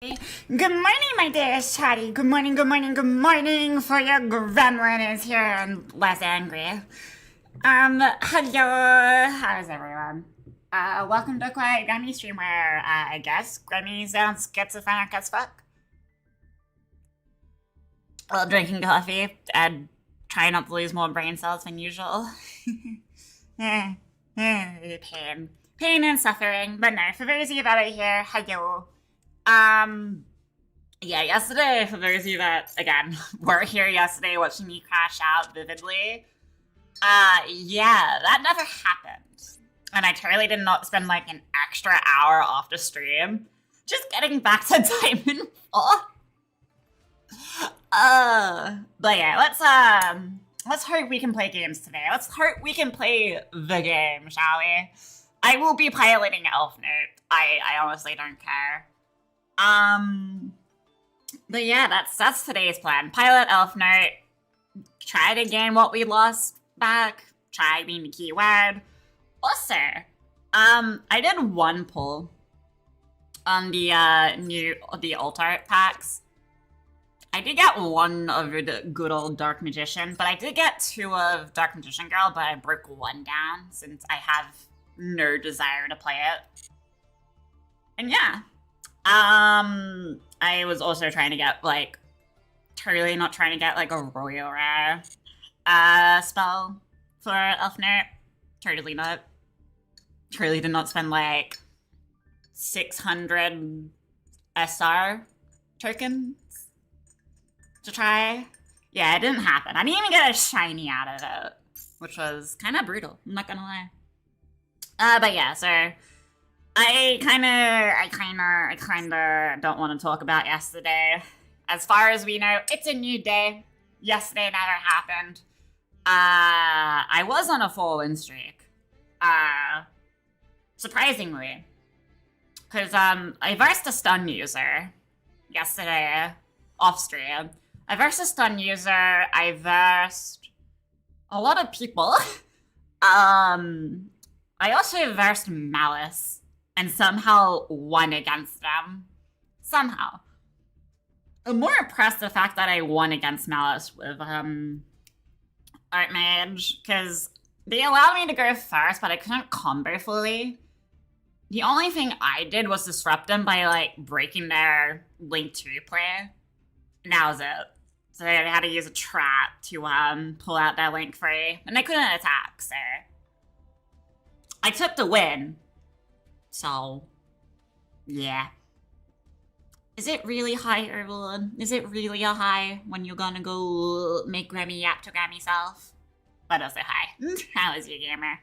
Good morning, my dearest chatty. Good morning, good morning, good morning, for your gremlin is here and less angry. Hello, how's everyone? Welcome to Quiet Gremy stream where, I guess Gremy sounds schizophrenic as fuck. While drinking coffee and trying not to lose more brain cells than usual. Pain. Pain and suffering, but no, for those of you that are here, hello. Yeah, yesterday, for those of you that, again, were here yesterday watching me crash out vividly, yeah, that never happened. And I totally did not spend, like, an extra hour off the stream just getting back to Diamond 4. But yeah, let's hope we can play games today. Let's hope we can play the game, shall we? I will be piloting Elf Note. I honestly don't care. But yeah, that's today's plan. Pilot Elf Note, try to gain what we lost back, try being the keyword. Also, I did one pull on the alt art packs. I did get one of the good old Dark Magician, but I did get two of Dark Magician Girl, but I broke one down since I have no desire to play it. And yeah. I was also trying to get, like, totally not trying to get, like, a Royal Rare, spell for Elf Note. Totally not. Totally did not spend, like, 600 SR tokens to try. Yeah, it didn't happen. I didn't even get a shiny out of it, which was kind of brutal, I'm not gonna lie. But yeah, so I kinda don't want to talk about yesterday. As far as we know, it's a new day. Yesterday never happened. I was on a 4-win streak. Surprisingly. Because, I versed a stun user yesterday off stream. I versed a stun user, I versed a lot of people. I also versed Malice and somehow won against them. Somehow. I'm more impressed the fact that I won against Malice with, Art Mage, because they allowed me to go first, but I couldn't combo fully. The only thing I did was disrupt them by, like, breaking their Link 2 play. And that was it. So I had to use a trap to, pull out their Link 3. And I couldn't attack, so I took the win. So, yeah. Is it really high, everyone? Is it really a high when you're gonna go make Gremy yap to Gremy self? But also hi. How is your gamer?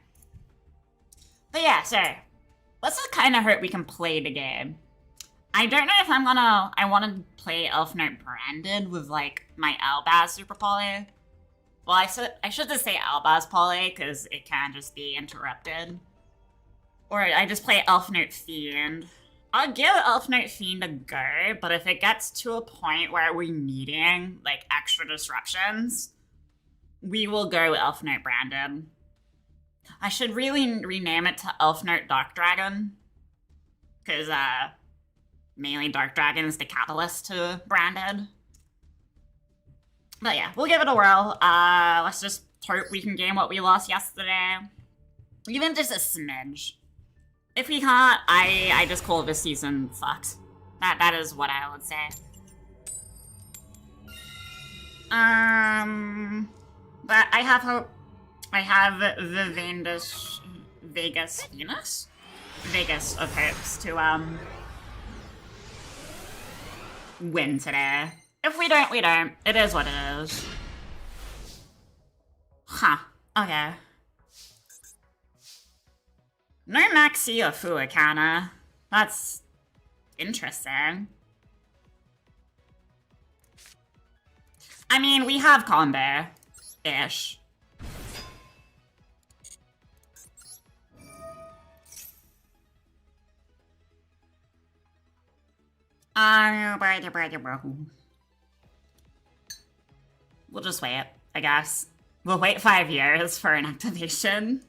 But yeah, so let's just kind of hope we can play the game. I don't know if I want to play Elf Note branded with, like, my Albaz Super Poly. Well, I should just say Albaz Poly, because it can just be interrupted. Or I just play Elf Note Fiend. I'll give Elf Note Fiend a go, but if it gets to a point where we're needing, like, extra disruptions, we will go Elf Note branded. I should really rename it to Elf Note Dark Dragon. Because, mainly Dark Dragon is the catalyst to branded. But yeah, we'll give it a whirl. Let's just hope we can gain what we lost yesterday. Even just a smidge. If we can't, I just call this season fucked. That is what I would say. But I have hope. I have the Vegas of hopes to, win today. If we don't, we don't. It is what it is. Huh. Okay. No Maxi or Fuakana. That's interesting. I mean, we have combo-ish. We'll just wait, I guess. We'll wait 5 years for an activation.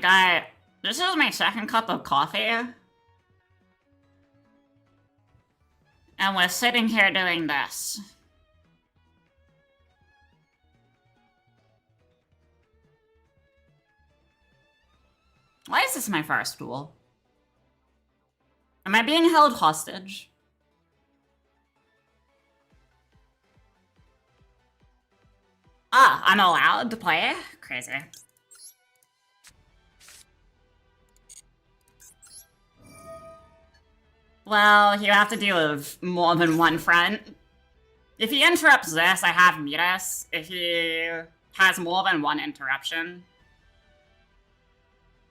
Like, this is my second cup of coffee. And we're sitting here doing this. Why is this my first duel? Am I being held hostage? Ah, I'm allowed to play? Crazy. Well, you have to deal with more than one front. If he interrupts this, I have Midas. If he has more than one interruption,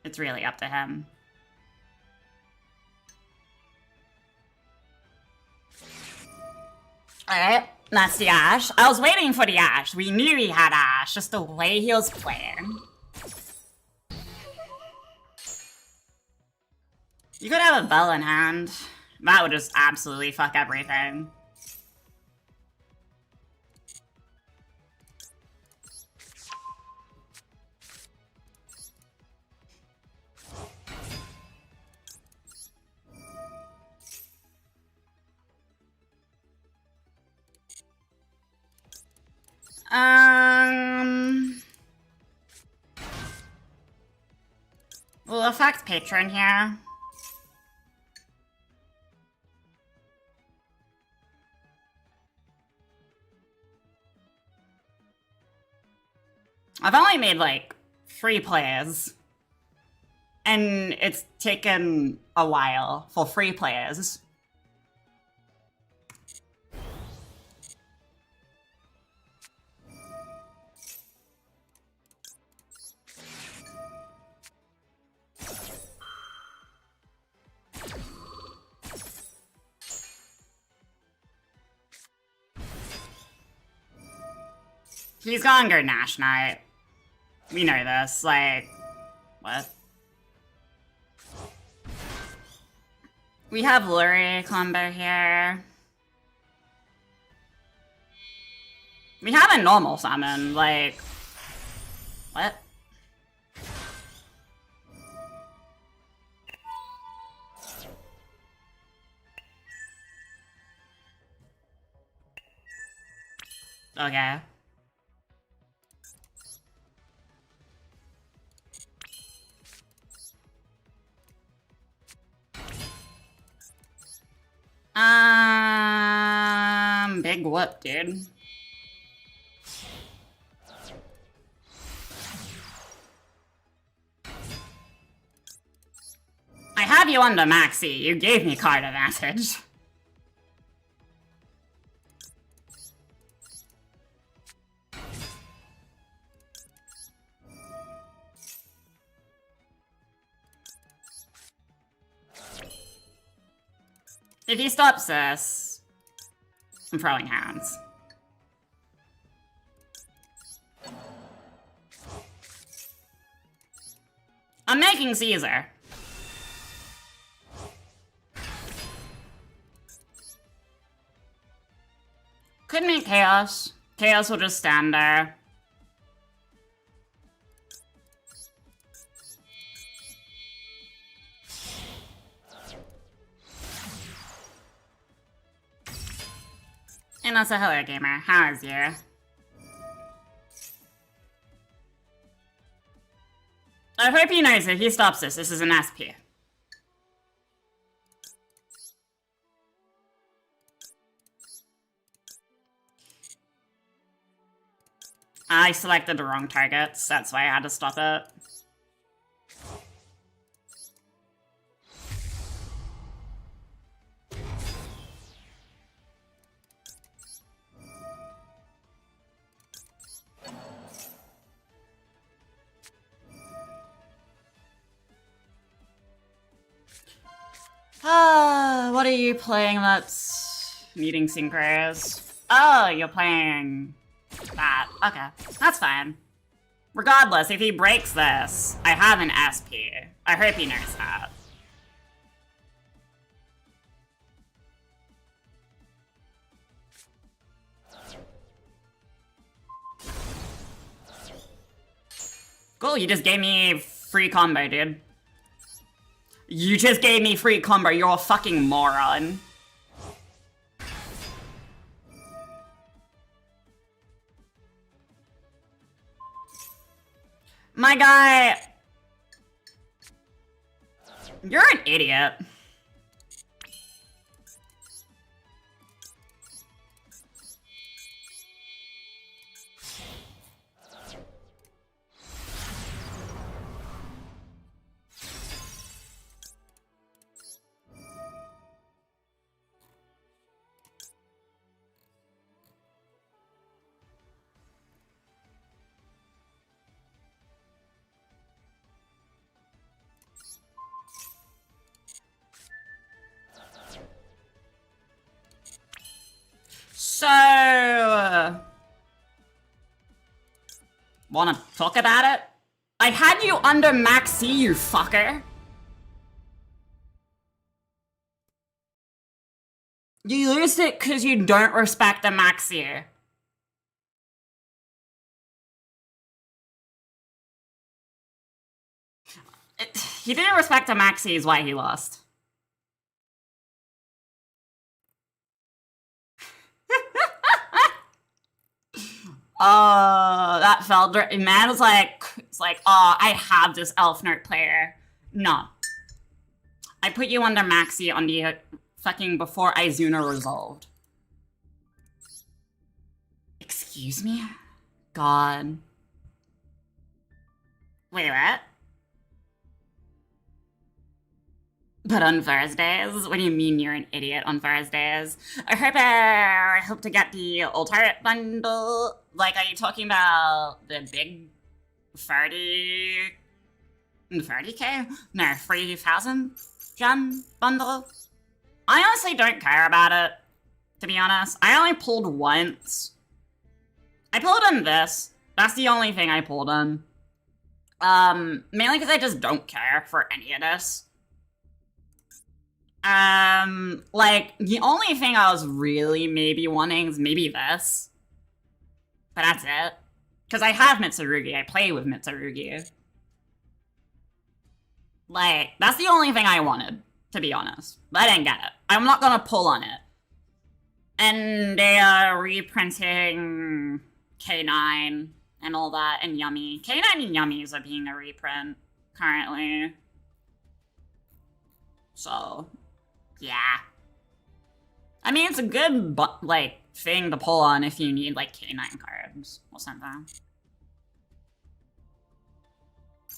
it's really up to him. Alright, that's the Ash. I was waiting for the Ash. We knew he had Ash, just the way he was playing. You could have a bell in hand. That would just absolutely fuck everything. We'll affect Patron here. I've only made like 3 plays. And it's taken a while for 3 plays. He's gone Nash Knight. We know this, like... What? We have Lurie combo here. We have a normal summon, like... What? Okay. Big whoop, dude. I have you under Maxi. You gave me card advantage. If he stops this, I'm throwing hands. I'm making Caesar. Could make Chaos. Chaos will just stand there. And also, hello gamer, how is you? I hope he knows if he stops this is an SP. I selected the wrong targets, that's why I had to stop it. What are you playing that's needing synchros? Oh, you're playing that. Okay, that's fine. Regardless, if he breaks this, I have an SP. I hope he knows that. Cool, you just gave me Free combo, dude. You just gave me free combo, you're a fucking moron. My guy... You're an idiot. So... wanna talk about it? I had you under Maxi, you fucker. You lose it because you don't respect the Maxi. He didn't respect the Maxi is why he lost. That felt man was like, it's like, oh, I have this elf nerd player. No. I put you under Maxi on the fucking before Izuna resolved. Excuse me? God. Wait, what? But on Thursdays? What do you mean you're an idiot on Thursdays? I hope to get the Ultimate bundle. Like, are you talking about the big 30K? No, 3,000 gem bundle? I honestly don't care about it, to be honest. I only pulled once. I pulled in this. That's the only thing I pulled in. Mainly because I just don't care for any of this. Like, the only thing I was really maybe wanting is maybe this. But that's it. Because I have Mitsurugi. I play with Mitsurugi. Like, that's the only thing I wanted, to be honest. But I didn't get it. I'm not gonna pull on it. And they are reprinting K9 and all that, and Yummy. K9 and Yummies are being a reprint currently. So... yeah. I mean, it's a good, like, thing to pull on if you need, like, K9 cards or something.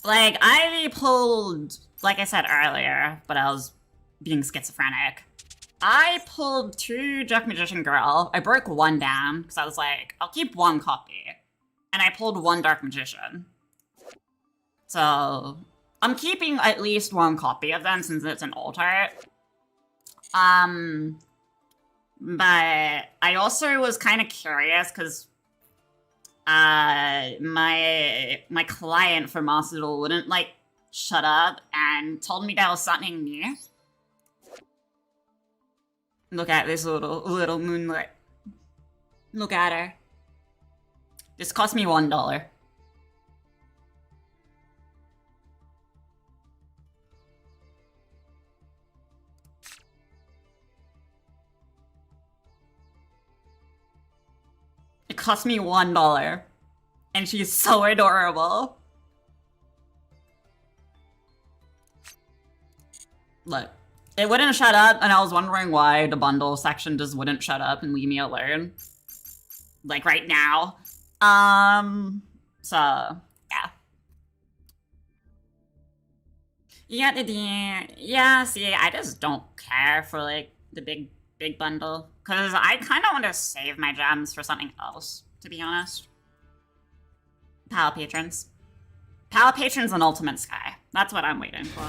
Like, I pulled, like I said earlier, but I was being schizophrenic. I pulled 2 Dark Magician Girl. I broke 1 down, because I was like, I'll keep 1 copy. And I pulled 1 Dark Magician. So, I'm keeping at least 1 copy of them since it's an alt-art. But I also was kind of curious because my client for Master Duel wouldn't like shut up and told me there was something new. Look at this little moonlight. Look at her. This cost me $1. It cost me $1. And she's so adorable. Look. It wouldn't shut up, and I was wondering why the bundle section just wouldn't shut up and leave me alone. Like, right now. So, yeah. Yeah, see, I just don't care for, like, the big bundle. Because I kind of want to save my gems for something else, to be honest. Pal Patrons. Pal Patrons and Ultimate Sky. That's what I'm waiting for.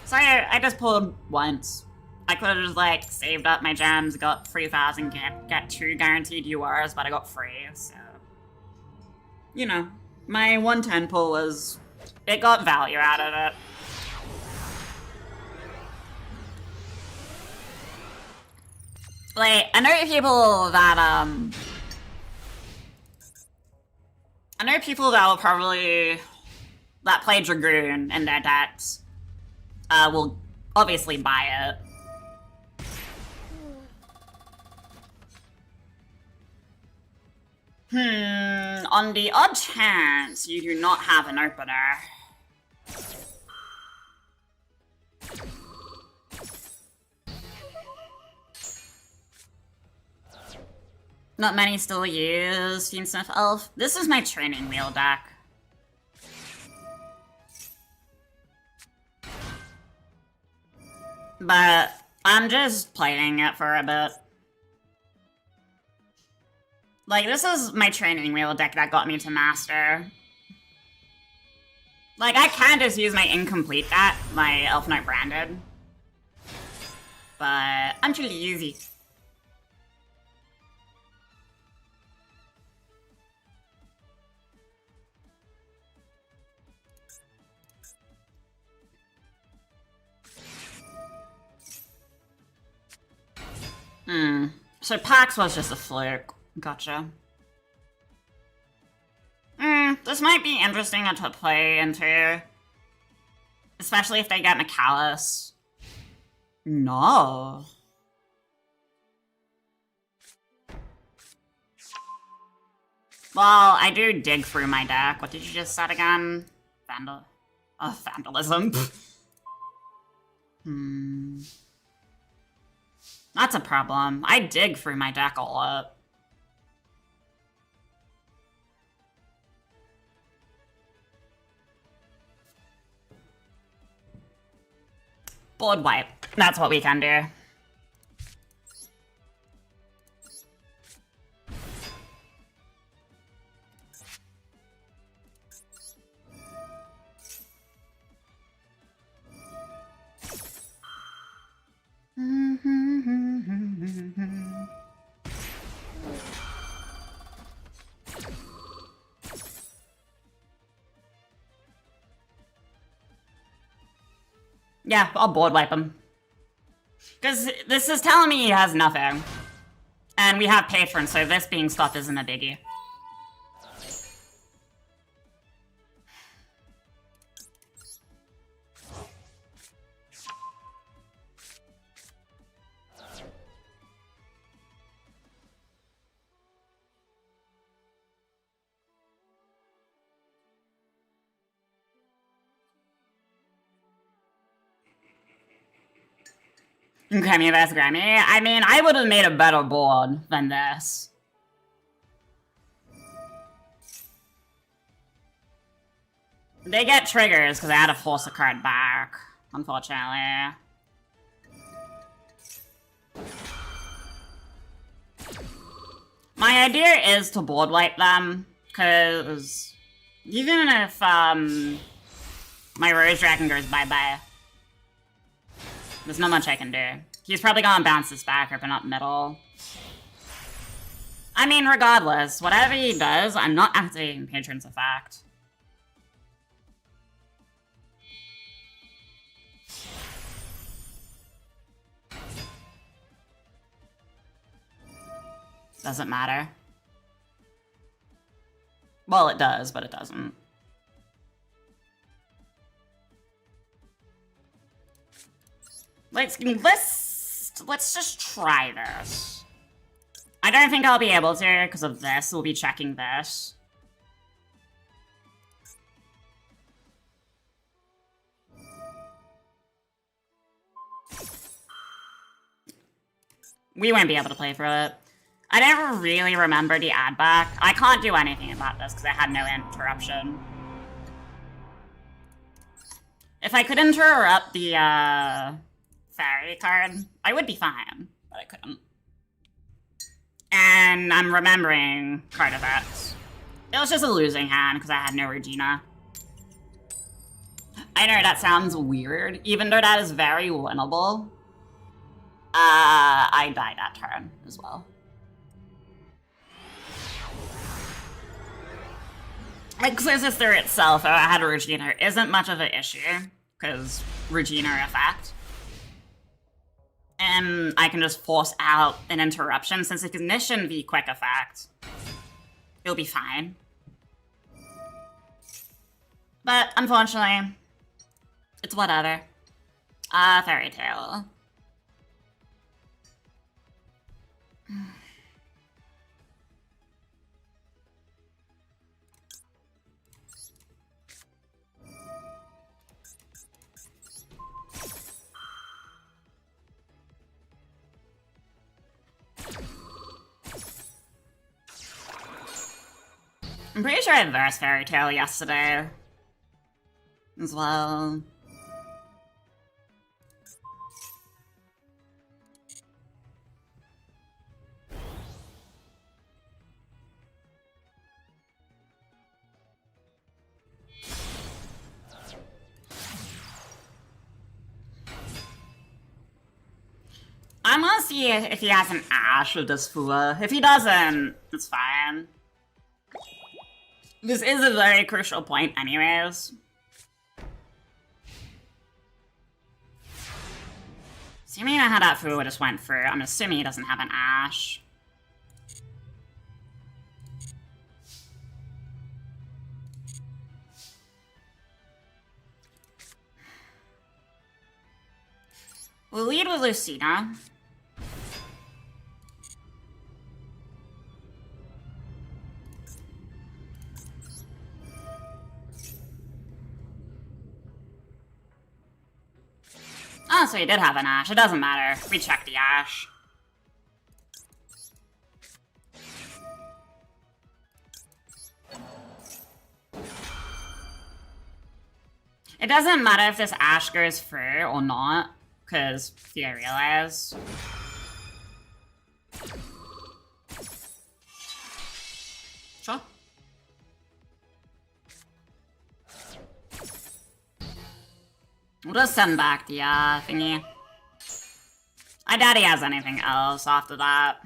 So I just pulled once. I could have just, like, saved up my gems, got 3,000, get 2 guaranteed URs, but I got 3, so... You know, my 110 pull was... It got value out of it. Like, I know people that, I know people that will probably that play Dragoon in their decks will obviously buy it. On the odd chance you do not have an opener. Not many still use Fiendsmith Elf. This is my training wheel deck. But I'm just playing it for a bit. Like, this is my training wheel deck that got me to Master. Like, I can just use my incomplete deck, my Elf Knight Branded. But I'm too lazy. So Pax was just a fluke. Gotcha. This might be interesting to play into. Especially if they get Macallus. No. Well, I do dig through my deck. What did you just set again? Vandalism. That's a problem. I dig through my deck a lot. Board wipe. That's what we can do. Yeah, I'll board wipe him. Because this is telling me he has nothing. And we have Patron, so this being stopped isn't a biggie. Gremy vs. Gremy. I mean, I would have made a better board than this. They get triggers because I had to force a card back, unfortunately. My idea is to board wipe them, because even if my Rose Dragon goes bye-bye, there's not much I can do. He's probably gonna bounce this back, open up middle. I mean, regardless, whatever he does, I'm not activating Patron's Effect. Doesn't matter. Well, it does, but it doesn't. Let's just try this. I don't think I'll be able to because of this. We'll be checking this. We won't be able to play through it. I never really remember the add back. I can't do anything about this because I had no interruption. If I could interrupt the fairy card, I would be fine, but I couldn't. And I'm remembering card effects. It was just a losing hand because I had no Regina. I know that sounds weird, even though that is very winnable. I died that turn as well. Sister itself, if I had a Regina, isn't much of an issue, because Regina effect. And I can just force out an interruption, since Ignition the quick effect. It'll be fine. But unfortunately, it's whatever. Fairy tale. I'm pretty sure I versed Fairy Tale yesterday as well. I'm gonna see if he has an Ash with this Fua. If he doesn't, it's fine. This is a very crucial point anyways. Assuming how that Fua just went through, I'm assuming he doesn't have an Ash. We'll lead with Lucina. Oh, so he did have an Ash. It doesn't matter. We checked the Ash. It doesn't matter if this Ash goes through or not, because I realize. Sure. We'll just send back the thingy. I doubt he has anything else after that.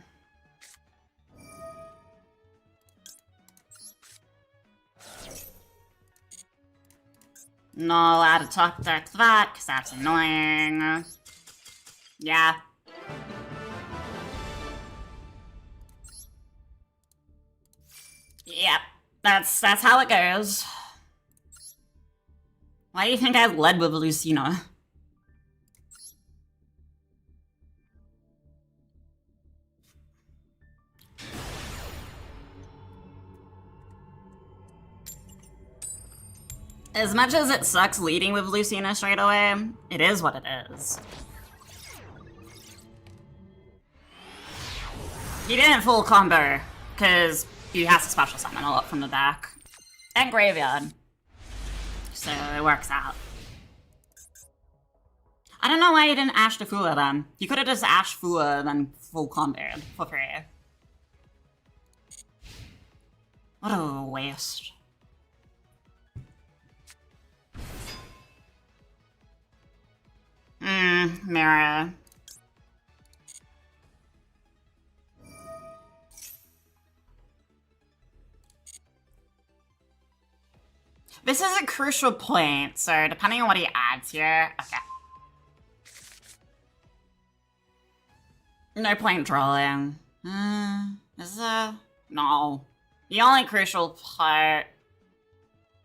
Not allowed to talk back to that, because that's annoying. Yeah. Yep. That's how it goes. Why do you think I led with Lucina? As much as it sucks leading with Lucina straight away, it is what it is. He didn't full combo, because he has to special summon a lot from the deck. And graveyard. So it works out. I don't know why he didn't Ash the Fua then. He could have just Ash Fua then full comboed for free. What a waste. Mirror. This is a crucial point, so depending on what he adds here... Okay. No point drawing. Is there? No. The only crucial part...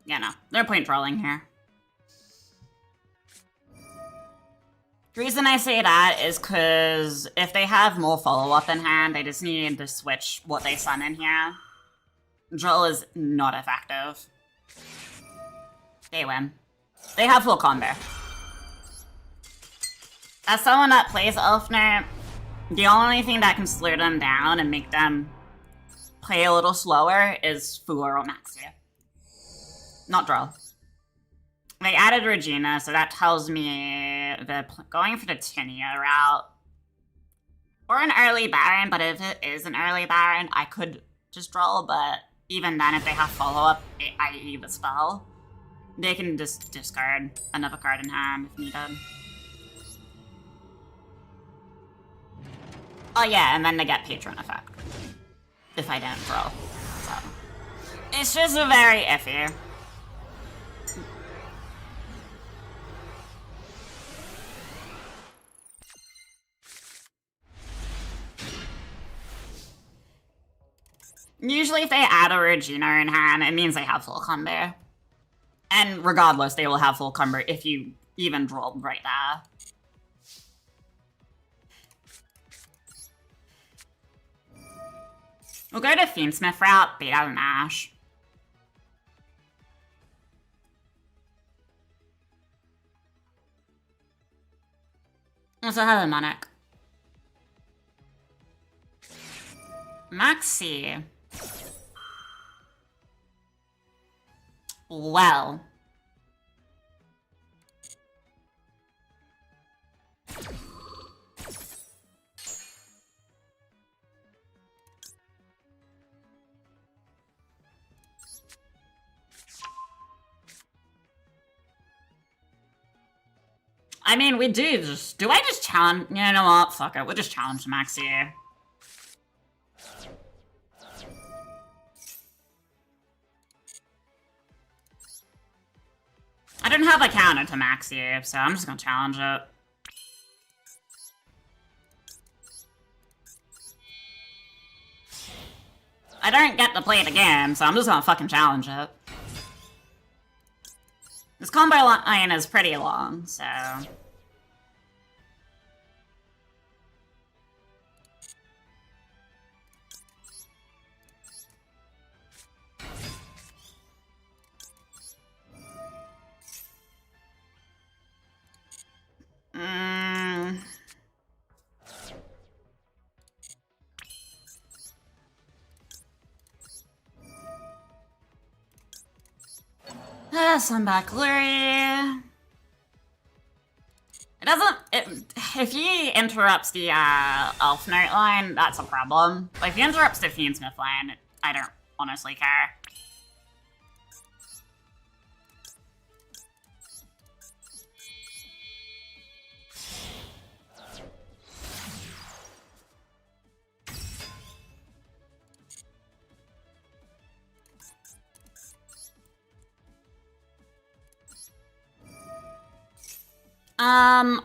Yeah, no. No point drawing here. The reason I say that is because if they have more follow-up in hand, they just need to switch what they summon here. Drill is not effective. They win. They have full combo. As someone that plays Elfner, the only thing that can slow them down and make them play a little slower is Fua or Maxia. Not Drill. They added Regina, so that tells me they're going for the Tinia route. Or an early Baron, but if it is an early Baron, I could just draw, but even then, if they have follow-up, i.e. the spell, they can just discard another card in hand if needed. Oh yeah, and then they get Patron effect. If I didn't draw. So. It's just very iffy. Usually if they add a Regina in hand, it means they have full combo. And regardless, they will have full combo if you even rolled right there. We'll go to Fiendsmith route, beat out an Ash. Also have a Monarch. Maxi. Well. I mean, we do just... Do I just challenge... You know what? Fuck it. We'll just challenge Maxi. I don't have a counter to Maxi, so I'm just gonna challenge it. I don't get to play the game, so I'm just gonna fucking challenge it. This combo line is pretty long, so... Sunback Glory. It doesn't... if he interrupts the Elf Note line, that's a problem. But if he interrupts the Fiendsmith line, I don't honestly care.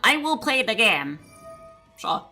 I will play the game. Sure.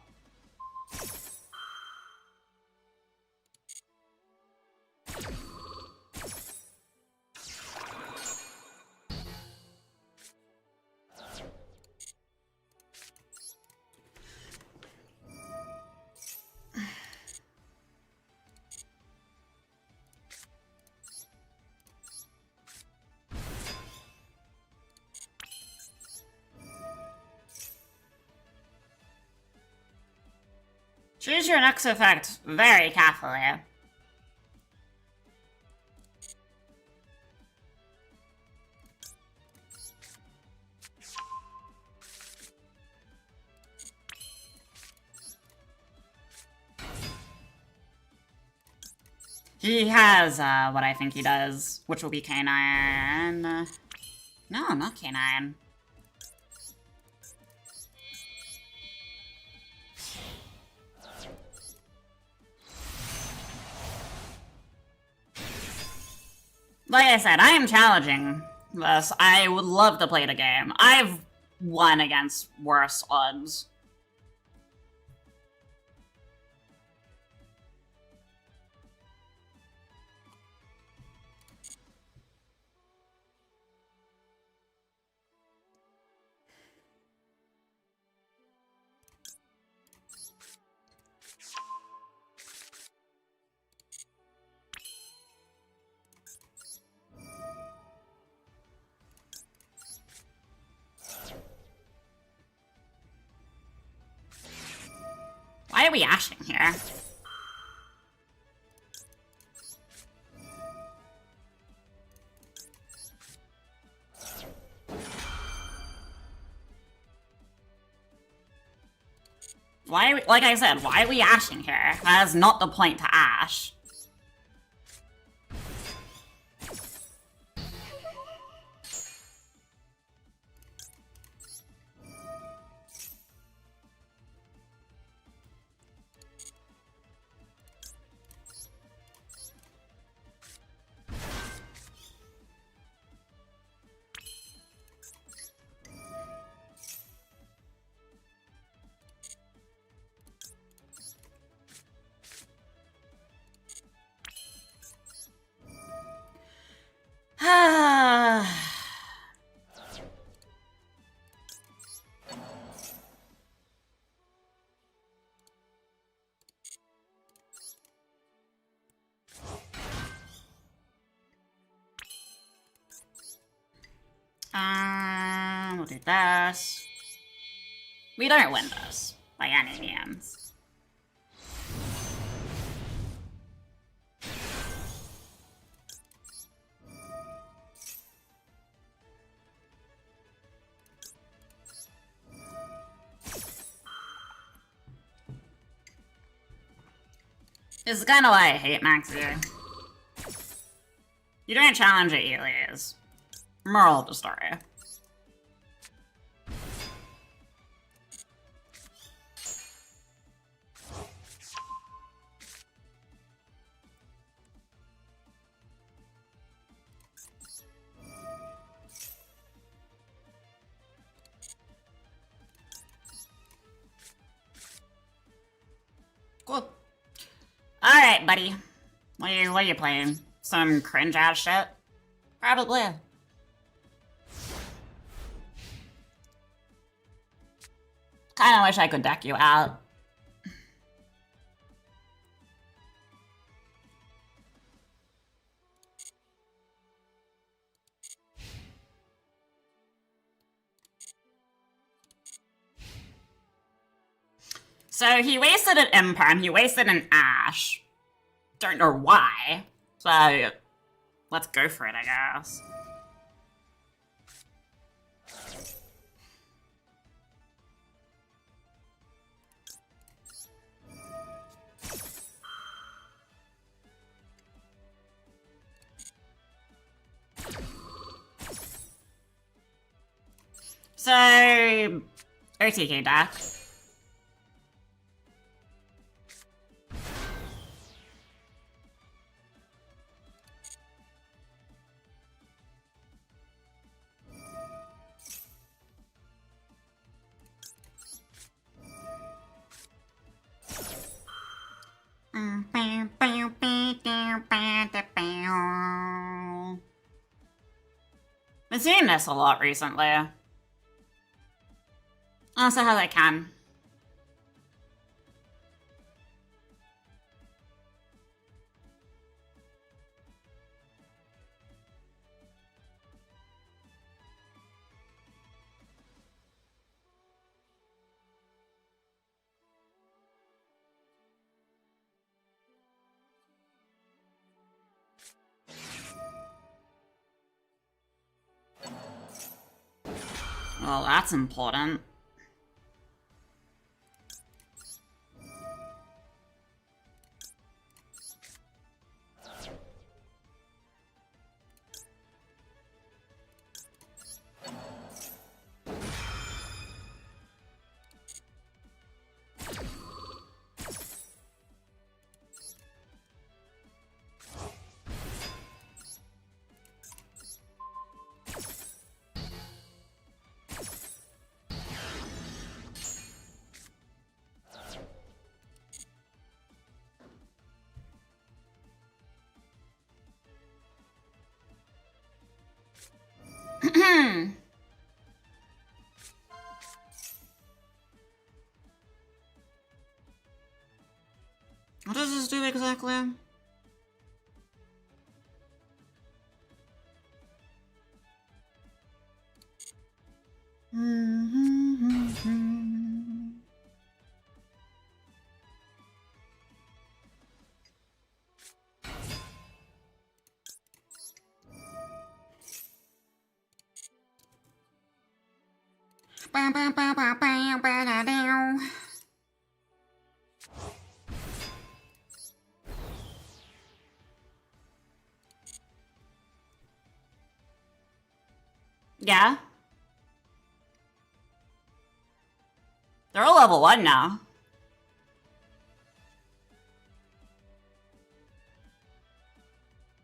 Choose your next effect very carefully. He has what I think he does, which will be K9. No, not K9. Like I said, I am challenging this. I would love to play the game. I've won against worse odds. Why are we ashing here? Why are we, like I said, why are we ashing here? That is not the point to ash. We'll do this. We don't win this by any means. This is kind of why I hate Maxi. You don't challenge it, Elias. Moral of the story. Cool. Alright, buddy. What are you playing? Some cringe-ass shit? Probably. Kinda wish I could deck you out. So he wasted an Imperm, he wasted an Ash. Don't know why. So let's go for it, I guess. So OTK deck. Been seeing this a lot recently. Also how I can. Well, that's important. What does this do exactly? Yeah. They're all level 1 now.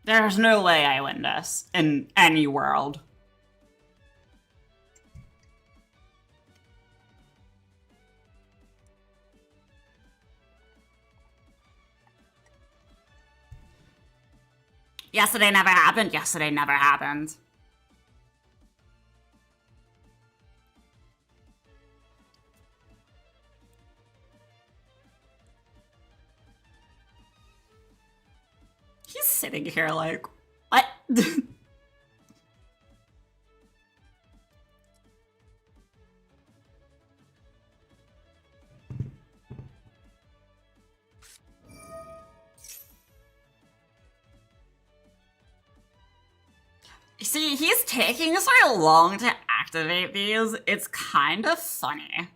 There's no way I win this in any world. Yesterday never happened. Yesterday never happened. He's sitting here like, what? See, he's taking so long to activate these, it's kind of funny.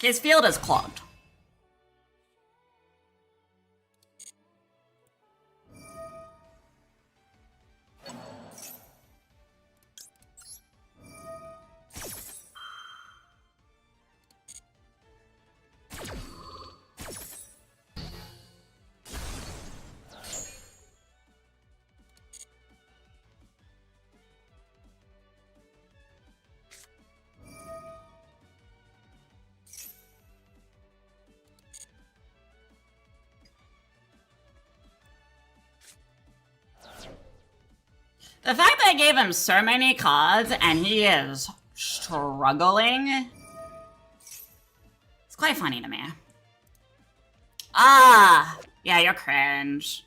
His field is clogged. The fact that I gave him so many cards and he is struggling, it's quite funny to me. Ah, yeah, you're cringe.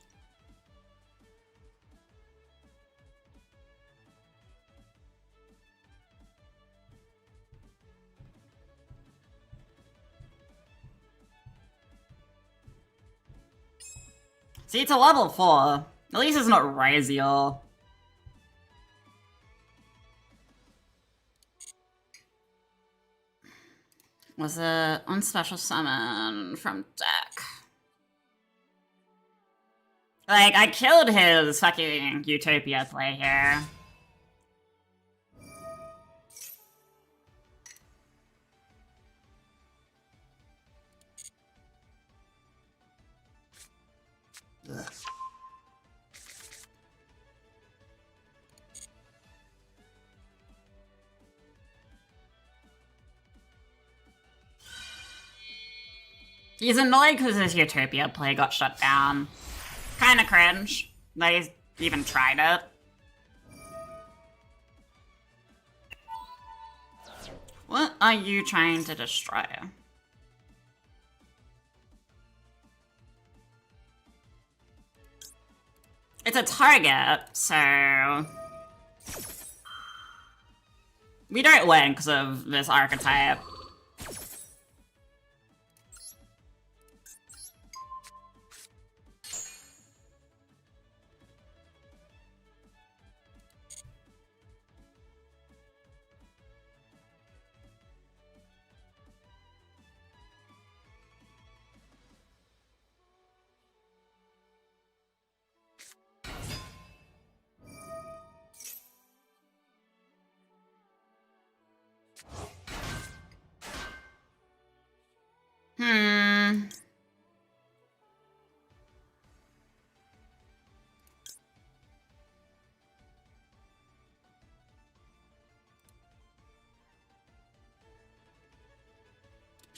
See, it's a level 4. At least it's not Raziel. Was it unspecial summon from deck? Like, I killed his fucking Utopia play here. Ugh. He's annoyed because his Utopia play got shut down. Kinda cringe that he's even tried it. What are you trying to destroy? It's a target, so... we don't win because of this archetype.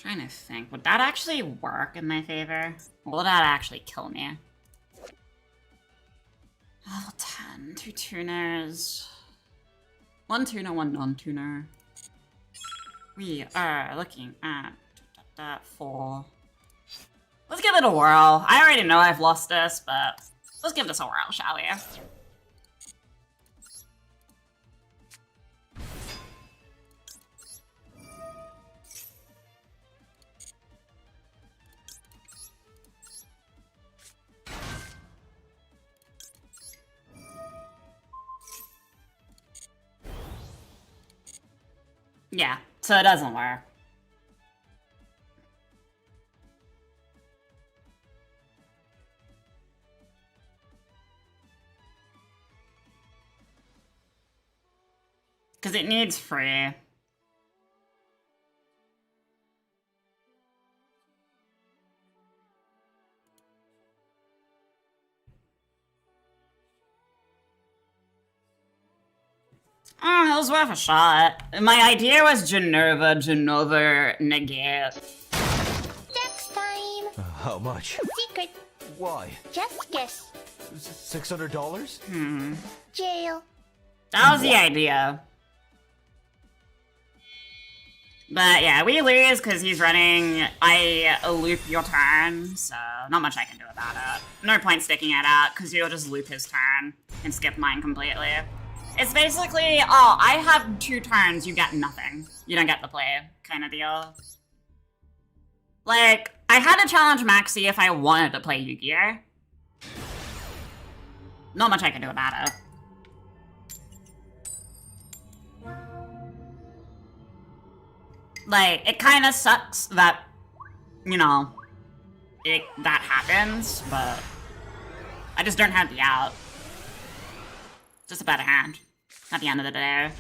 Trying to think, would that actually work in my favor? Or will that actually kill me? Level 10, 2 tuners. 1 tuner, 1 non-tuner. We are looking at 4. Let's give it a whirl. I already know I've lost this, but let's give this a whirl, shall we? Yeah, so it doesn't work. Because it needs free. Oh, it was worth a shot. My idea was Genova, negate. Next time. How much? Secret. Why? Just guess. $600? Jail. That was the idea. But yeah, we lose because he's running I loop your turn, so not much I can do about it. No point sticking it out, because you'll just loop his turn and skip mine completely. It's basically, oh, I have 2 turns, you get nothing. You don't get the play, kind of deal. Like, I had to challenge Maxi if I wanted to play Yu-Gi-Oh! Not much I can do about it. Like, it kind of sucks that, you know, that happens, but I just don't have the out. Just a better hand at the end of the day.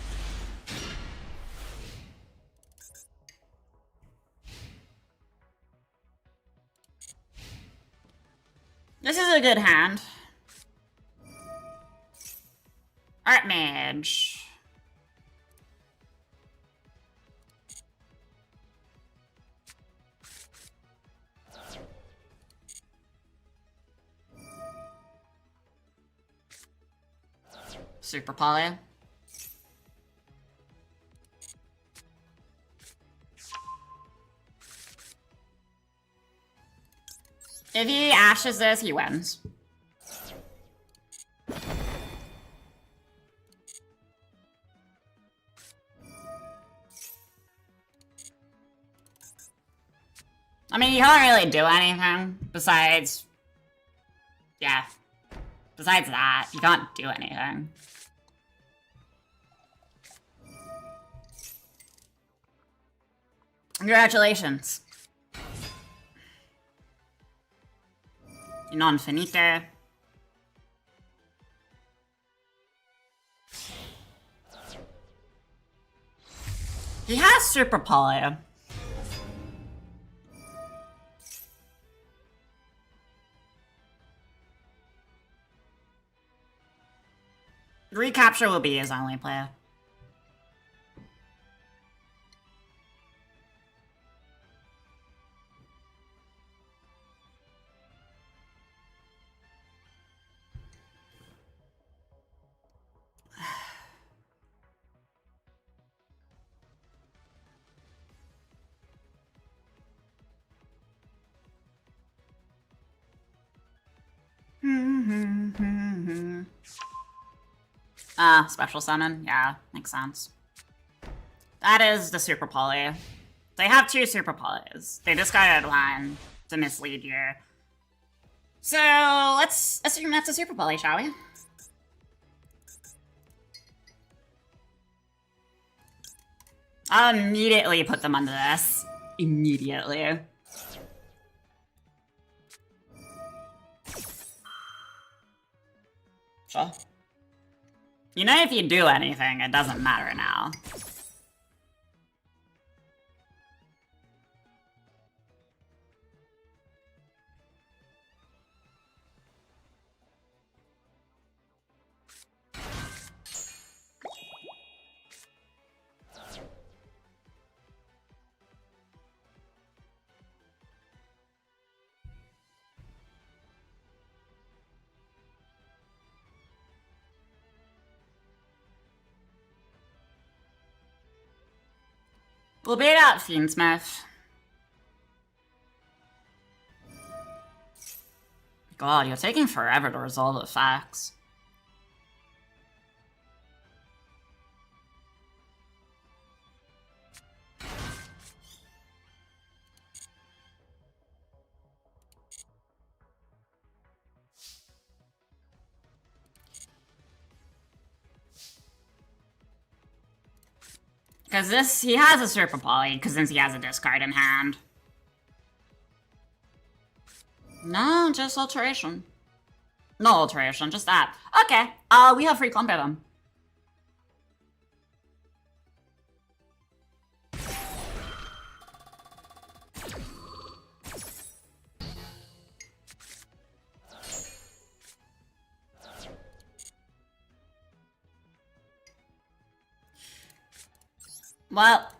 This is a good hand. Art Mage. Super Poly. If he ashes this, he wins. I mean, you can't really do anything besides... Yeah. Besides that, you can't do anything. Congratulations. Non finite. He has Super Poly. Recapture will be his only play. Special summon? Yeah, makes sense. That is the Super Poly. They have two Super Polys. They discarded one to mislead you. So, let's assume that's a Super Poly, shall we? I'll immediately put them under this. Immediately. Sure. You know, if you do anything, it doesn't matter now. We'll beat out Fiendsmith. God, you're taking forever to resolve the facts. Because this, he has a Super Poly, because since he has a discard in hand. No, just alteration. No alteration, just that. Okay, we have free combat them. Well,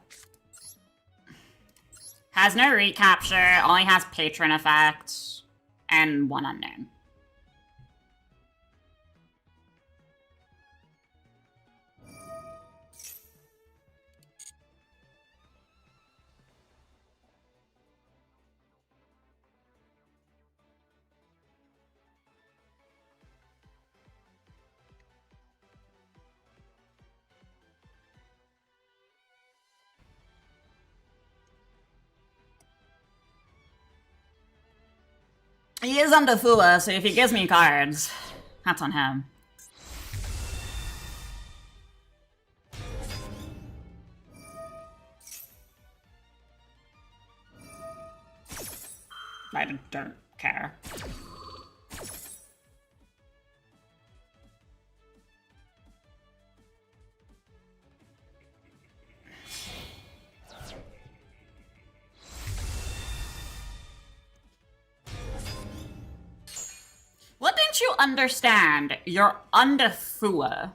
has no recapture, only has patron effect, and one unknown. He is under Fua, so if he gives me cards, that's on him. I don't care. What didn't you understand? You're under Fua.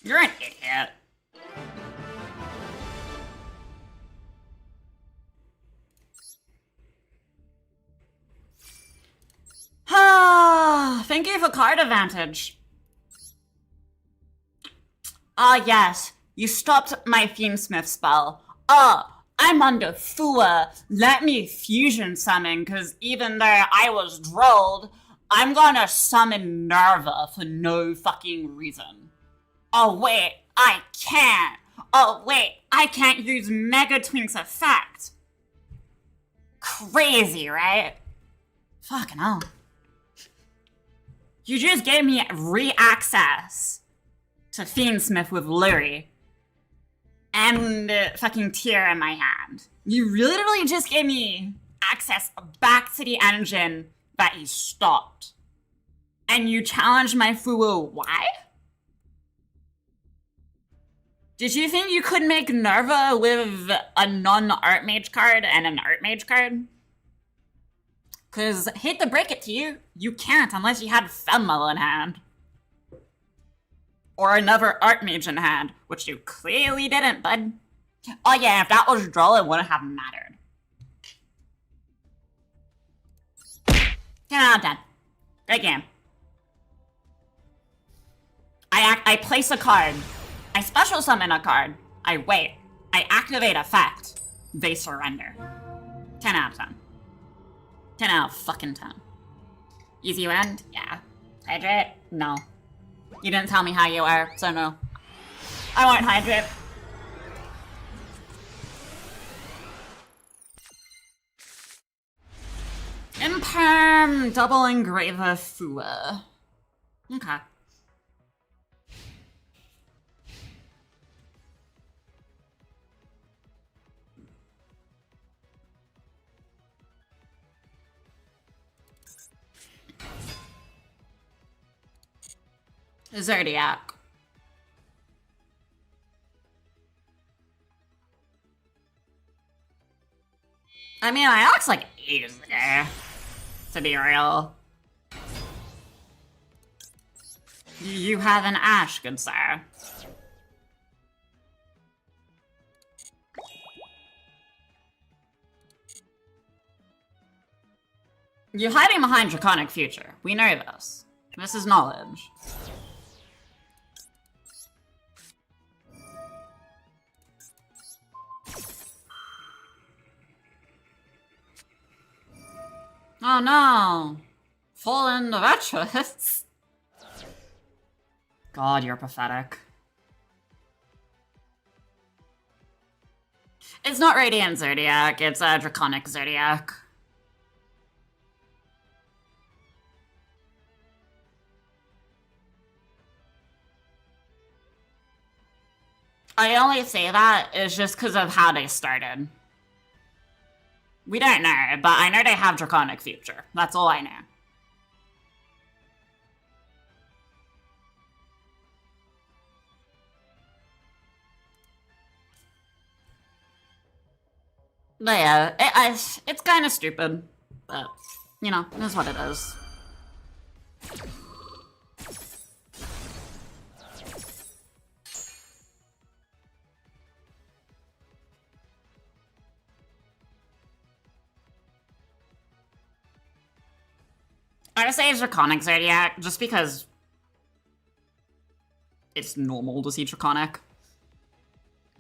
You're an idiot. Thank you for card advantage. Yes. You stopped my Fiendsmith spell. I'm under Fua. Let me fusion summon, cause even though I was drolled, I'm gonna summon Nerva for no fucking reason. Oh wait, I can't. Oh wait, I can't use Mega Twink's effect. Crazy, right? Fucking hell. You just gave me re-access to Fiendsmith with Lurie. And fucking Tear in my hand. You literally just gave me access back to the engine that you stopped. And you challenged my Fua. Why? Did you think you could make Nerva with a non-Archmage card and an Archmage card? Cause, hate to break it to you, you can't unless you had Fenmal in hand. Or another Archmage in hand, which you clearly didn't, bud. Oh yeah, if that was Droll, it wouldn't have mattered. 10 out of 10. Great game. I place a card. I special summon a card. I wait. I activate effect. They surrender. 10 out of 10. 10 out of fucking 10. Easy end? Yeah. Hydrate? No. You didn't tell me how you were, so no. I won't hydrate. Imperm, double engraver Fua. Okay. Zodiac. I mean, I asked like ages ago, to be real. You have an Ash, good sir. You're hiding behind Draconic Future. We know this. This is knowledge. Oh no! Fallen virtuous. God, you're pathetic. It's not Radiant Zodiac, it's a Draconic Zodiac. I only say that is just because of how they started. We don't know, but I know they have Draconic Future. That's all I know. But yeah, it's kind of stupid. But, you know, it is what it is. I would say Draconic Zodiac, just because it's normal to see Draconic.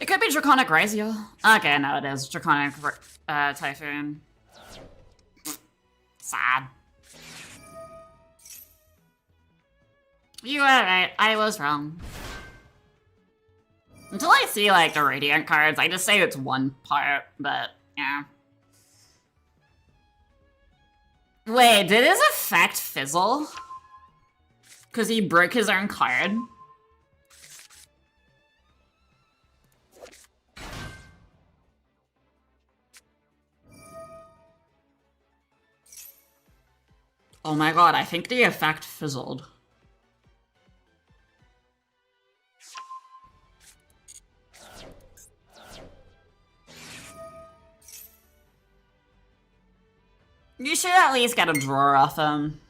It could be Draconic Raziel. Okay, no, it is Draconic Typhoon. Sad. You were right, I was wrong. Until I see, like, the Radiant cards, I just say it's one part, but, yeah. Wait, did his effect fizzle? Because he broke his own card? Oh my god, I think the effect fizzled. You should at least get a draw off him.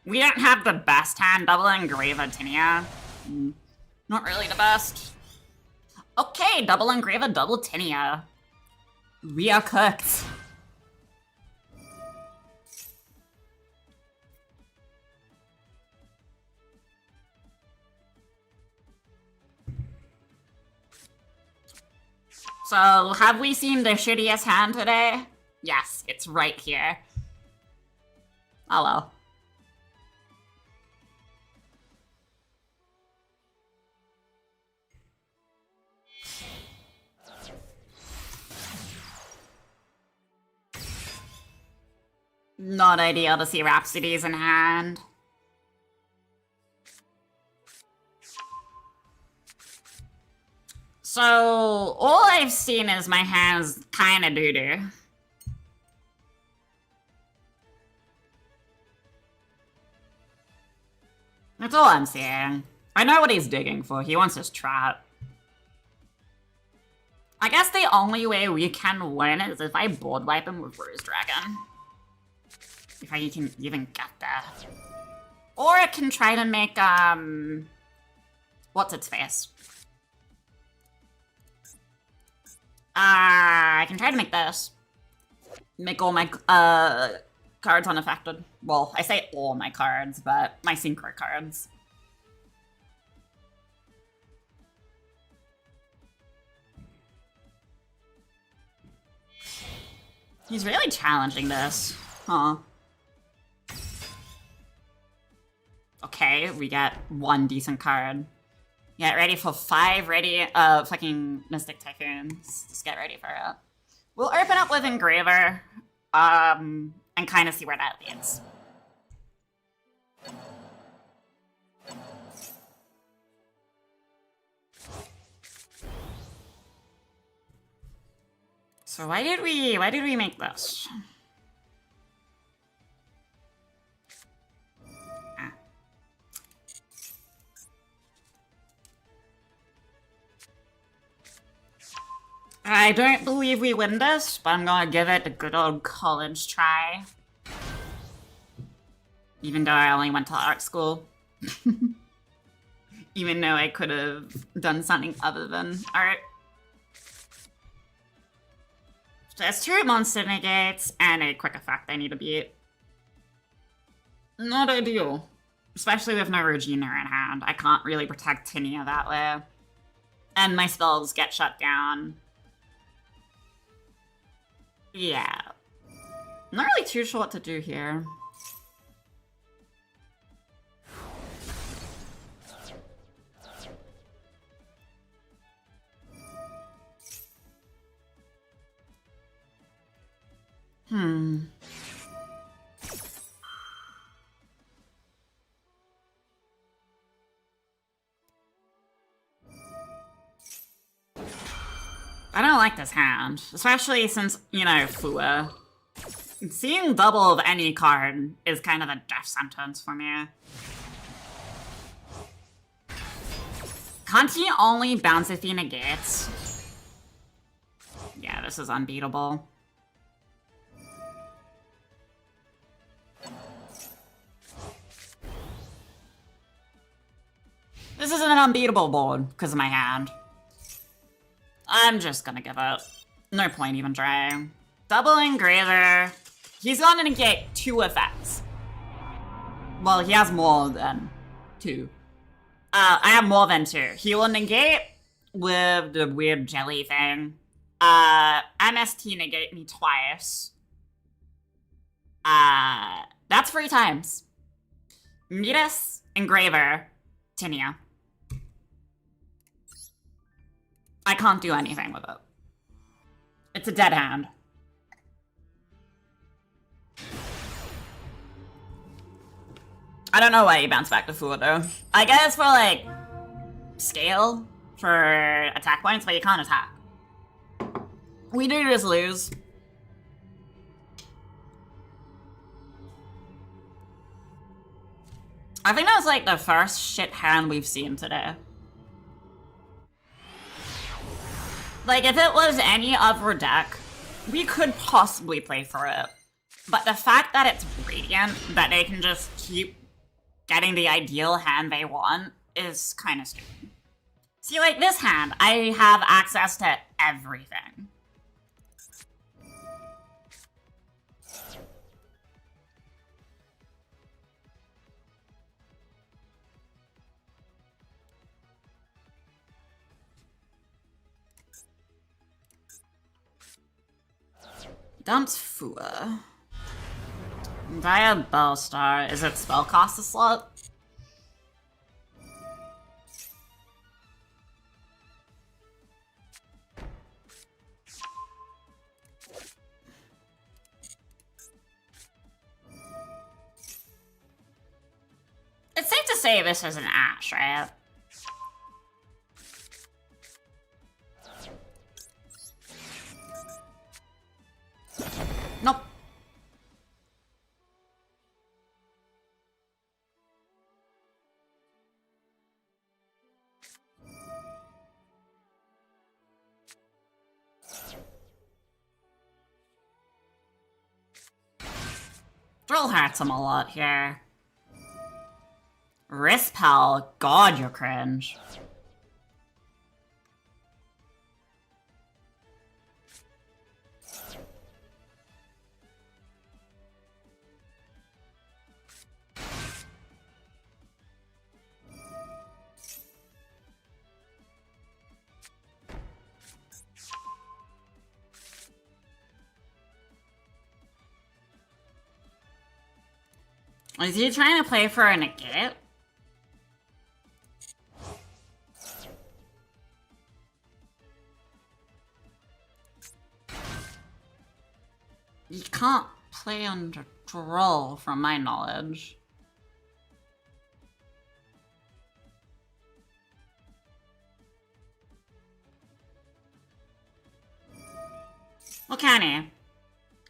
We don't have the best hand, double engraver Tinia. Not really the best. Okay, double engraver, double Tinia. We are cooked. So, have we seen the shittiest hand today? Yes, it's right here. Oh well. Not ideal to see Rhapsodies in hand. So, all I've seen is my hand's kinda doo-doo. That's all I'm seeing. I know what he's digging for. He wants his trap. I guess the only way we can win is if I board wipe him with Rose Dragon. If I can even get there. Or I can try to make, what's its face? I can try to make this. Make all my, cards unaffected. Well, I say all my cards, but my synchro cards. He's really challenging this. Huh. Okay, we get one decent card. Get ready for 5 fucking Mystic Typhoons. Just get ready for it. We'll open up with Engraver, and kind of see where that leads. So why did we make this? I don't believe we win this, but I'm gonna give it a good old college try. Even though I only went to art school. Even though I could have done something other than art. So there's 2 monster negates and a quick effect I need to beat. Not ideal. Especially with no Regina in hand. I can't really protect Tinia that way. And my spells get shut down. Yeah. Not really too sure what to do here. I don't like this hand, especially since, you know, Fua. Seeing double of any card is kind of a death sentence for me. Can't he only bounce if he negates? Yeah, this is unbeatable. This is an unbeatable board because of my hand. I'm just gonna give up. No point even trying. Double Engraver. He's gonna negate 2 effects. Well, he has more than 2. I have more than 2. He will negate with the weird jelly thing. MST negate me twice. That's 3 times. Midas, Engraver, Tinia. I can't do anything with it. It's a dead hand. I don't know why he bounced back to Fool though. I guess for like scale for attack points, but you can't attack. We do just lose. I think that was like the first shit hand we've seen today. Like if it was any other deck, we could possibly play for it. But the fact that it's Radiant, that they can just keep getting the ideal hand they want, is kind of stupid. See, like this hand, I have access to everything. Dumps Fua. Via Bellstar. Is it spellcast a slot? It's safe to say this is an Ash, right? Nope. Drill hurts him a lot here. Rispel, God, you're cringe. Is he trying to play for a negate? You can't play under Droll, from my knowledge. Well, can he?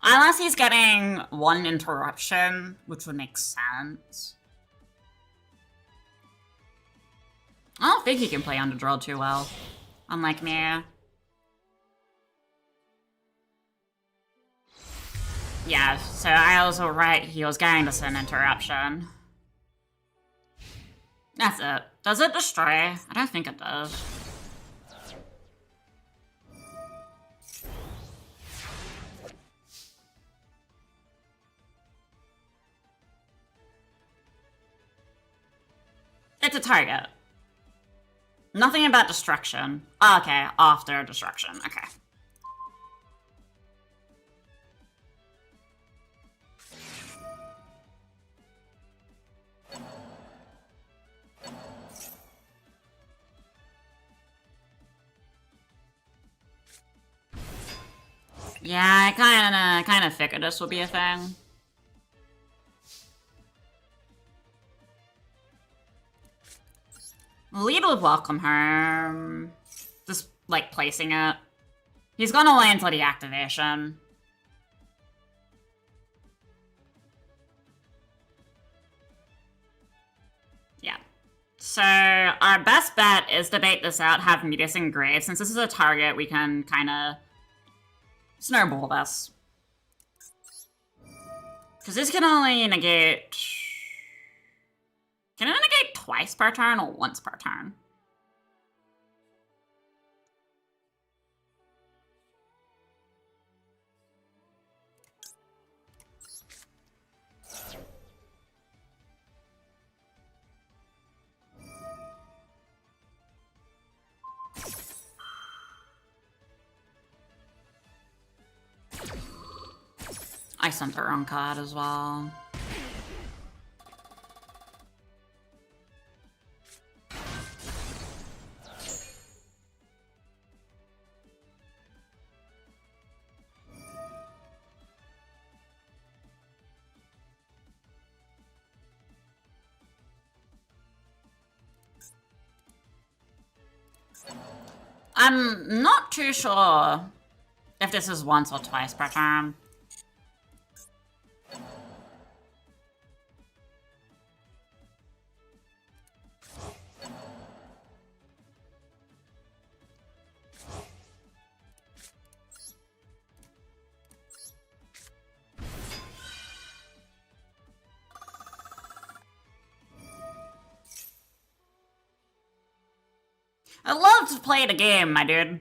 Unless he's getting 1 interruption, which would make sense. I don't think he can play under Droll too well. Unlike me. Yeah, so I was right, he was getting this an interruption. That's it. Does it destroy? I don't think it does. It's a target. Nothing about destruction. Oh, okay, after destruction, okay. Yeah, I kinda figured this would be a thing. Lead would welcome her. Just, like, placing it. He's gonna wait until the activation. Yeah. So, our best bet is to bait this out, have Midas and Grave. Since this is a target, we can kinda snowball this. Because this can only negate... Can it negate twice per turn or once per turn? sent the wrong card as well. I'm not too sure if this is once or twice per turn. I love to play the game, my dude.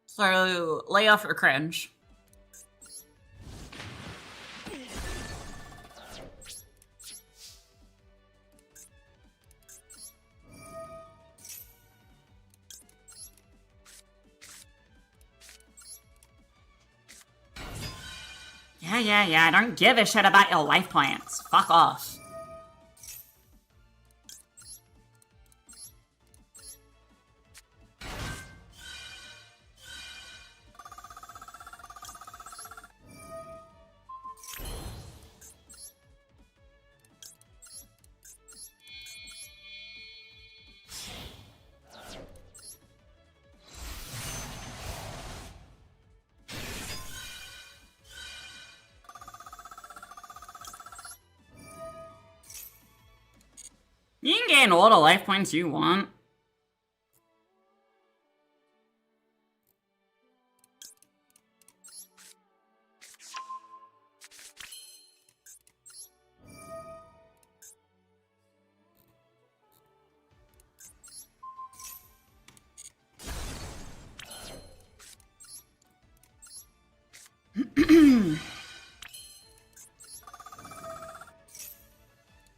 So, lay off your cringe. Yeah, I don't give a shit about your life points. Fuck off. You can gain all the life points you want.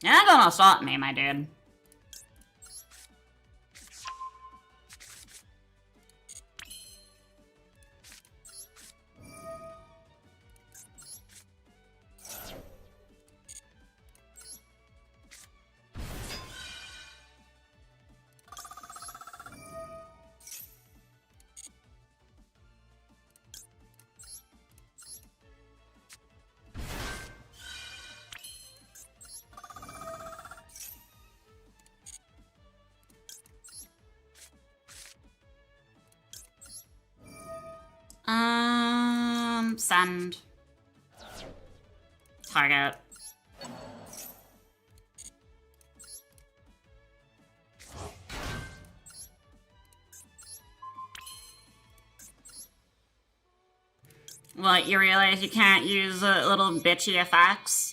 You're not gonna stop me, my dude. Send. Target. What, you realize you can't use little bitchy effects?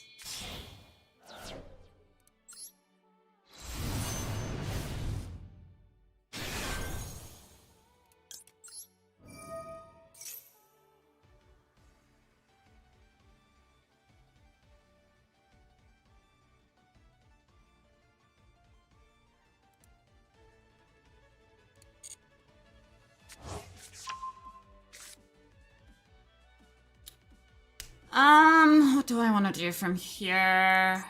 What do I want to do from here?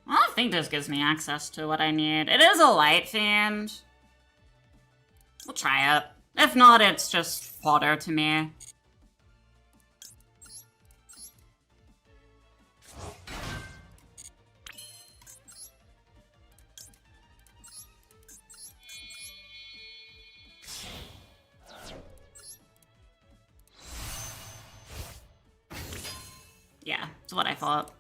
I don't think this gives me access to what I need. It is a light fiend. We'll try it. If not, it's just fodder to me. Yeah, that's what I thought.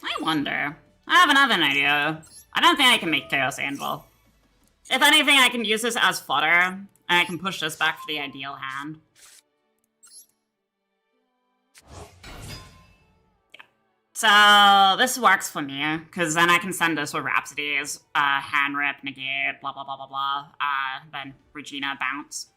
I wonder. I have another idea. I don't think I can make Chaos Anvil. If anything, I can use this as fodder, and I can push this back for the ideal hand. Yeah. So, this works for me, because then I can send this with Rhapsody's, hand rip, negate, blah blah blah blah blah, then Regina bounce.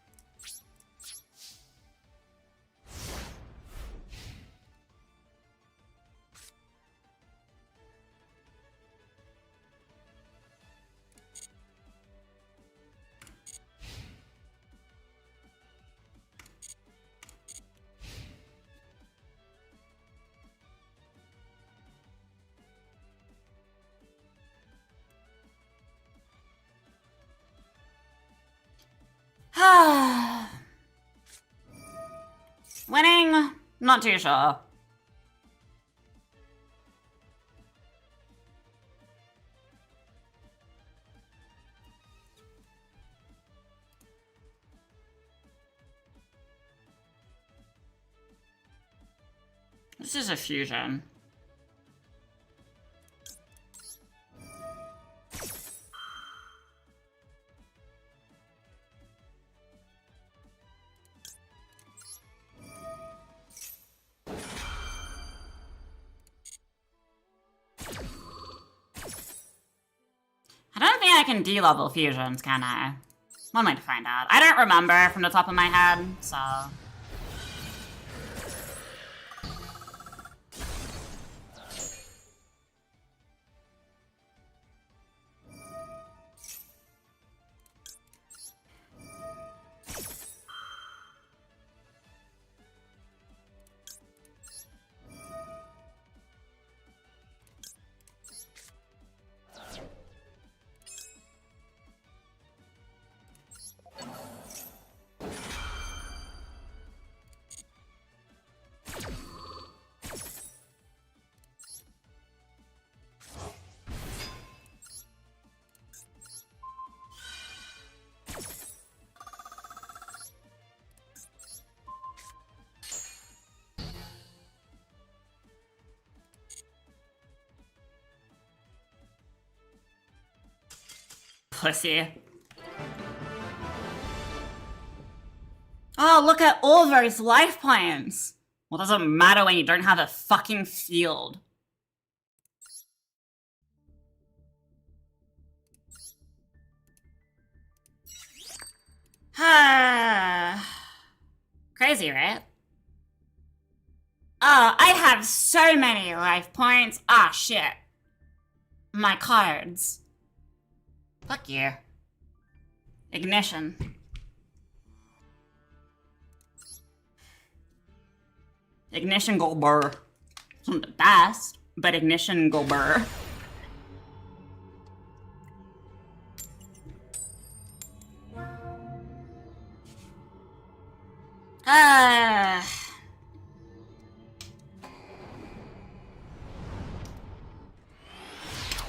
Not too sure. This is a fusion. I don't think I can D-level fusions, can I? One way to find out. I don't remember from the top of my head, so... Pussy. Oh, look at all those life points! Well, it doesn't matter when you don't have a fucking field. Crazy, right? Oh, I have so many life points. Ah, shit. My cards. Fuck you. Ignition. Ignition go burr. It's not the best, but ignition go burr.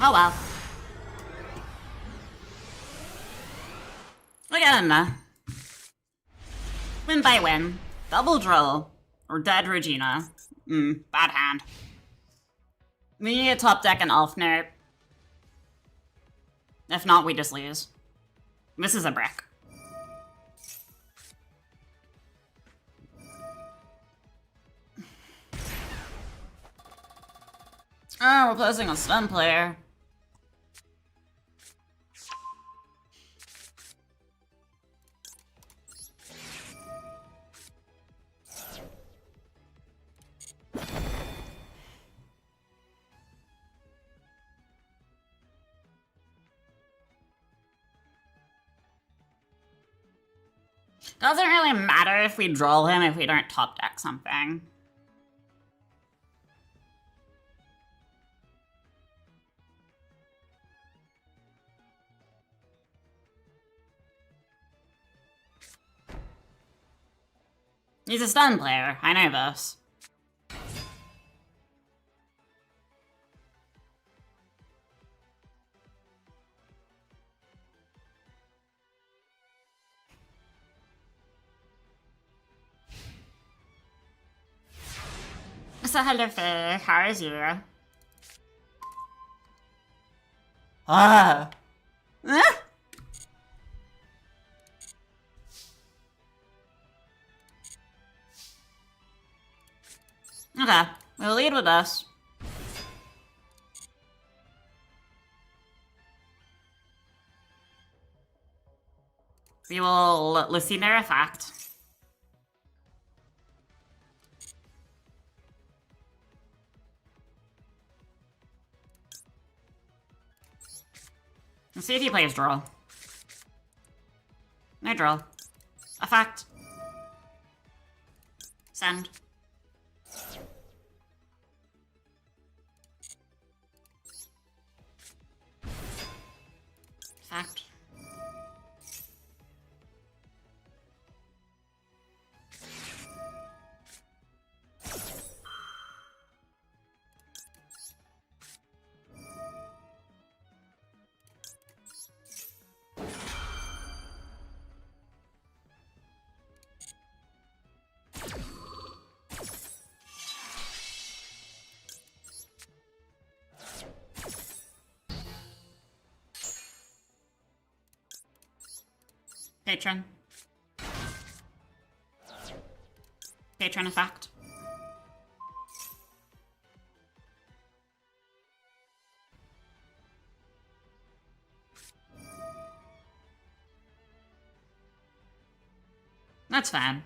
Oh well. Look at him. Win by win. Double drill. Or dead Regina. Bad hand. We need a top deck and elf nerf. If not, we just lose. This is a brick. Oh, replacing a stun player. Doesn't really matter if we draw him if we don't top deck something. He's a stun player, I know this. So hello Faye, how are you? Ah. Okay, we'll lead with us. We will listen their effect. Let's see if he plays draw. No draw. Effect. Send. Effect. Patron. Patron effect. That's fine.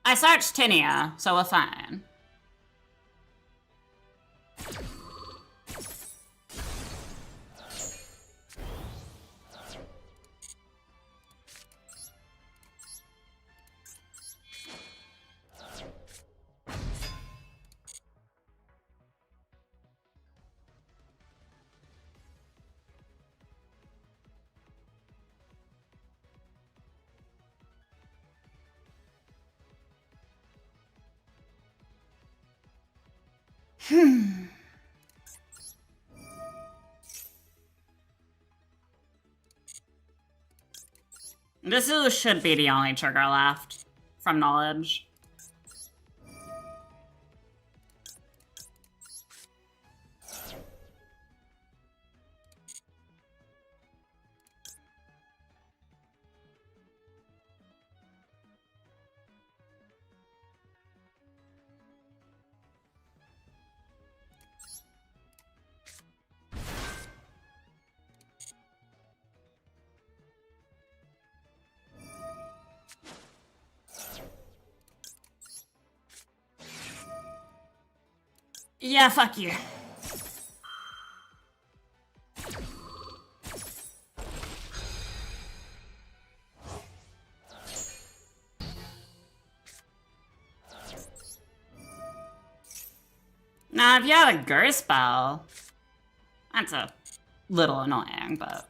I searched Tinia, so we're fine. Should be the only trigger left from knowledge. Yeah, fuck you. Now, if you had a Gur spell, that's a little annoying, but...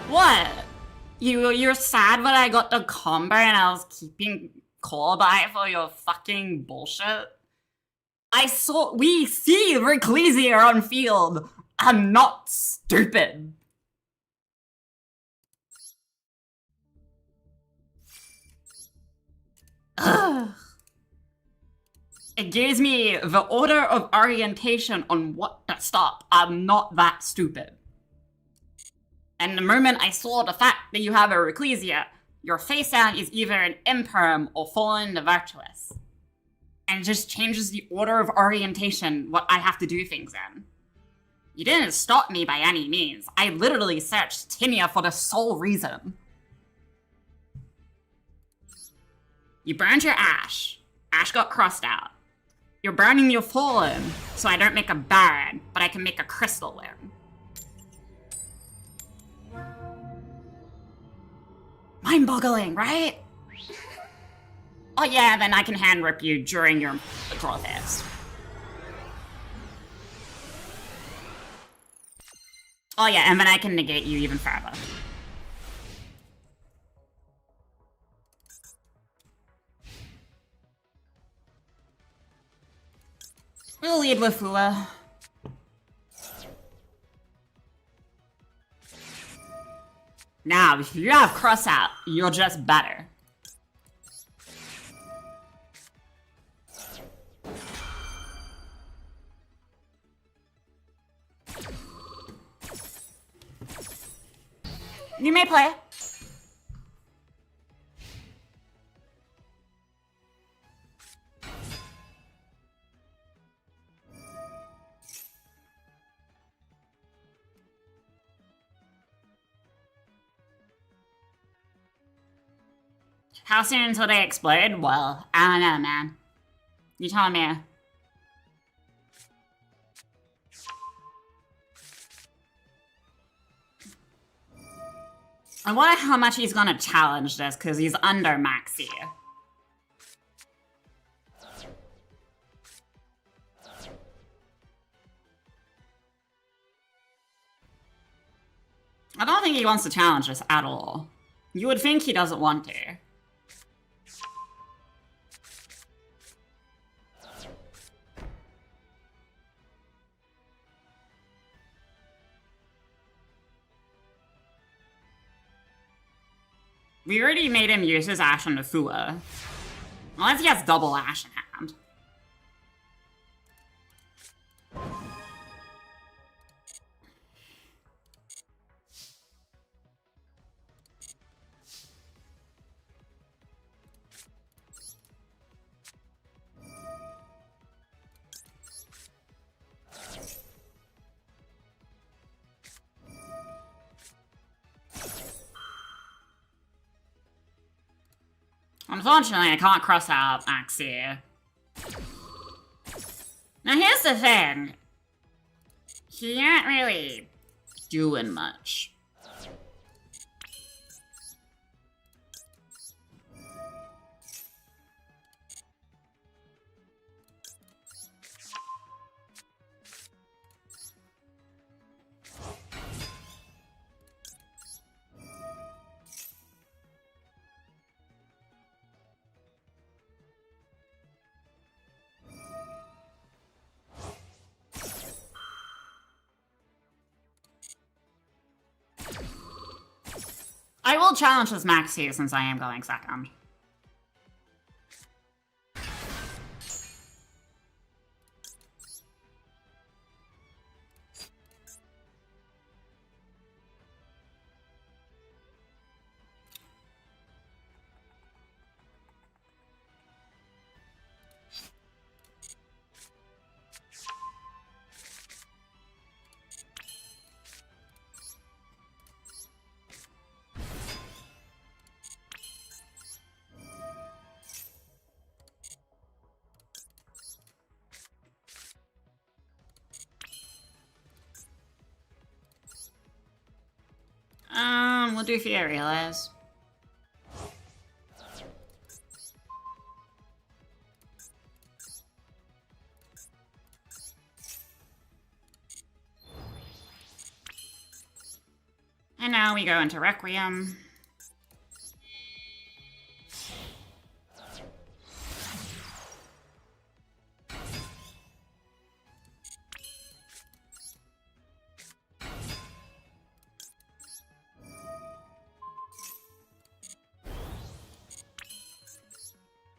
What? You're sad when I got the combo and I was keeping core by for your fucking bullshit? We see Reclesia on field. I'm not stupid. Ugh. It gives me the order of orientation on what to stop. I'm not that stupid. And the moment I saw the fact that you have a Reclesia, your face down is either an Imperm or Fallen the Virtuous. And it just changes the order of orientation, what I have to do things in. You didn't stop me by any means. I literally searched Tinia for the sole reason. You burned your Ash. Ash got crossed out. You're burning your Fallen, so I don't make a Baron, but I can make a Crystal Limb. Mind-boggling, right? Oh yeah, then I can hand rip you during your draw phase. Oh yeah, and then I can negate you even further. We'll lead with Fua. Now, if you have cross out, you're just better. You may play. How soon until they explode? Well, I don't know, man. You tell me. I wonder how much he's gonna challenge this, because he's under Maxi. I don't think he wants to challenge this at all. You would think he doesn't want to. We already made him use his Ash on the Fua. Unless he has double Ash in hand. Unfortunately, I can't cross out Maxi. Now here's the thing. He ain't really doing much. I will challenge this Maxi since I am going second. We'll do Furious. And now we go into Requiem.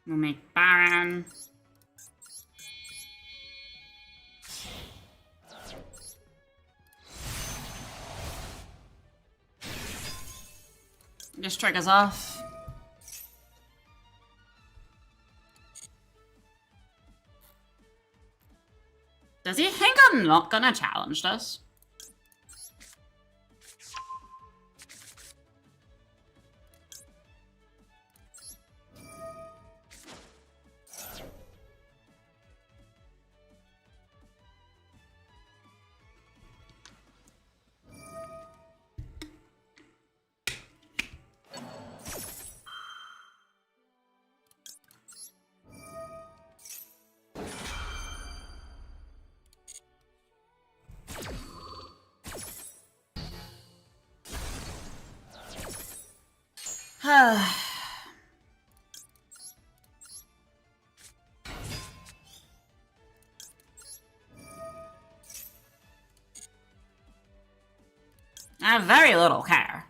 We'll make Baron. Just triggers off. Does he think I'm not gonna challenge this? I have very little care.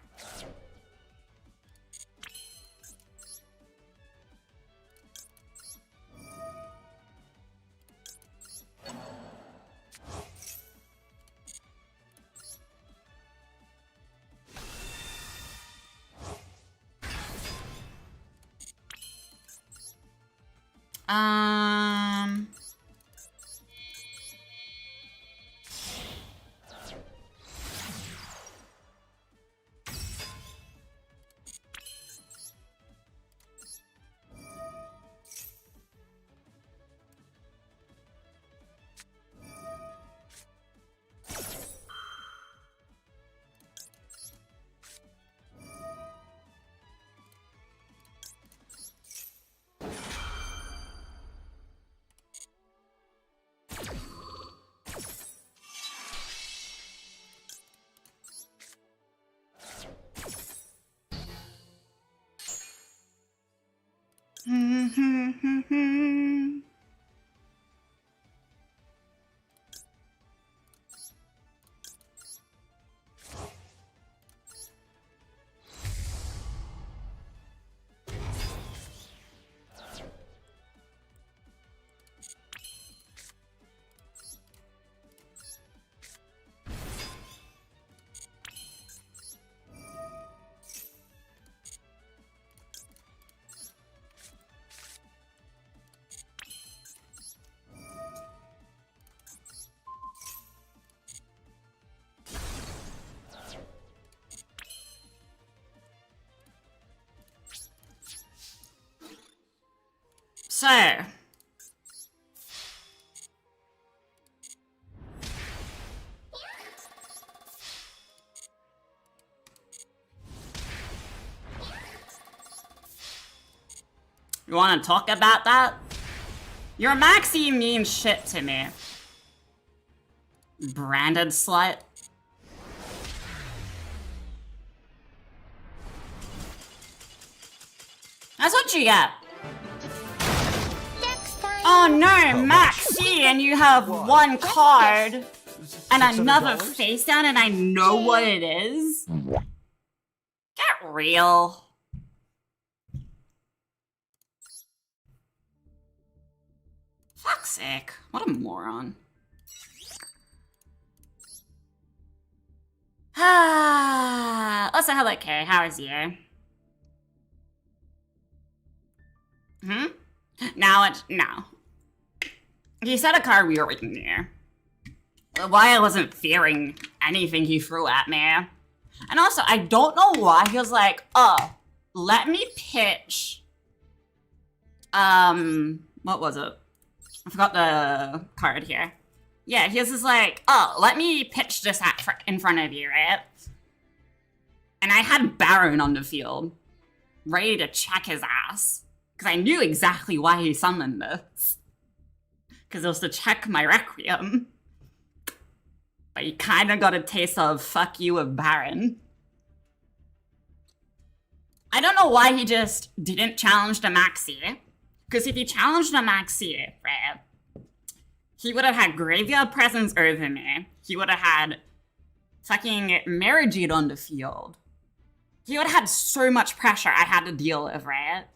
Um... So. You want to talk about that? Your maxi means shit to me. Branded slut. That's what you get. Next time. Oh no, Maxi, and you have one card and another face down, and I know what it is. Get real. Fuck's sake, what a moron. Also, hello, Kay. How is you? No. He said a card we were in there. Why I wasn't fearing anything he threw at me. And also, I don't know why he was like, oh, let me pitch. What was it? I forgot the card here. Yeah, he was just like, oh, let me pitch this in front of you, right? And I had Baron on the field, ready to check his ass. Because I knew exactly why he summoned this. Because it was to check my Requiem. But he kind of got a taste of fuck you with Baron. I don't know why he just didn't challenge the Maxi. Because if he challenged the Maxi, right, he would have had Graveyard Presence over me. He would have had fucking Marigid on the field. He would have had so much pressure I had to deal with, right?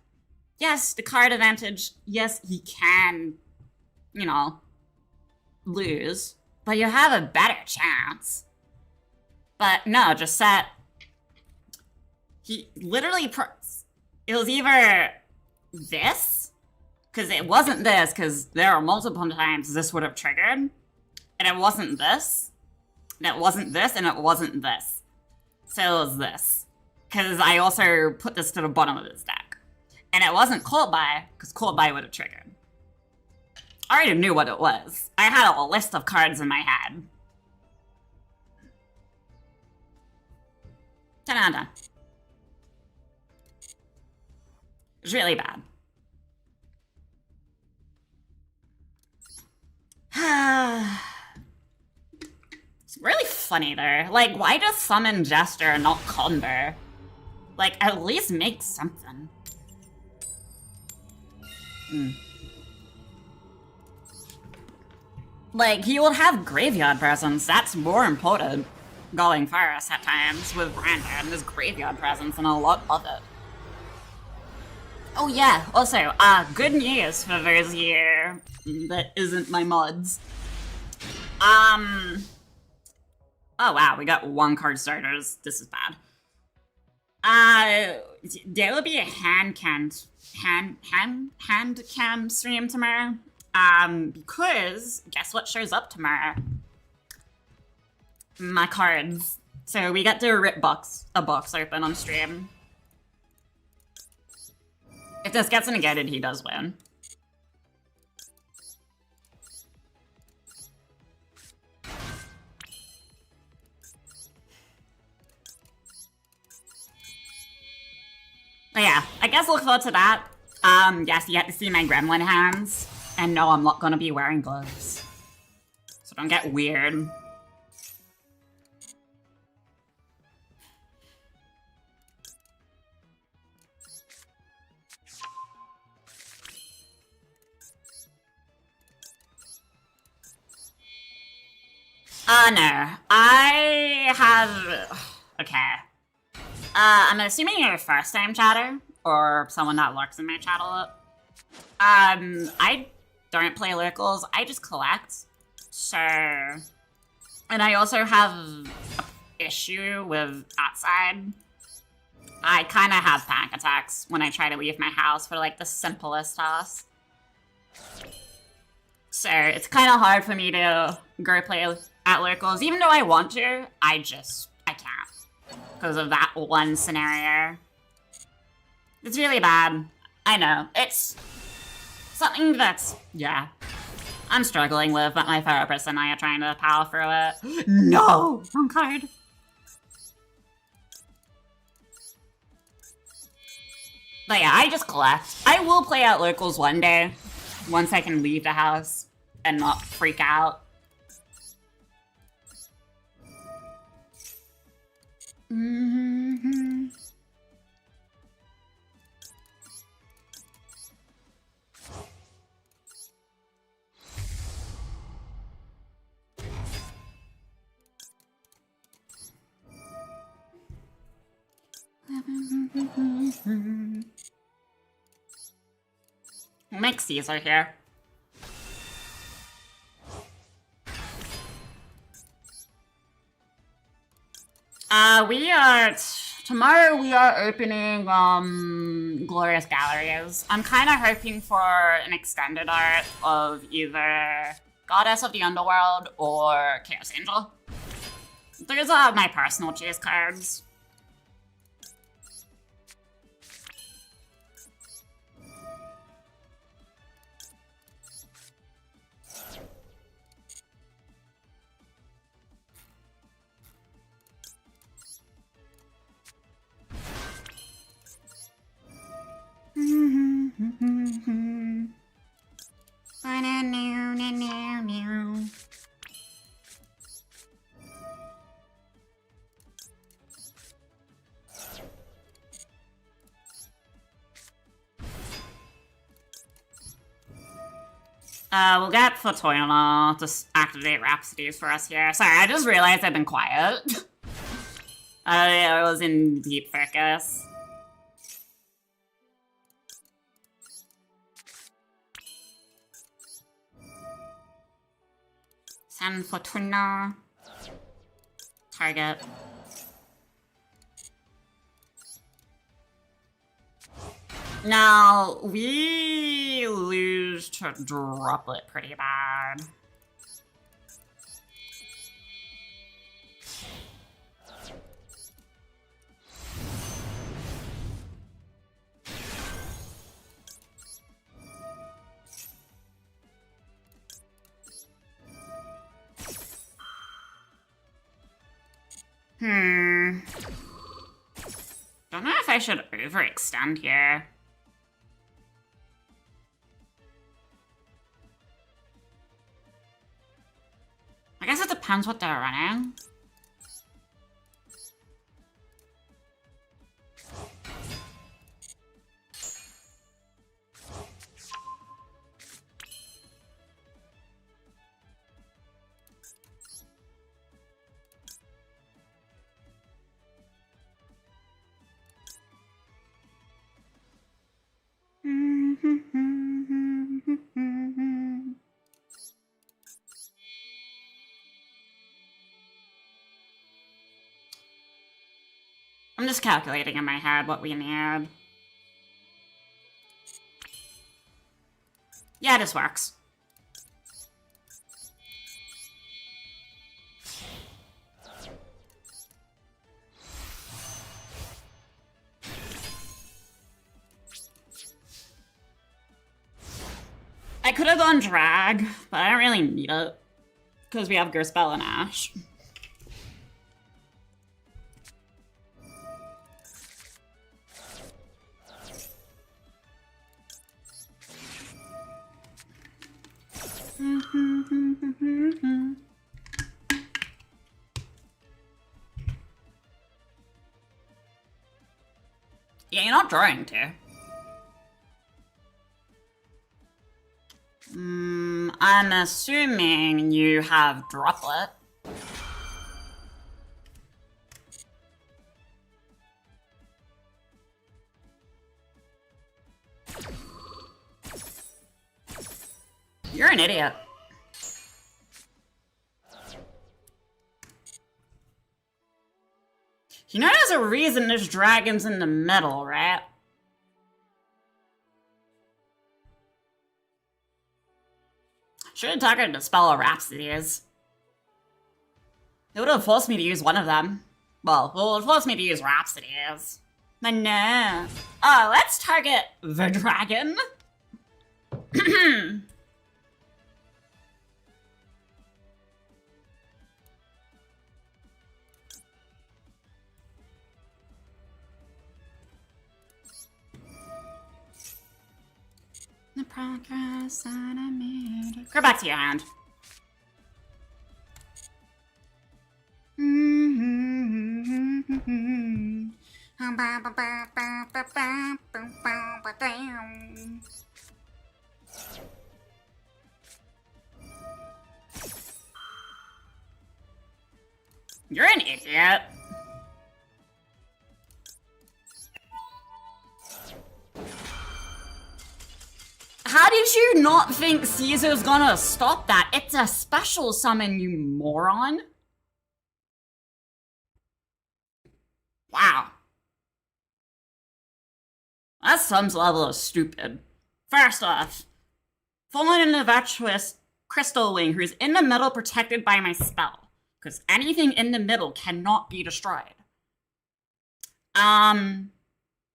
Yes, the card advantage, yes, he can, you know, lose. But you have a better chance. But no, just set. He literally, it was either this, because it wasn't this, because there are multiple times this would have triggered, and it wasn't this, and it wasn't this, and it wasn't this. So it was this, because I also put this to the bottom of his deck. And it wasn't Cold Buy, because Cold Buy would have triggered. I already knew what it was. I had a list of cards in my head. Ta-da-da. It was really bad. It's really funny though. Like, why does Summon Jester and not Conver? Like, at least make something. Like, he will have Graveyard Presence. That's more important going first at times with Brandon. There's Graveyard Presence and a lot of it. Oh yeah, also, good news for those of you that isn't my mods. Oh wow, we got one card starters. This is bad. There will be a hand cam stream tomorrow. Because guess what shows up tomorrow? My cards. So we got to rip a box open on stream. If this gets negated, he does win. But yeah, I guess look forward to that. Yes, you get to see my gremlin hands. And no, I'm not gonna be wearing gloves. So don't get weird. No. I have... Okay. I'm assuming you're a first-time chatter, or someone that lurks in my channel. I don't play locals, I just collect. So... And I also have an issue with outside. I kind of have panic attacks when I try to leave my house for, like, the simplest tasks. So it's kind of hard for me to go play at locals. Even though I want to, I can't. Because of that one scenario. It's really bad. I know. It's Something that's, yeah, I'm struggling with, but my therapist and I are trying to power through it. No! Wrong card. But yeah, I just collect. I will play at locals one day, once I can leave the house and not freak out. Mm-hmm. Mixies are here. Tomorrow we are opening, Glorious Galleries. I'm kind of hoping for an extended art of either Goddess of the Underworld or Chaos Angel. Those are my personal chase cards. We'll get Fatoyana to activate Rhapsodies for us here. Sorry, I just realized I've been quiet. I was in deep focus. Send Fortuna. Target. Now, we lose to Droplet pretty bad. Don't know if I should overextend here. I guess it depends what they're running. I'm just calculating in my head what we need. Yeah, this works. I could have gone drag, but I don't really need it. Because we have Gerspell and Ash. Yeah, you're not drawing to. I'm assuming you have Droplet. You're an idiot. You know there's a reason there's dragons in the middle, right? Should have targeted Dispel or Rhapsodies. It would have forced me to use one of them. Well, it would have forced me to use Rhapsodies. But no. Oh, let's target the dragon. The progress that I made. Go back to your hand. You're an idiot. How did you not think Caesar's gonna stop that? It's a special summon, you moron. Wow. That's some level of stupid. First off, fallen in the virtuous crystal wing who's in the middle protected by my spell. Because anything in the middle cannot be destroyed. Then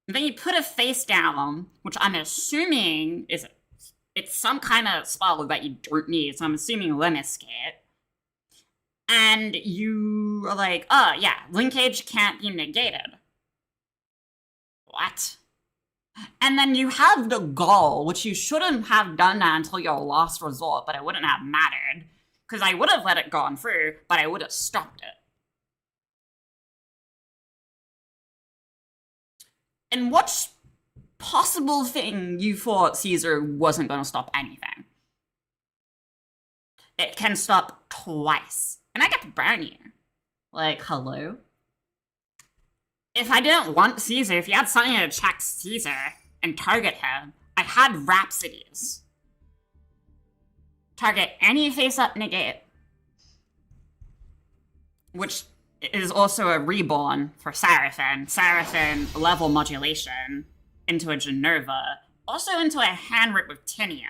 you put a face down, which I'm assuming it's some kind of spell that you don't need, so I'm assuming Lemniscate. And you are like, oh yeah, linkage can't be negated. What? And then you have the goal, which you shouldn't have done that until your last resort, but it wouldn't have mattered. Because I would have let it go through, but I would have stopped it. And what possible thing you thought Caesar wasn't going to stop anything? It can stop twice. And I get to burn you. Like, hello? If I didn't want Caesar, if you had something to check Caesar and target him, I had Rhapsodies. Target any face-up negate. Which is also a reborn for Seraphim. Seraphim level modulation into a Genova. Also into a hand rip with Tinia.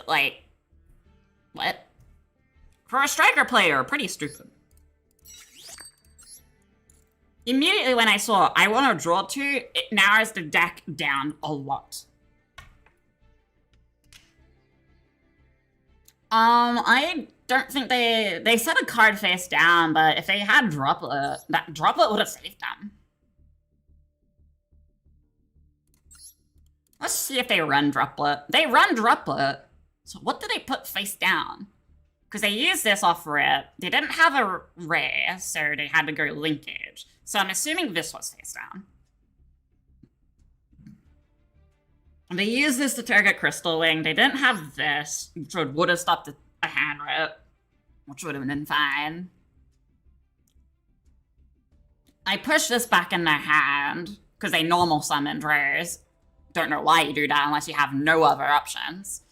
Like, what? For a striker player, pretty stupid. Immediately when I saw I want to draw 2, it narrows the deck down a lot. I don't think they set a card face down, but if they had Droplet, that Droplet would have saved them. Let's see if they run Droplet. They run Droplet. So what did they put face down? Because they used this off rip. They didn't have a ray, so they had to go linkage. So I'm assuming this was face down. They used this to target Crystal Wing. They didn't have this, which would have stopped a hand rip, which would have been fine. I pushed this back in their hand, because they normal summoned rares. Don't know why you do that unless you have no other options.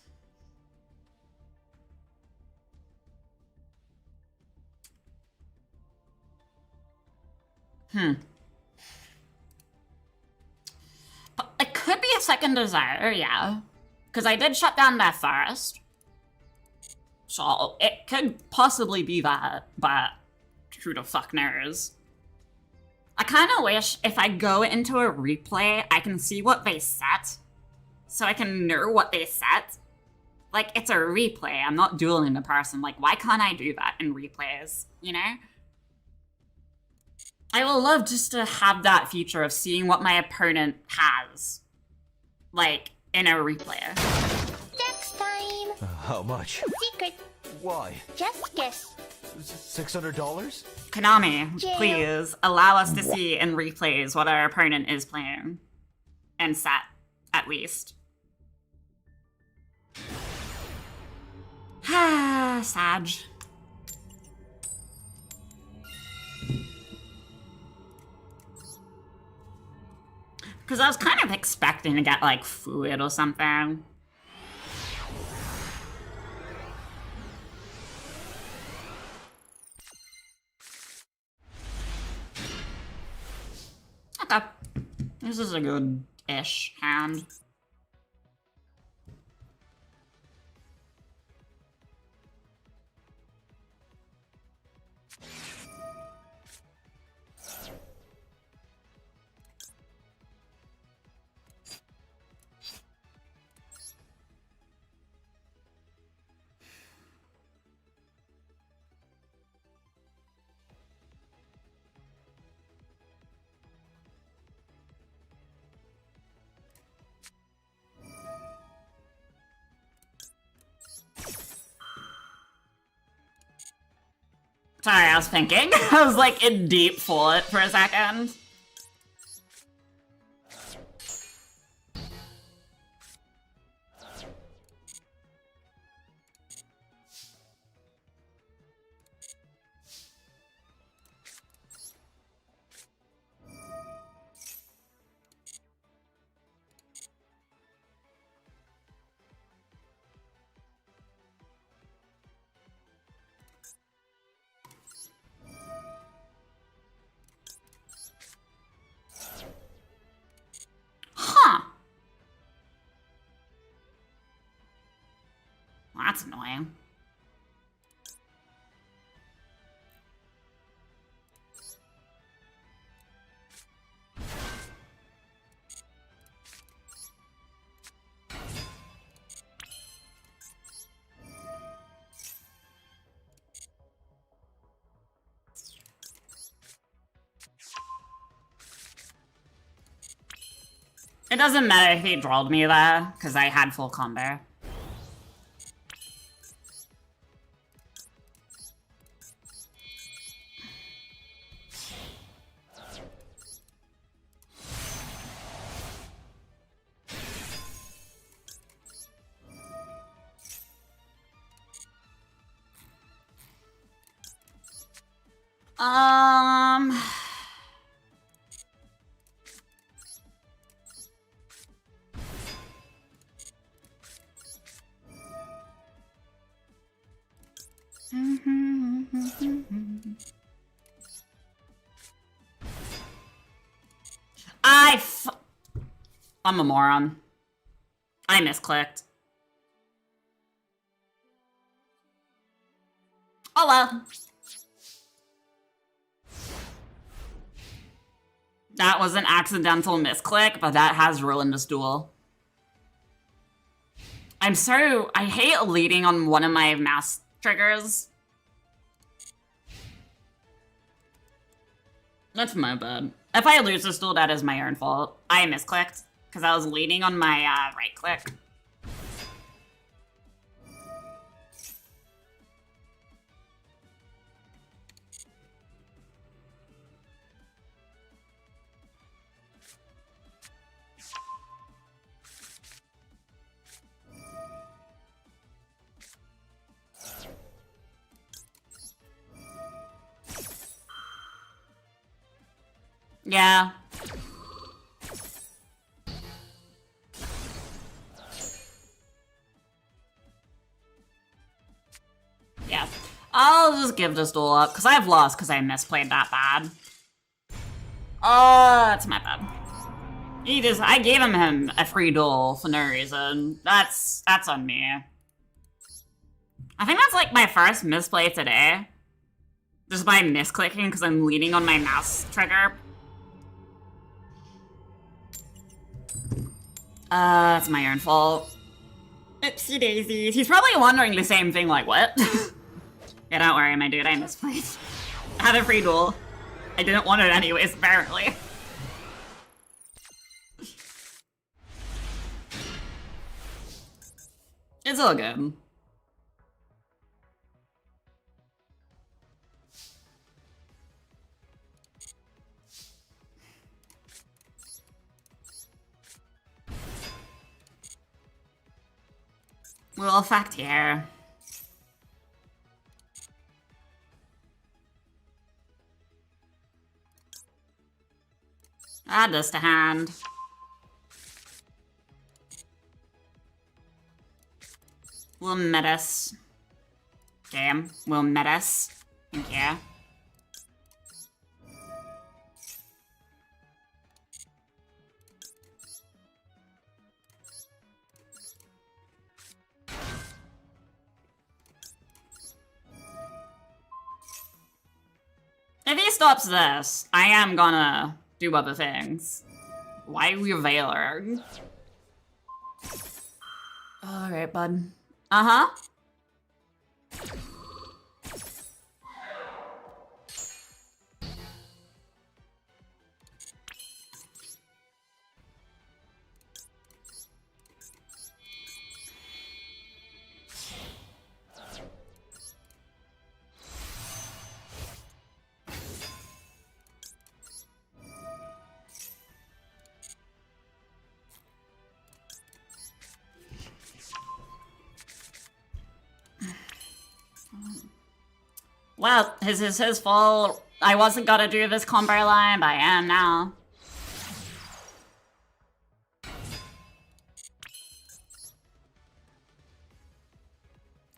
But it could be a second desire, yeah. Because I did shut down that first. So it could possibly be that, but who the fuck knows? I kind of wish if I go into a replay, I can see what they set. So I can know what they set. Like, it's a replay. I'm not dueling the person. Like, why can't I do that in replays? You know? I would love just to have that feature of seeing what my opponent has. Like, in a replay. Next time. How much? Secret. Why? Just guess. $600? Konami, Jail. please allow us to see in replays what our opponent is playing. And set, at least. Sag. Because I was kind of expecting to get, like, Fluid or something. Okay. This is a good-ish hand. Sorry, I was thinking. I was like in deep thought for a second. Huh. Well, that's annoying. It doesn't matter if he drawled me there, because I had full combo. Um... I'm a moron. I misclicked. Oh well. That was an accidental misclick, but that has ruined this duel. I hate leading on one of my mouse triggers. That's my bad. If I lose this duel, that is my own fault. I misclicked, because I was leading on my right click. Yeah. Yeah. I'll just give this duel up, because I've lost because I misplayed that bad. Oh, that's my bad. I gave him a free duel for no reason. That's on me. I think that's like my first misplay today. Just by misclicking because I'm leaning on my mouse trigger. That's my own fault. Oopsie daisies. He's probably wondering the same thing, like, what? Yeah, don't worry, my dude, I misplayed. I had a free duel. I didn't want it anyways, apparently. It's all good. Will effect here. Add this to hand. We'll metis. Game. We'll metis. Thank you. If he stops this, I am gonna do other things. Why are we Veiler? Alright, bud. Uh-huh. Well, this is his fault. I wasn't gonna do this combo line, but I am now.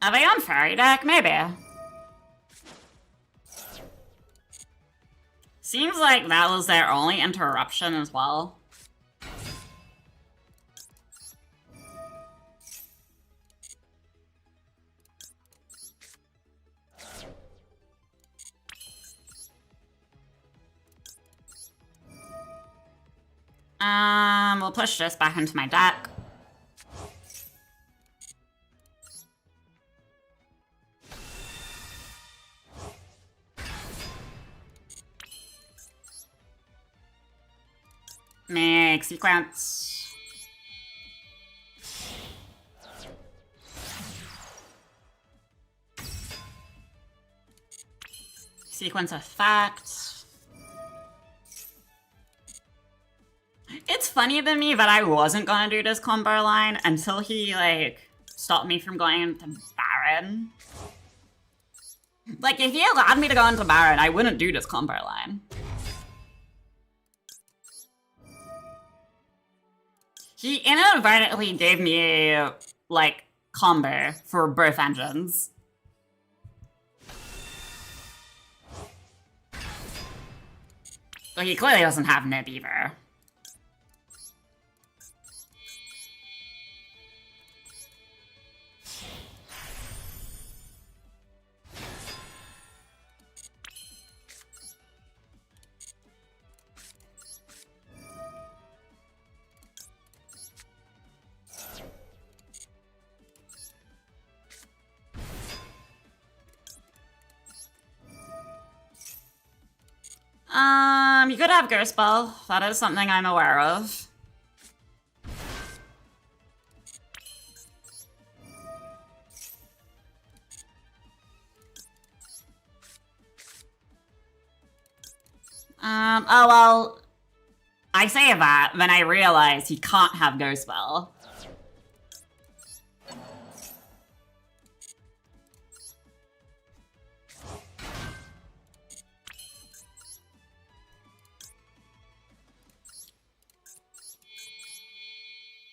Are they on fairy deck? Maybe. Seems like that was their only interruption as well. We'll push this back into my deck. Make sequence. Sequence effect. It's funny to me that I wasn't gonna do this combo line until he, like, stopped me from going into Baron. Like, if he allowed me to go into Baron, I wouldn't do this combo line. He inadvertently gave me a, like, combo for both engines. So he clearly doesn't have nib either. You could have Ghost Ball. That is something I'm aware of. Oh well, I say that, then I realize he can't have Ghost Ball.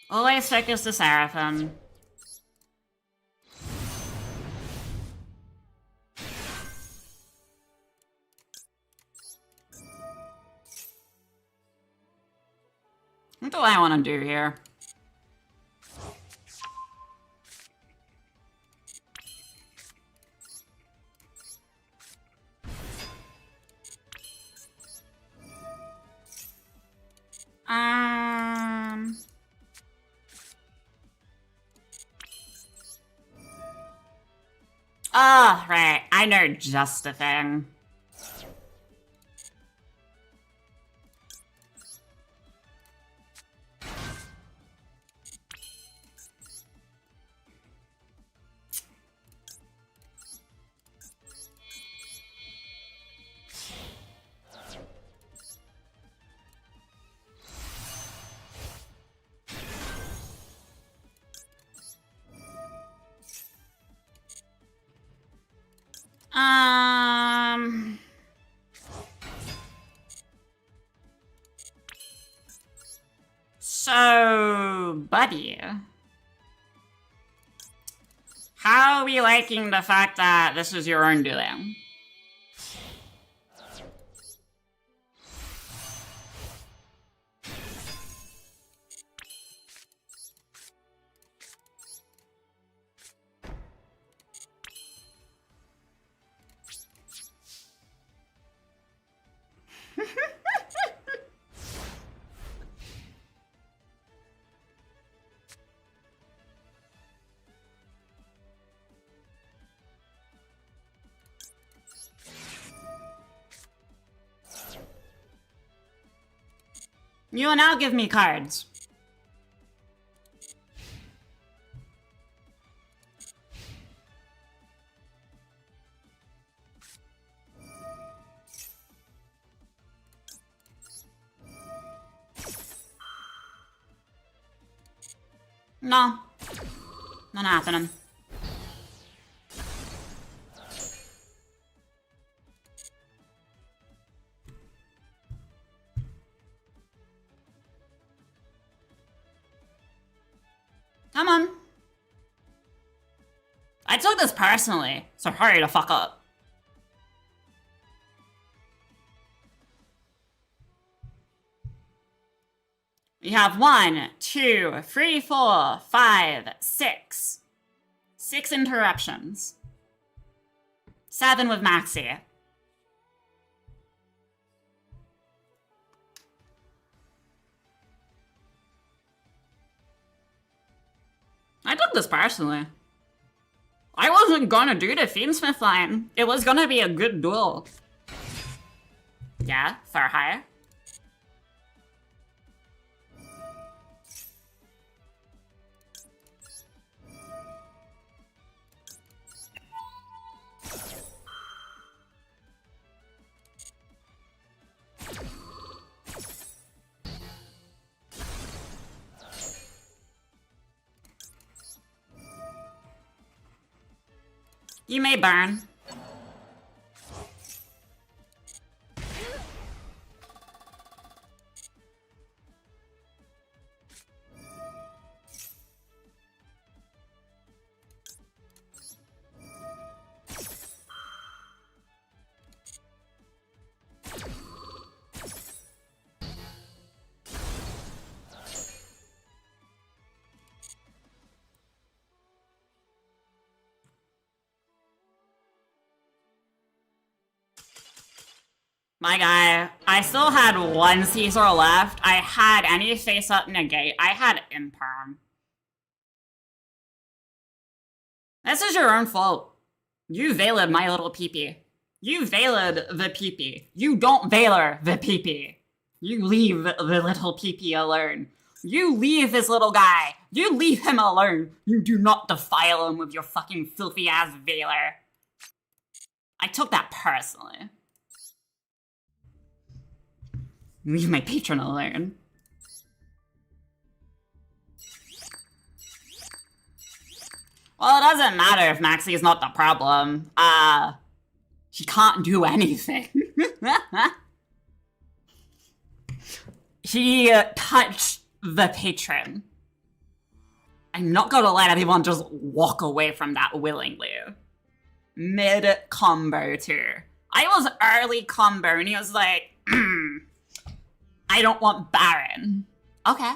Always focus the Seraphim. What do I want to do here? Oh, right. I know just a thing. So, buddy, how are we liking the fact that this is your own doing? You will now give me cards. No. Not happening. Come on. I took this personally, so hurry the fuck up. We have 1, 2, 3, 4, 5, 6. 6 interruptions. 7 with Maxi. I took this personally. I wasn't gonna do the Fiendsmith line. It was gonna be a good duel. Yeah, far higher. You may burn. My guy, I still had 1 Caesar left. I had any face up negate. I had imperm. This is your own fault. You veiled my little peepee. You veiled the peepee. You don't veiler the peepee. You leave the little peepee alone. You leave this little guy. You leave him alone. You do not defile him with your fucking filthy ass veiler. I took that personally. Leave my patron alone. Well, it doesn't matter if Maxi is not the problem. He can't do anything. He touched the patron. I'm not gonna let anyone just walk away from that willingly. Mid-combo too. I was early combo and he was like, I don't want Baron. Okay.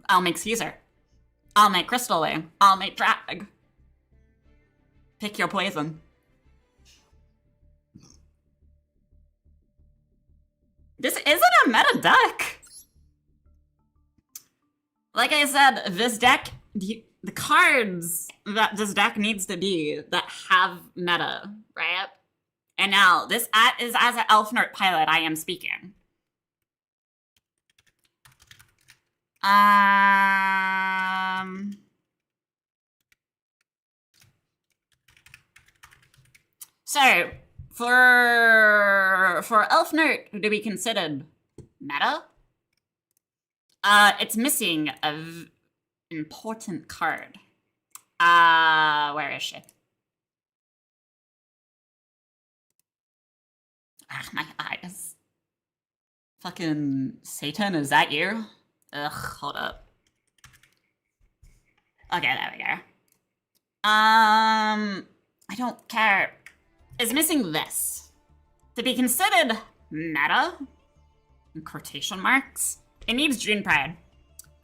I'll make Caesar. I'll make Crystal Wing. I'll make Drag. Pick your poison. This isn't a meta deck. Like I said, this deck, the cards that this deck needs to be that have meta, right? And now, this is as an Elf Nerd pilot I am speaking. So, for Elf Nerd to be considered meta, it's missing an important card. Where is she? Ah, my eyes. Fucking Satan, is that you? Ugh, hold up. Okay, there we go. I don't care. It's missing this. To be considered meta, in quotation marks, it needs June Pride.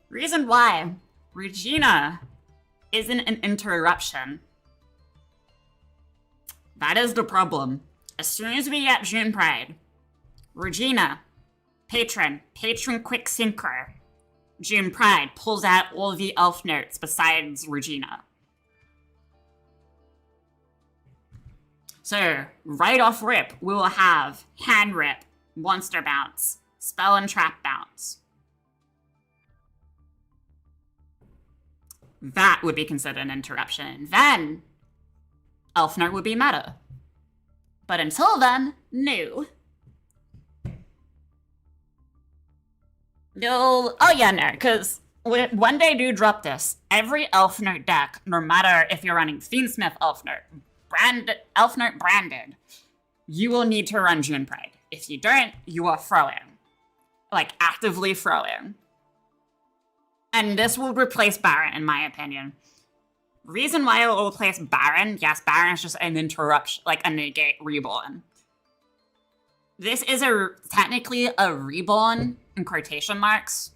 Reason why, Regina isn't an interruption. That is the problem. As soon as we get June Pride, Regina, patron quick synchro, June Pride pulls out all the elf notes besides Regina. So, right off rip, we will have Hand Rip, Monster Bounce, Spell and Trap Bounce. That would be considered an interruption. Then, Elf Nerd would be meta. But until then, no. No, oh yeah, no, because when they do drop this, every Elf Nerd deck, no matter if you're running Fiendsmith Elf Nerd, Elf Nerd branded, you will need to run June Pride. If you don't, you are throwing. Like, actively throwing. And this will replace Baron, in my opinion. Reason why it will replace Baron, yes, Baron is just an interruption, like a negate reborn. This is technically a reborn, in quotation marks,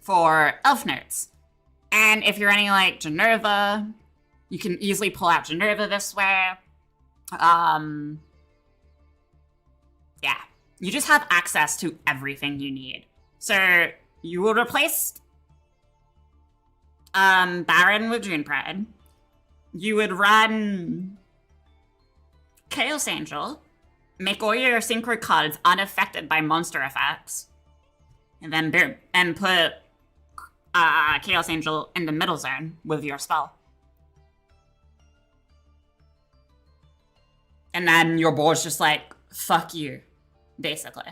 for Elf Notes. And if you're running like Generva, you can easily pull out Generva this way. Yeah, you just have access to everything you need. So you will replace Baron with June Pride. You would run Chaos Angel, make all your synchro cards unaffected by monster effects, and then boom, and put Chaos Angel in the middle zone with your spell. And then your board's just like, fuck you, basically.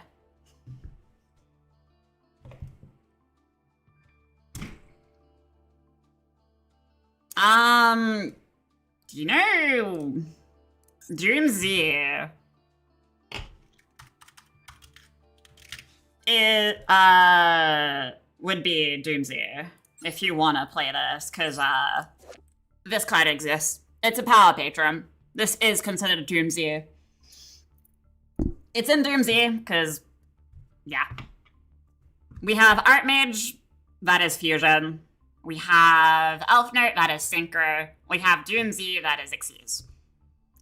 You know, Doomsday, it, would be Doomsday if you want to play this, because, this card exists. It's a power patron. This is considered Doomsday. It's in Doomsday, because, yeah. We have Archmage, that is Fusion. We have Elf Note, that is Synchro. We have Doomsday, that is Xyz.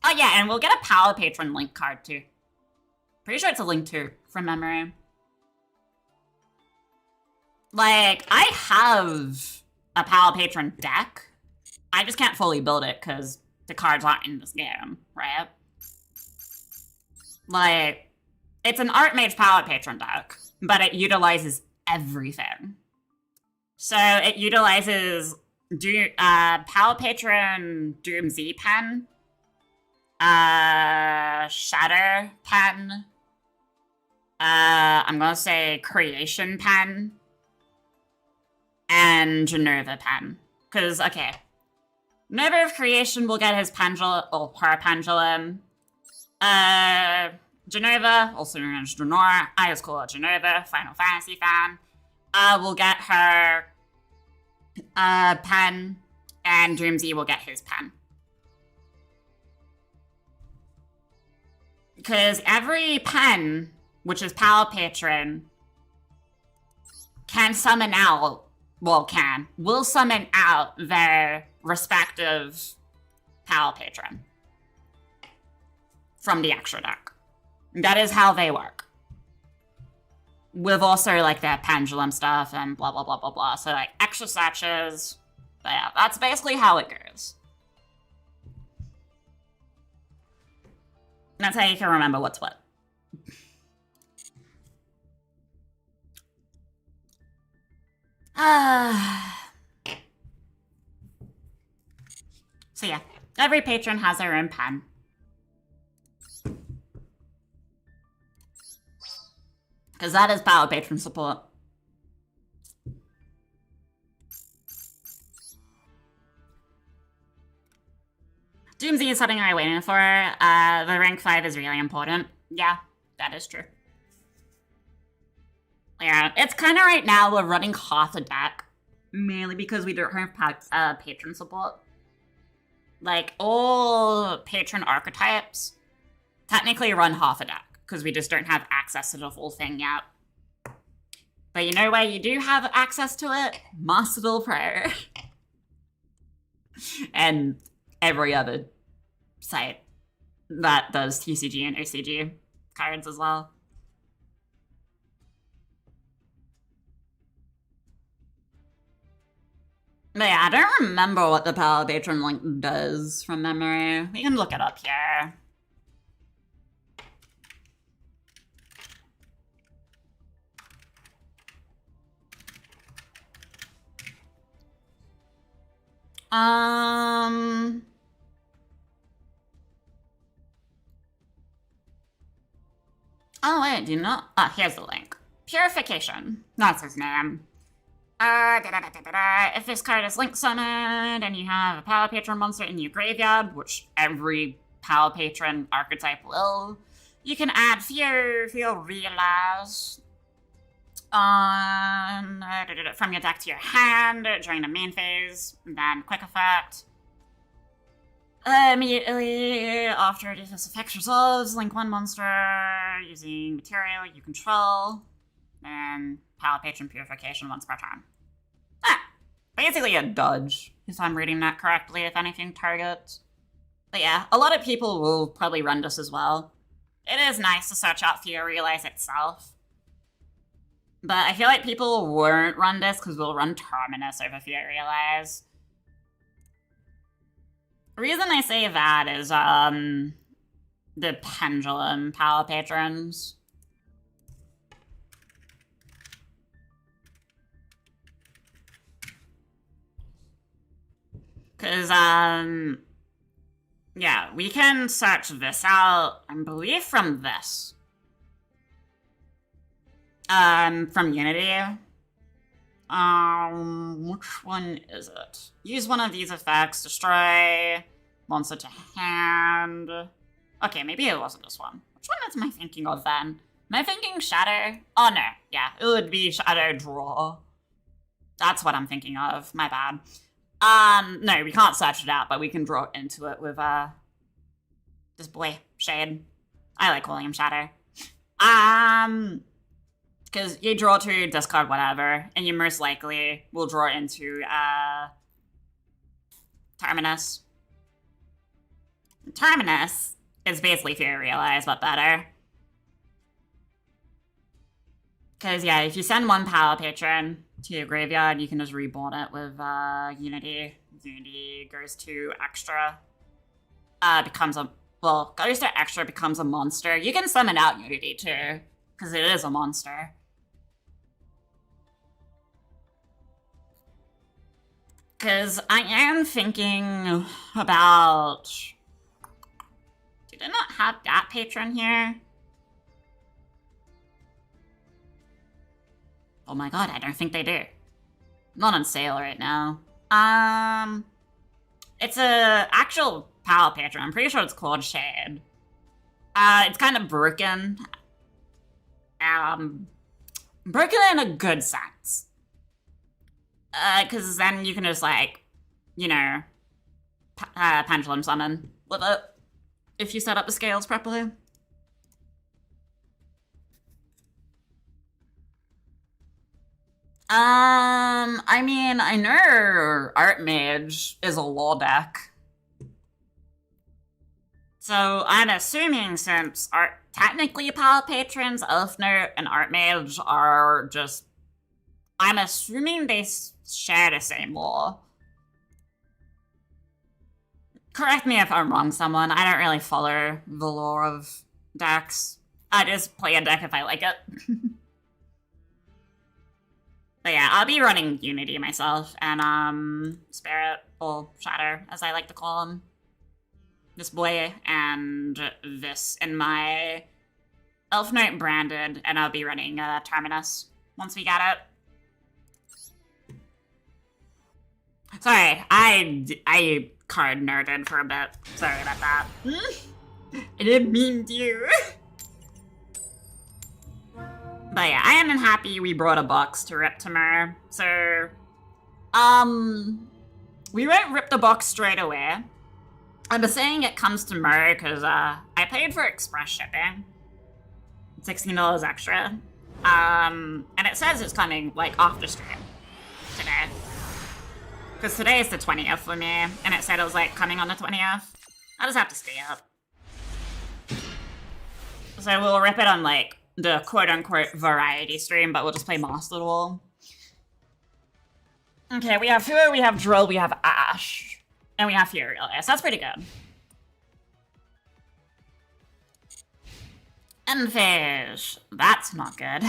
Oh yeah, and we'll get a Power Patron Link card too. Pretty sure it's a Link 2, from memory. Like, I have a Power Patron deck. I just can't fully build it because the cards aren't in this game, right? Like, it's an Archmage Power Patron deck, but it utilizes everything. So it utilizes Power Patron Doomsday Pen, Shatter Pen, I'm gonna say Creation Pen, and Genova Pen. Because, okay, Nova of Creation will get his pendulum, or Parapendulum. Genova, also known as Drenor, I just call her Genova, Final Fantasy fan. Will get her pen, and Doomsday will get his pen. Because every pen, which is Power Patron, can summon out, will summon out their respective Power Patron from the extra deck. That is how they work. With also, like, that pendulum stuff and blah, blah, blah, blah, blah. So, like, extra searches. But yeah, that's basically how it goes. That's how you can remember what's what. So yeah, every patron has their own pen. Because that is Power Patron support. Doomsday is something I'm waiting for. The rank 5 is really important. Yeah, that is true. Yeah, it's kind of right now we're running half a deck. Mainly because we don't have patron support. Like, all patron archetypes technically run half a deck. Because we just don't have access to the full thing yet. But you know where you do have access to it? Master Duel Pro. And every other site that does TCG and OCG cards as well. But yeah, I don't remember what the Power Patron link does from memory. We can look it up here. Oh wait, do you know? Ah, here's the link. Purification. That's his name. If this card is link summoned and you have a Power Patron monster in your graveyard, which every Power Patron archetype will, you can add Fear if you realize. From your deck to your hand during the main phase, and then quick effect. Immediately after this effect resolves, link one monster using material you control, and Power Patron Purification once per turn. Basically a dodge, if I'm reading that correctly, if anything targets. But yeah, a lot of people will probably run this as well. It is nice to search out Fear Realize itself. But I feel like people won't run this because we'll run Terminus over Fear Realize. The reason I say that is, the Pendulum Power Patrons. Because, yeah, we can search this out, I believe, from this. From Unity. Which one is it? Use one of these effects, destroy monster to hand. Okay, maybe it wasn't this one. Which one am I thinking of then? Am I thinking Shadow? Oh no, yeah, it would be Shadow Draw. That's what I'm thinking of, my bad. No, we can't search it out, but we can draw into it with, this boy, Shade. I like calling him Shadow. Because you draw to discard whatever, and you most likely will draw into, Terminus. Terminus is basically Fear Realize, but better. Because, yeah, if you send one Power Patron to your graveyard, you can just reborn it with Unity. Unity goes to extra. Goes to extra, becomes a monster. You can summon out Unity too, because it is a monster. Because I am thinking about... Did I not have that patron here? Oh my god, I don't think they do. Not on sale right now. It's a actual Power Patron. I'm pretty sure it's called Shade. It's kind of broken. Broken in a good sense. Because then you can just, like, you know, pendulum summon with it. If you set up the scales properly. I mean, I know Archmage is a law deck. So I'm assuming since technically Power Patrons, Elf Note, and Archmage are just... I'm assuming they share the same law. Correct me if I'm wrong, someone. I don't really follow the lore of decks. I just play a deck if I like it. But yeah, I'll be running Unity myself, and, Spirit, or Shadow, as I like to call him. This boy, and this in my Elf Knight branded, and I'll be running, Terminus once we get it. Sorry, I card nerded for a bit. Sorry about that. I didn't mean to. But yeah, I am happy we brought a box to rip tomorrow. So, we won't rip the box straight away. I'm saying it comes tomorrow because, I paid for express shipping. $16 extra. And it says it's coming, like, after stream today. Because today is the 20th for me, and it said it was, like, coming on the 20th. I just have to stay up. So we'll rip it on, like, the quote-unquote variety stream, but we'll just play Master Duel. Okay, we have Fuo, we have Drill, we have Ash. And we have Fury Elias. That's pretty good. And Fish. That's not good.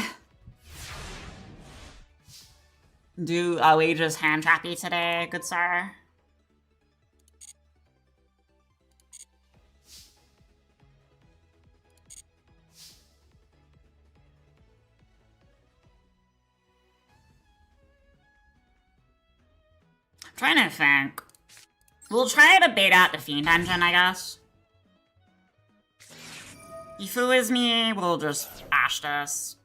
Are we just hand trappy today, good sir? I'm trying to think. We'll try to bait out the Fiend Engine, I guess. If it was me, we'll just Ash this.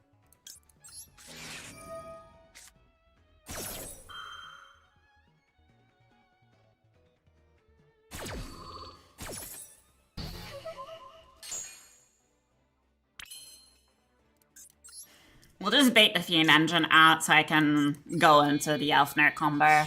We'll just bait the Fiend Engine out so I can go into the Elf Nerd combo.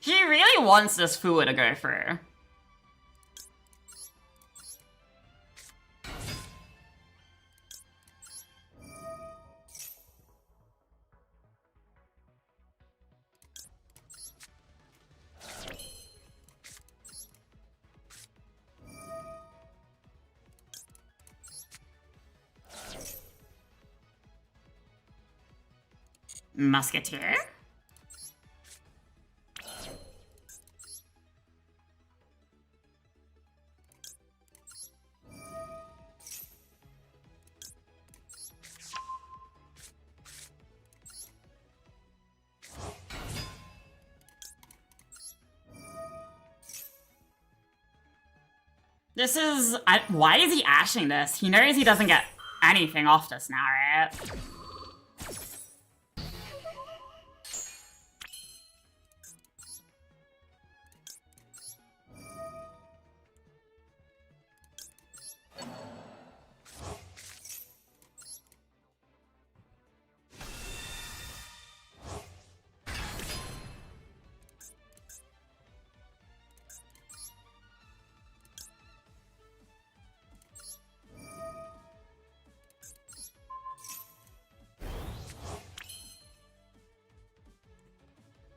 He really wants this Fua to go through. Musketeer? This is... why is he ashing this? He knows he doesn't get anything off this now, right?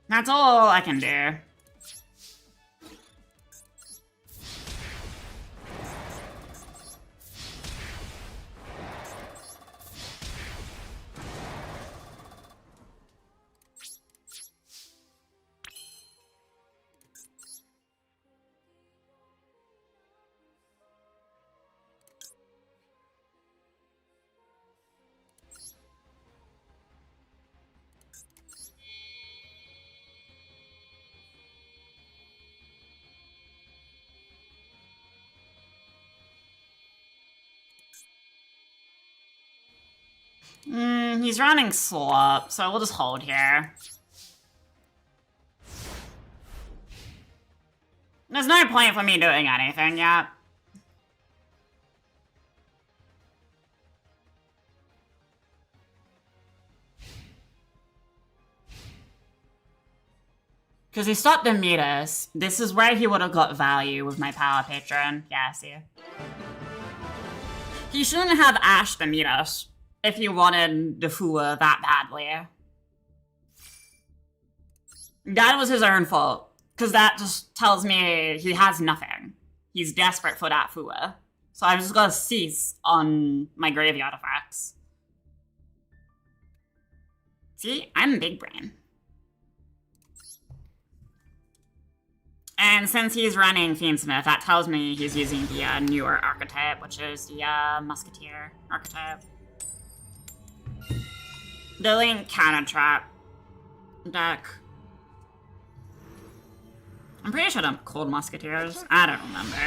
That's all I can do. He's running slop, so we'll just hold here. There's no point for me doing anything yet. Because he stopped the meters. This is where he would have got value with my power patron. Yeah, see. He shouldn't have ashed the meters if he wanted the Fua that badly. That was his own fault. Because that just tells me he has nothing. He's desperate for that Fua. So I'm just gonna cease on my graveyard effects. See? I'm big brain. And since he's running Fiendsmith, that tells me he's using the newer archetype, which is the Musketeer archetype. The Link Cannon Trap deck. I'm pretty sure they're called Musketeers. I don't remember.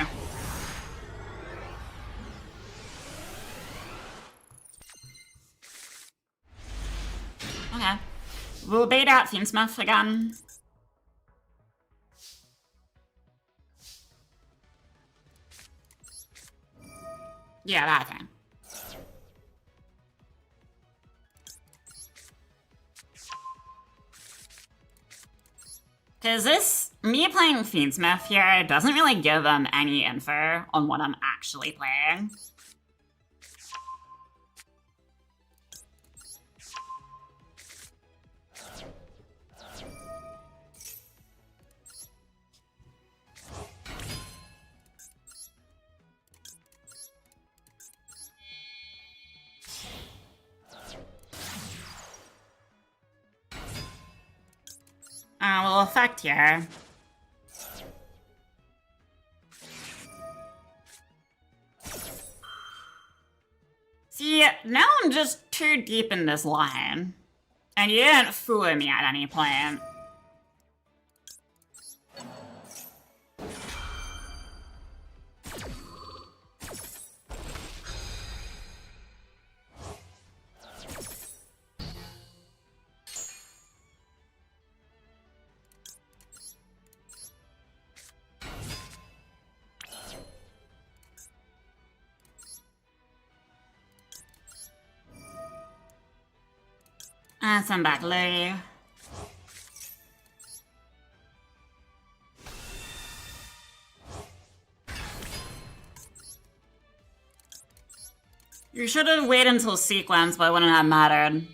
Okay. We'll bait out Fiendsmith again. Yeah, that thing. Because me playing Fiendsmith here doesn't really give them any info on what I'm actually playing. Will affect here. See, now I'm just too deep in this line. And you didn't fool me at any point. Send back Lee. You should have waited until sequence, but it wouldn't have mattered.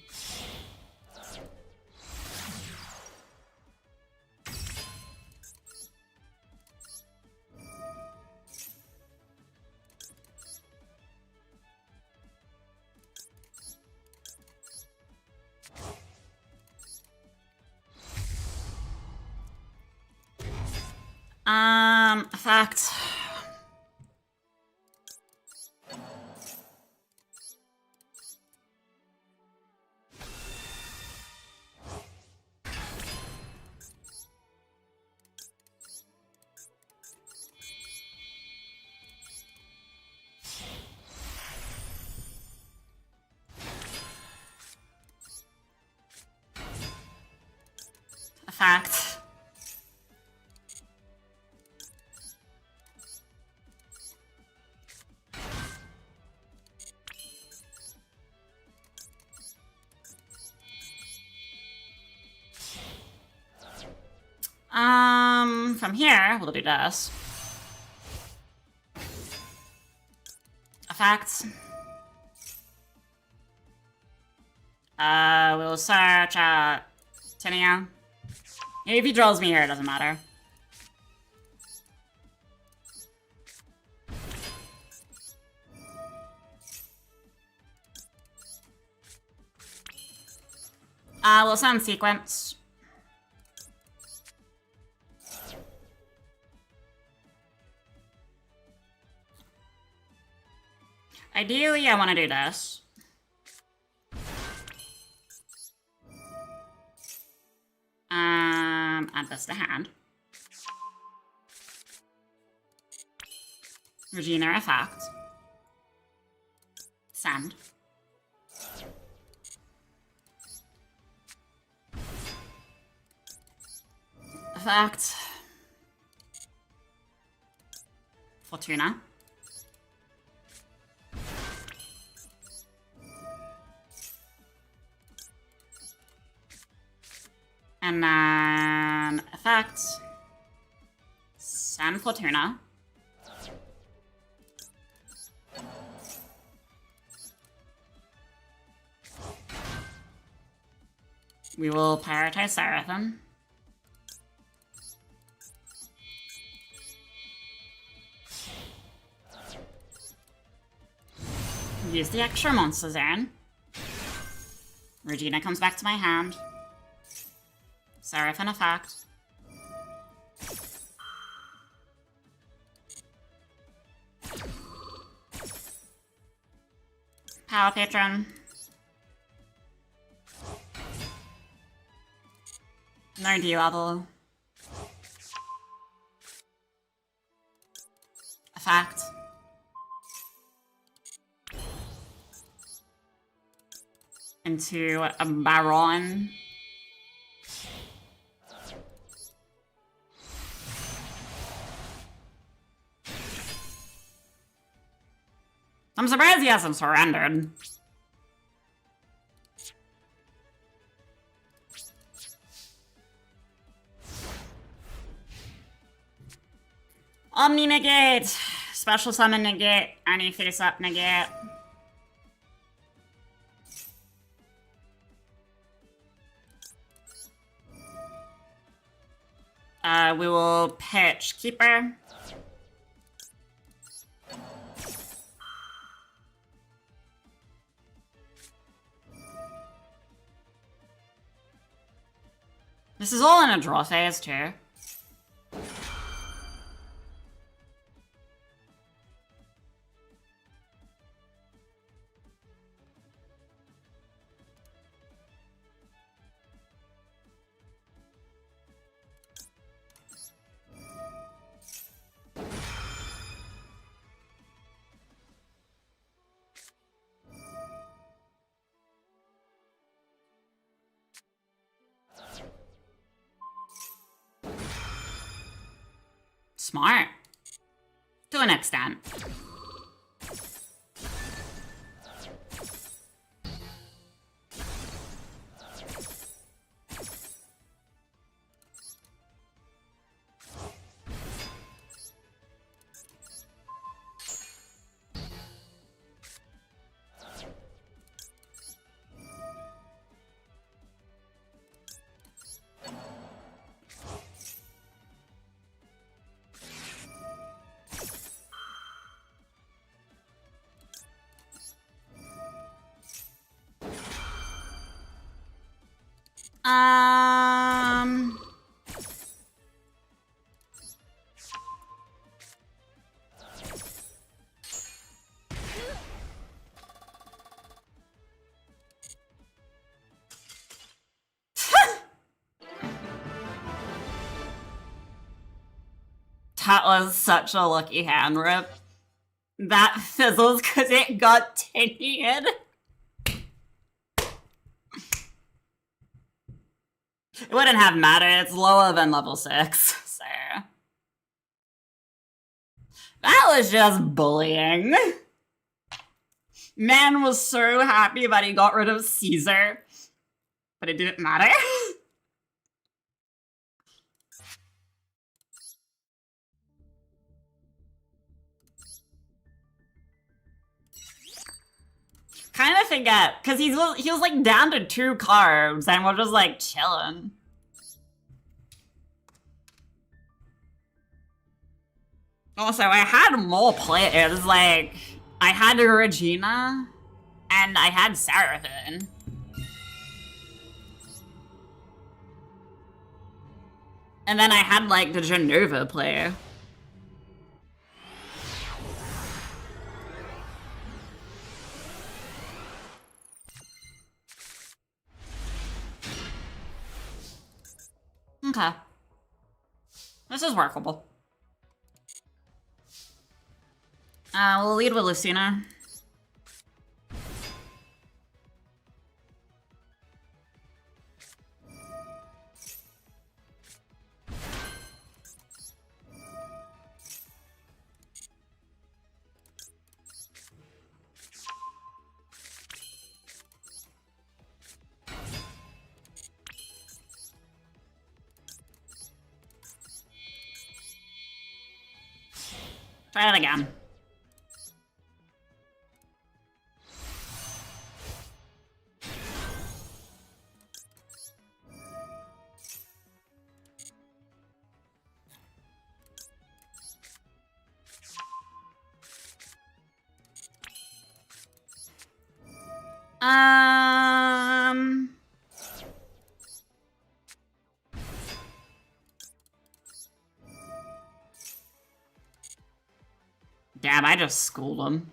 Fact. Fact. From here, we'll do this. Effects. We'll search, Tinia. If he draws me here, it doesn't matter. We'll send sequence. Ideally, I want to do this. Add this to hand. Regina effect. Send. Effect. Fortuna. And then effects. Send Fortuna. We will prioritize Seraphim. Use the extra monster zone. Regina comes back to my hand. Seraphim effect. Power Patron. No D level. Effect. Into a Baron. I'm surprised he hasn't surrendered. Omni negate. Special summon negate. Any face up negate. We will pitch Keeper. This is all in a draw phase, too. Smart. To an extent. Um... That was such a lucky hand rip. That fizzles because it got tinted. It wouldn't have mattered. It's lower than level 6, so... That was just bullying. Man was so happy that he got rid of Caesar, but it didn't matter. Kind of forget, because he was like down to 2 carbs and we're just like chilling. Also, I had more players, like, I had Regina and I had Seraphine. And then I had like the Genova player. Okay. This is workable. We'll lead with Lucina. Try it again. Damn, I just schooled him.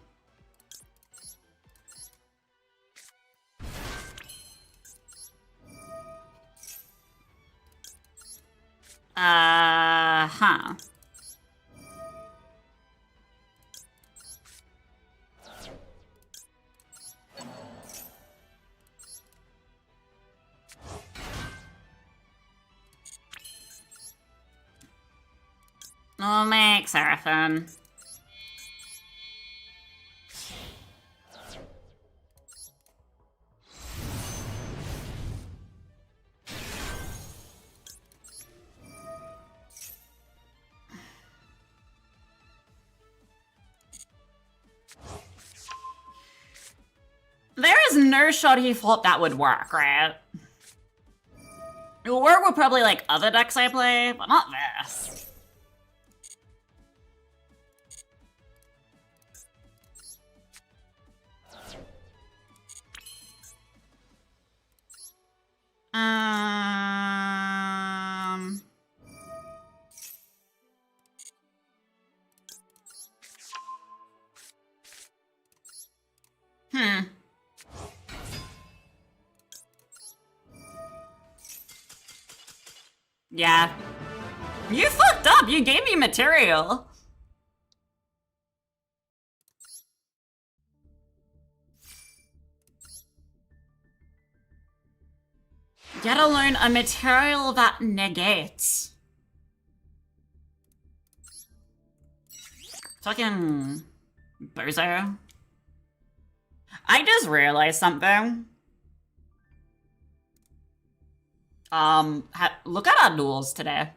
Huh. I'll make Seraphine. There is no shot he thought that would work, right? It will work with probably like other decks I play, but not this. Yeah. You fucked up! You gave me material! Get alone a material that negates. Fucking bozo. I just realized something. Look at our duels today.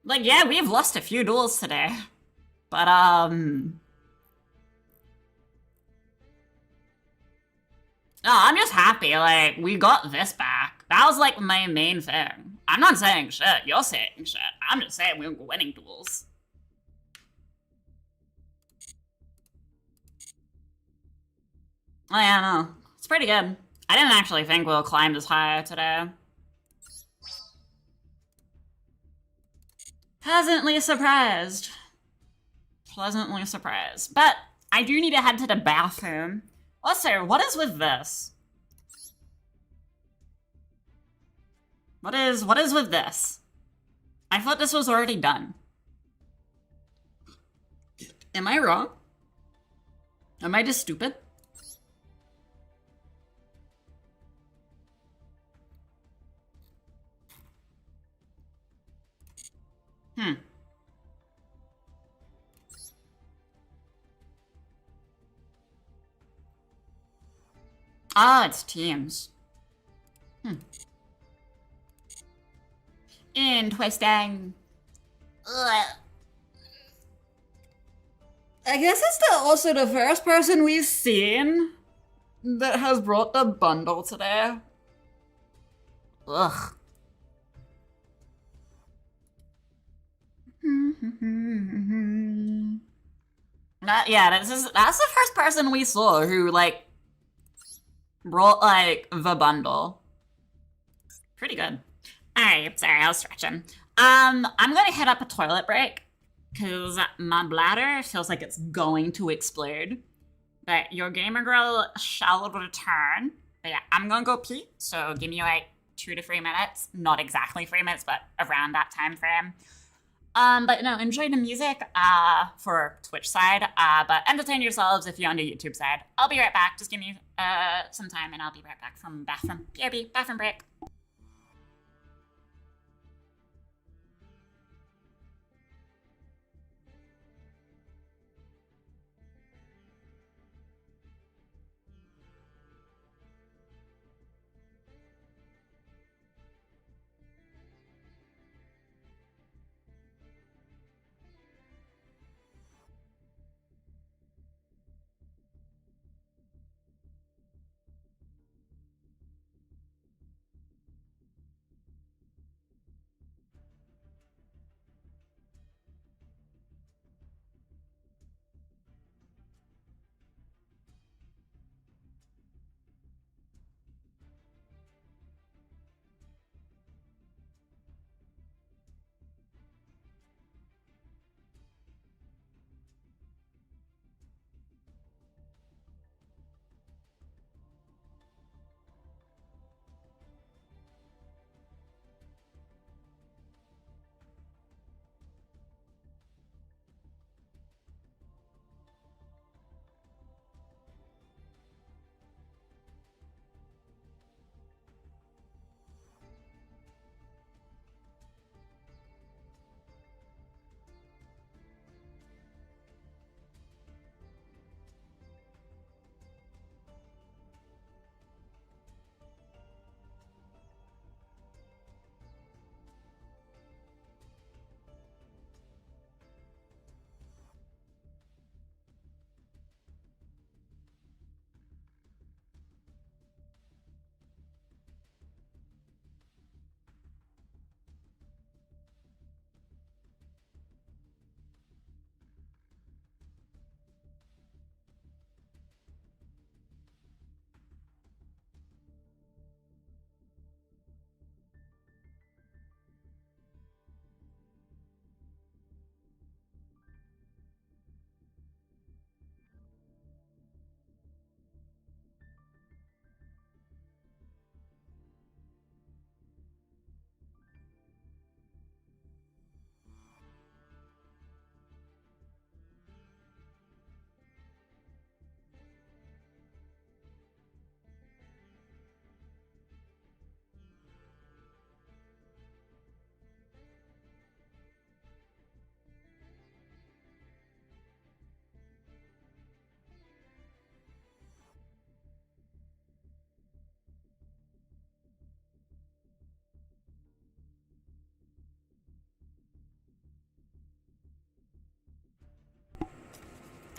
Like, yeah, we've lost a few duels today. But, no, I'm just happy, like, we got this back. That was, like, my main thing. I'm not saying shit, you're saying shit. I'm just saying we're winning duels. Oh, yeah, no. It's pretty good. I didn't actually think we'll climb this high today. Pleasantly surprised. Pleasantly surprised. But I do need to head to the bathroom. Also, what is with this? What is with this? I thought this was already done. Am I wrong? Am I just stupid? Ah, it's teams. Interesting. Ugh. I guess it's also the first person we've seen that has brought the bundle today. Ugh. That's the first person we saw who like brought like the bundle. Pretty good. Alright, sorry, I was stretching. I'm gonna hit up a toilet break because my bladder feels like it's going to explode. But your gamer girl shall return. But yeah, I'm gonna go pee, so give me like 2 to 3 minutes. Not exactly 3 minutes, but around that time frame. But no, enjoy the music for Twitch side, but entertain yourselves if you're on the YouTube side. I'll be right back. Just give me some time and I'll be right back from bathroom. BRB, bathroom break.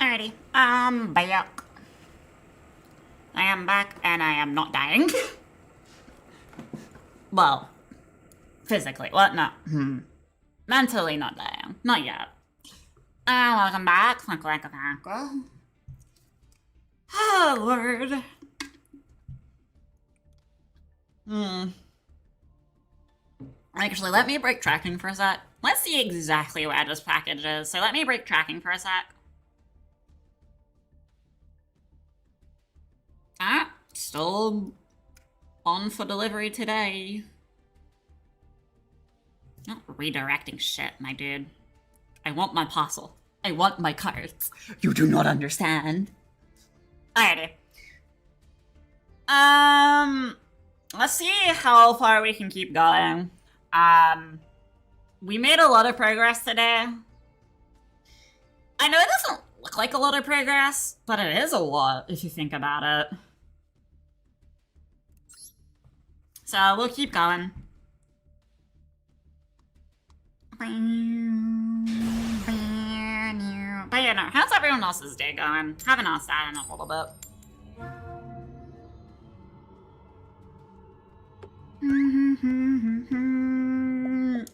Alrighty, back. I am back and I am not dying. Well, physically. Well, no. Mentally not dying. Not yet. Welcome back. Oh, Lord. Actually, let me break tracking for a sec. Let's see exactly where this package is. So let me break tracking for a sec. Ah, still on for delivery today. Not redirecting shit, my dude. I want my parcel. I want my cards. You do not understand. Alrighty. Let's see how far we can keep going. We made a lot of progress today. I know it doesn't look like a lot of progress, but it is a lot if you think about it. So we'll keep going. But yeah, no, how's everyone else's day going? Haven't asked that in a little bit.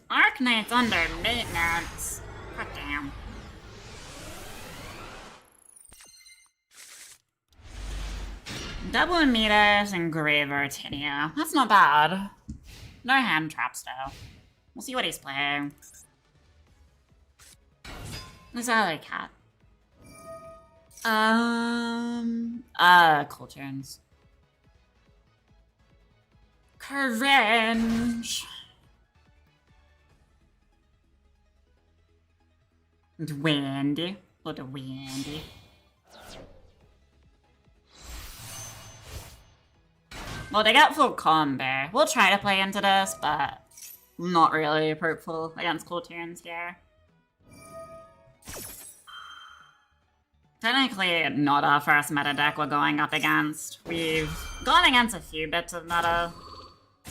Arknight's under maintenance. God damn. Double meters and Graver Tinea. That's not bad. No hand traps though. We'll see what he's playing. There's other cat. Cool turns. Cringe. Windy. What a windy. Well, they got full combo. We'll try to play into this, but not really hurtful against cool turns here. Technically, not our first meta deck we're going up against. We've gone against a few bits of meta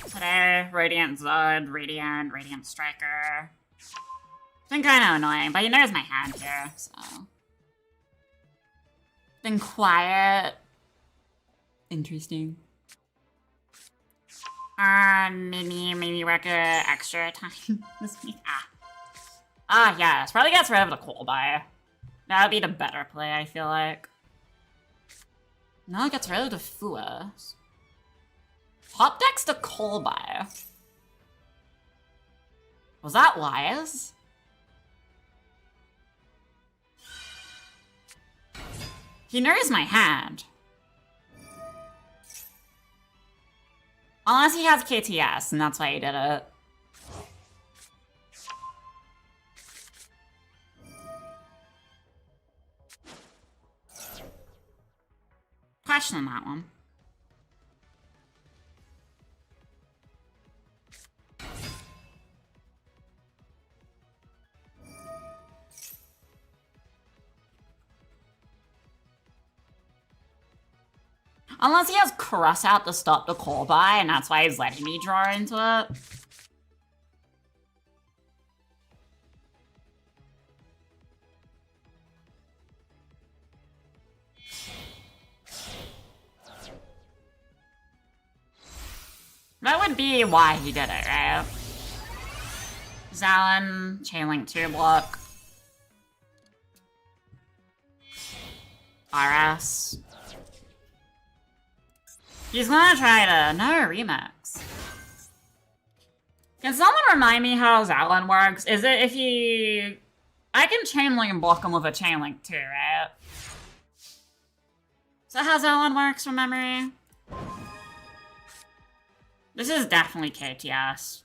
today. Radiant Zod, Radiant Striker. It's been kind of annoying, but he knows my hand here, so. Been quiet. Interesting. Maybe work extra time this week. Yes. Probably gets rid of the coal buy. That would be the better play, I feel like. No, it gets rid of the Fuas. Hot decks the coal buy. Was that wise? He knows my hand. Unless he has KTS, and that's why he did it. Question on that one. Unless he has cross out to stop the call by, and that's why he's letting me draw into it. That would be why he did it, right? Zalin, Chainlink 2 block. RS. He's gonna try to... No, remix. Can someone remind me how Zalin works? Is it if he... I can Chainlink and block him with a Chainlink too, right? Is that how Zalin works from memory? This is definitely KTS.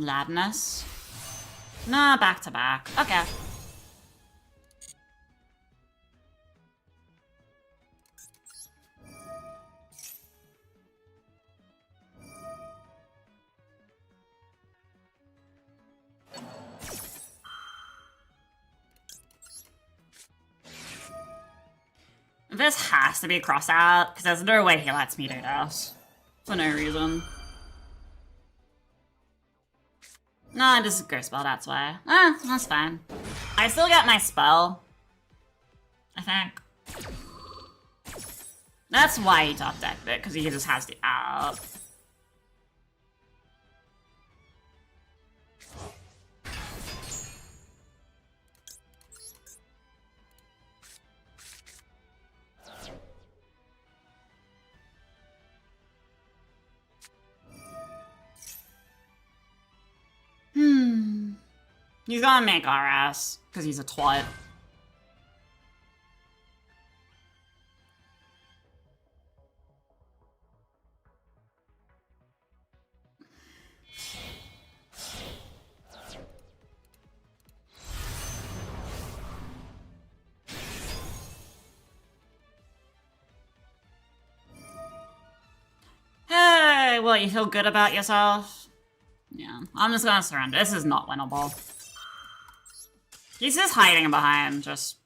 Ladness. Nah, back to back. Okay. This has to be cross out, because there's no way he lets me do this. For no reason. No, this is Ghost Spell, that's why. That's fine. I still get my spell. I think. That's why he top decked it, because he just has the out. He's gonna make our ass, because he's a twat. Hey, what, you feel good about yourself? Yeah, I'm just gonna surrender. This is not winnable. He's just hiding behind just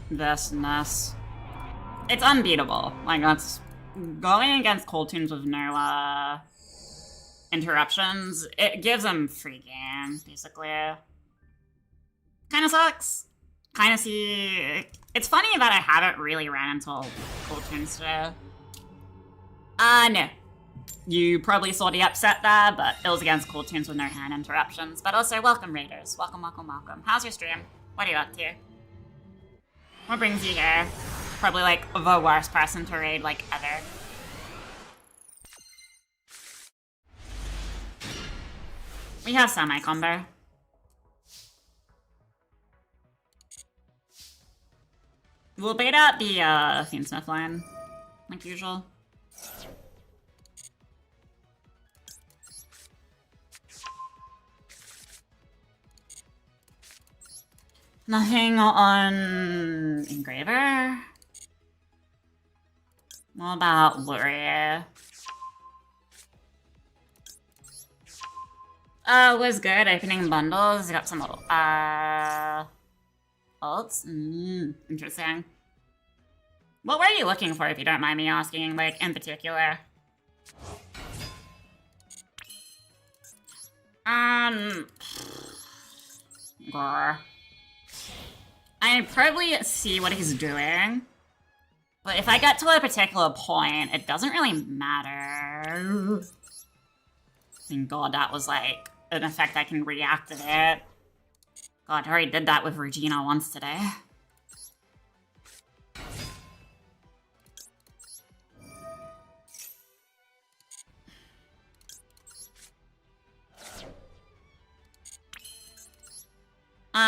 this and this. It's unbeatable. Like, that's going against Cold Tunes with no interruptions. It gives him free game, basically. Kind of sucks. Kind of see. It's funny that I haven't really ran until Cold Tunes today. No. You probably saw the upset there, but it was against Cold Tunes with no hand interruptions. But also, welcome Raiders. Welcome, welcome, welcome. How's your stream? What are you up to? What brings you here? Probably like the worst person to raid like ever. We have semi-combo. We'll bait out the Fiendsmith line, like usual. Nothing on Engraver? What about Luria? Was good. Opening bundles. Got some little, ults? Interesting. What were you looking for, if you don't mind me asking, like, in particular? Grr. I probably see what he's doing, but if I get to a particular point, it doesn't really matter. Thank God that was like an effect I can reactivate. God, I already did that with Regina once today.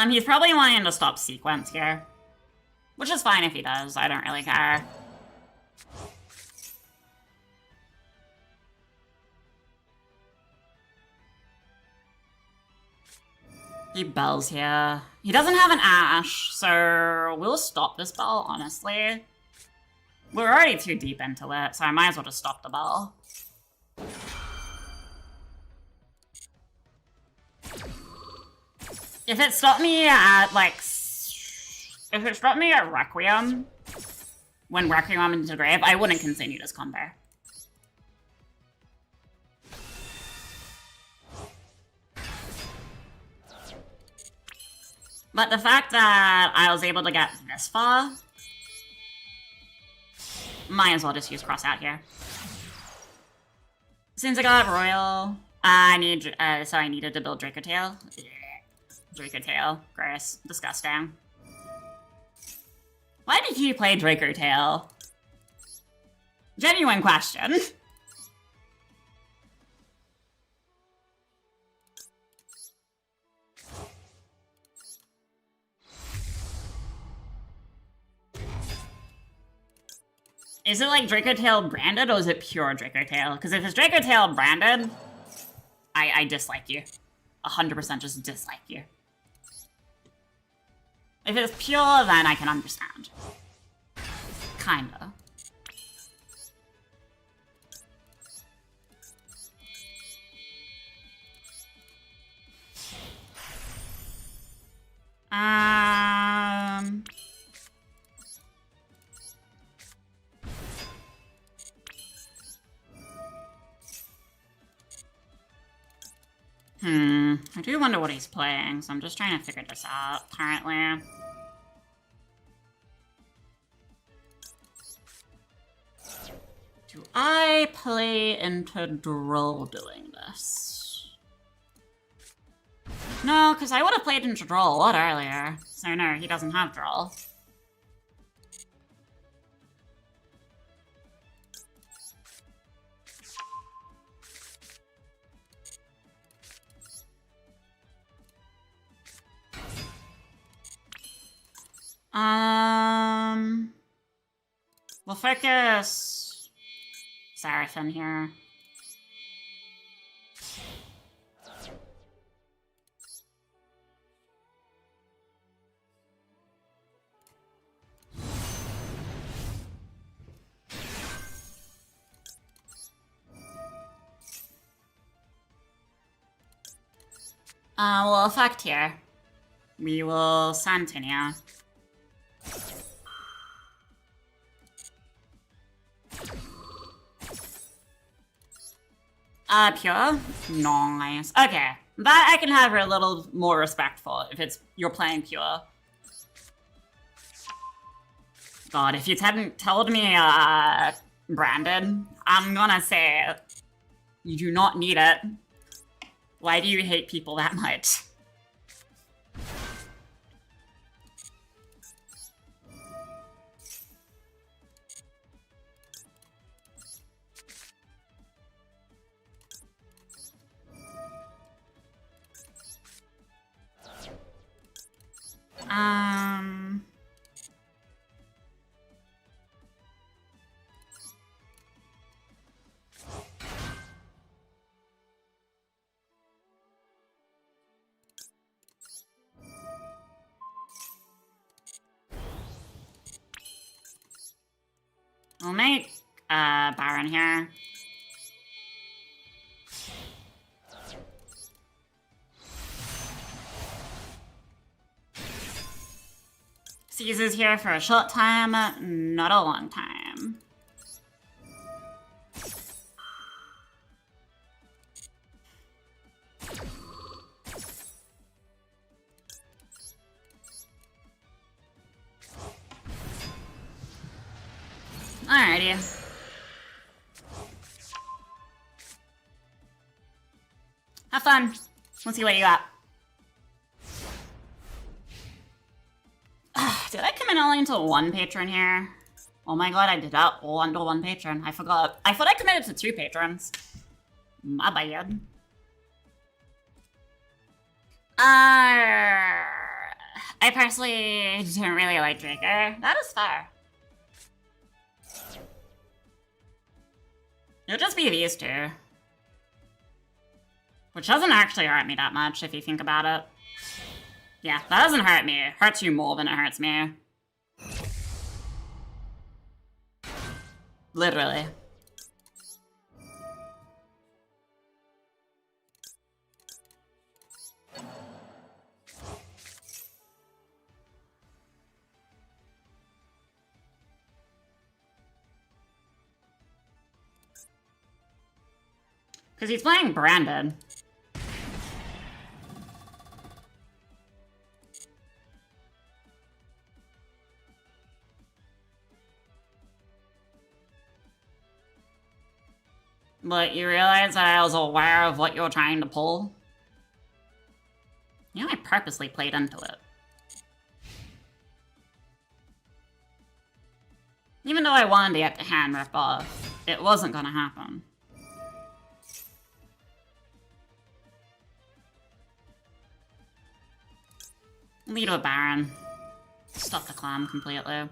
He's probably wanting to stop sequence here. Which is fine if he does, I don't really care. He bells here. He doesn't have an Ash, so we'll stop this bell, honestly. We're already too deep into it, so I might as well just stop the bell. If it stopped me at, like, if it stopped me at Requiem, when Requiem into the grave, I wouldn't continue this combo. But the fact that I was able to get this far, might as well just use cross out here. Since I got Royal, I needed to build Draco Tail. Draco Tail. Gross. Disgusting. Why did you play Draco Tail? Genuine question. Is it like Draco Tail branded, or is it pure Draco Tail? Because if it's Draco Tail branded, I dislike you. 100% just dislike you. If it's pure, then I can understand. Kinda. Um... I do wonder what he's playing, so I'm just trying to figure this out currently. Do I play into Droll doing this? No, because I would have played into Droll a lot earlier. So no, he doesn't have Droll. We'll focus Seraphim here. We'll effect here. We will Santinia. Pure? Nice. Okay. That I can have her a little more respect for if you're playing pure. God, if you hadn't told me, branded, I'm gonna say you do not need it. Why do you hate people that much? We'll make Baron here. Caesar's here for a short time, not a long time. Alrighty. Have fun. Let's see what you got. Did I commit only into one patron here? Oh my god, I did that all under one patron. I forgot. I thought I committed to 2 patrons. My bad. I personally don't really like Draker. That is fair. It'll just be these 2. Which doesn't actually hurt me that much, if you think about it. Yeah, that doesn't hurt me. It hurts you more than it hurts me. Literally. Because he's playing Brandon. But you realize that I was aware of what you were trying to pull? You know, I purposely played into it. Even though I wanted to get the hand ripped off, it wasn't gonna happen. Lead with Baron. Stop the clam completely.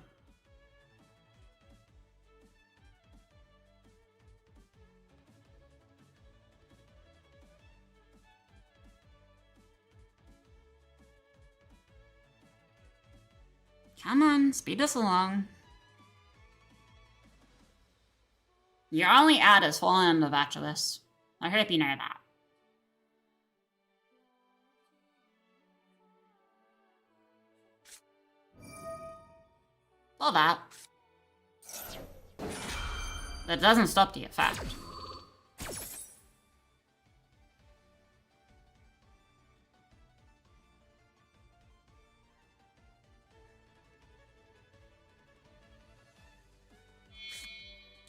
Come on, speed us along. Your only ad is falling into Vtuber. I hope you know that. All that. That doesn't stop the effect.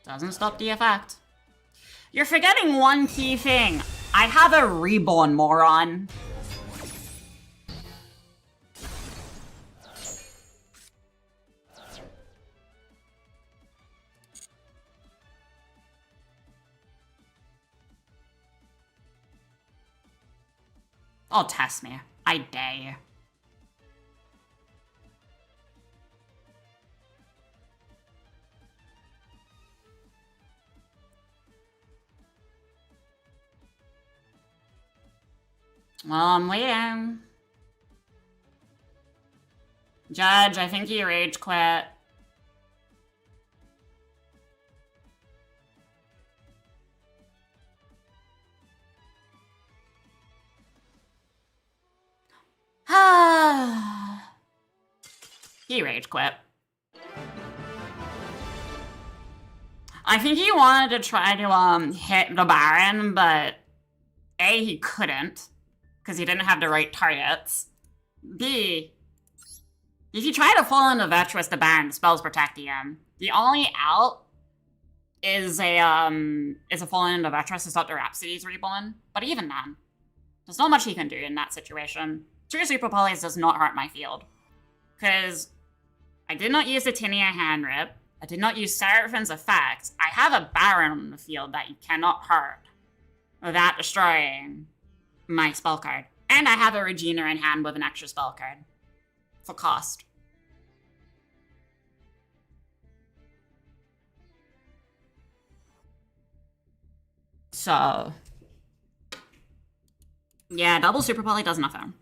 Doesn't stop the effect. You're forgetting one key thing. I have a reborn, moron. Oh, test me. I dare you. Well, I'm waiting. Judge, I think you rage quit. He rage quit. I think he wanted to try to hit the Baron, but A, he couldn't, because he didn't have the right targets. B, if you try to fall into Vtuber, the Baron, spells protect him. The only out is a falling into Vtuber to stop the Rhapsody's Reborn. But even then, there's not much he can do in that situation. 2 Super Polys does not hurt my field. Because I did not use the Tinia hand rip. I did not use Seraphine's effect. I have a Baron on the field that you cannot hurt without destroying my spell card. And I have a Regina in hand with an extra spell card. For cost. So yeah, double Super Poly does nothing.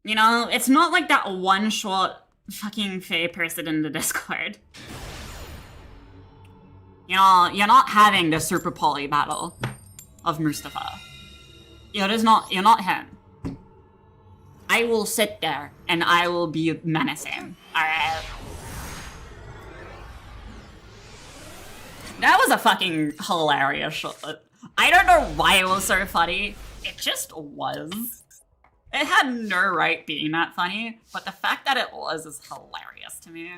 You know, it's not like that one-shot fucking Fae person in the Discord. You know, you're not having the Super Poly battle of Mustafa. You're not him. I will sit there and I will be menacing. Alright. That was a fucking hilarious shot. I don't know why it was so funny. It just was. It had no right being that funny, but the fact that it was is hilarious to me.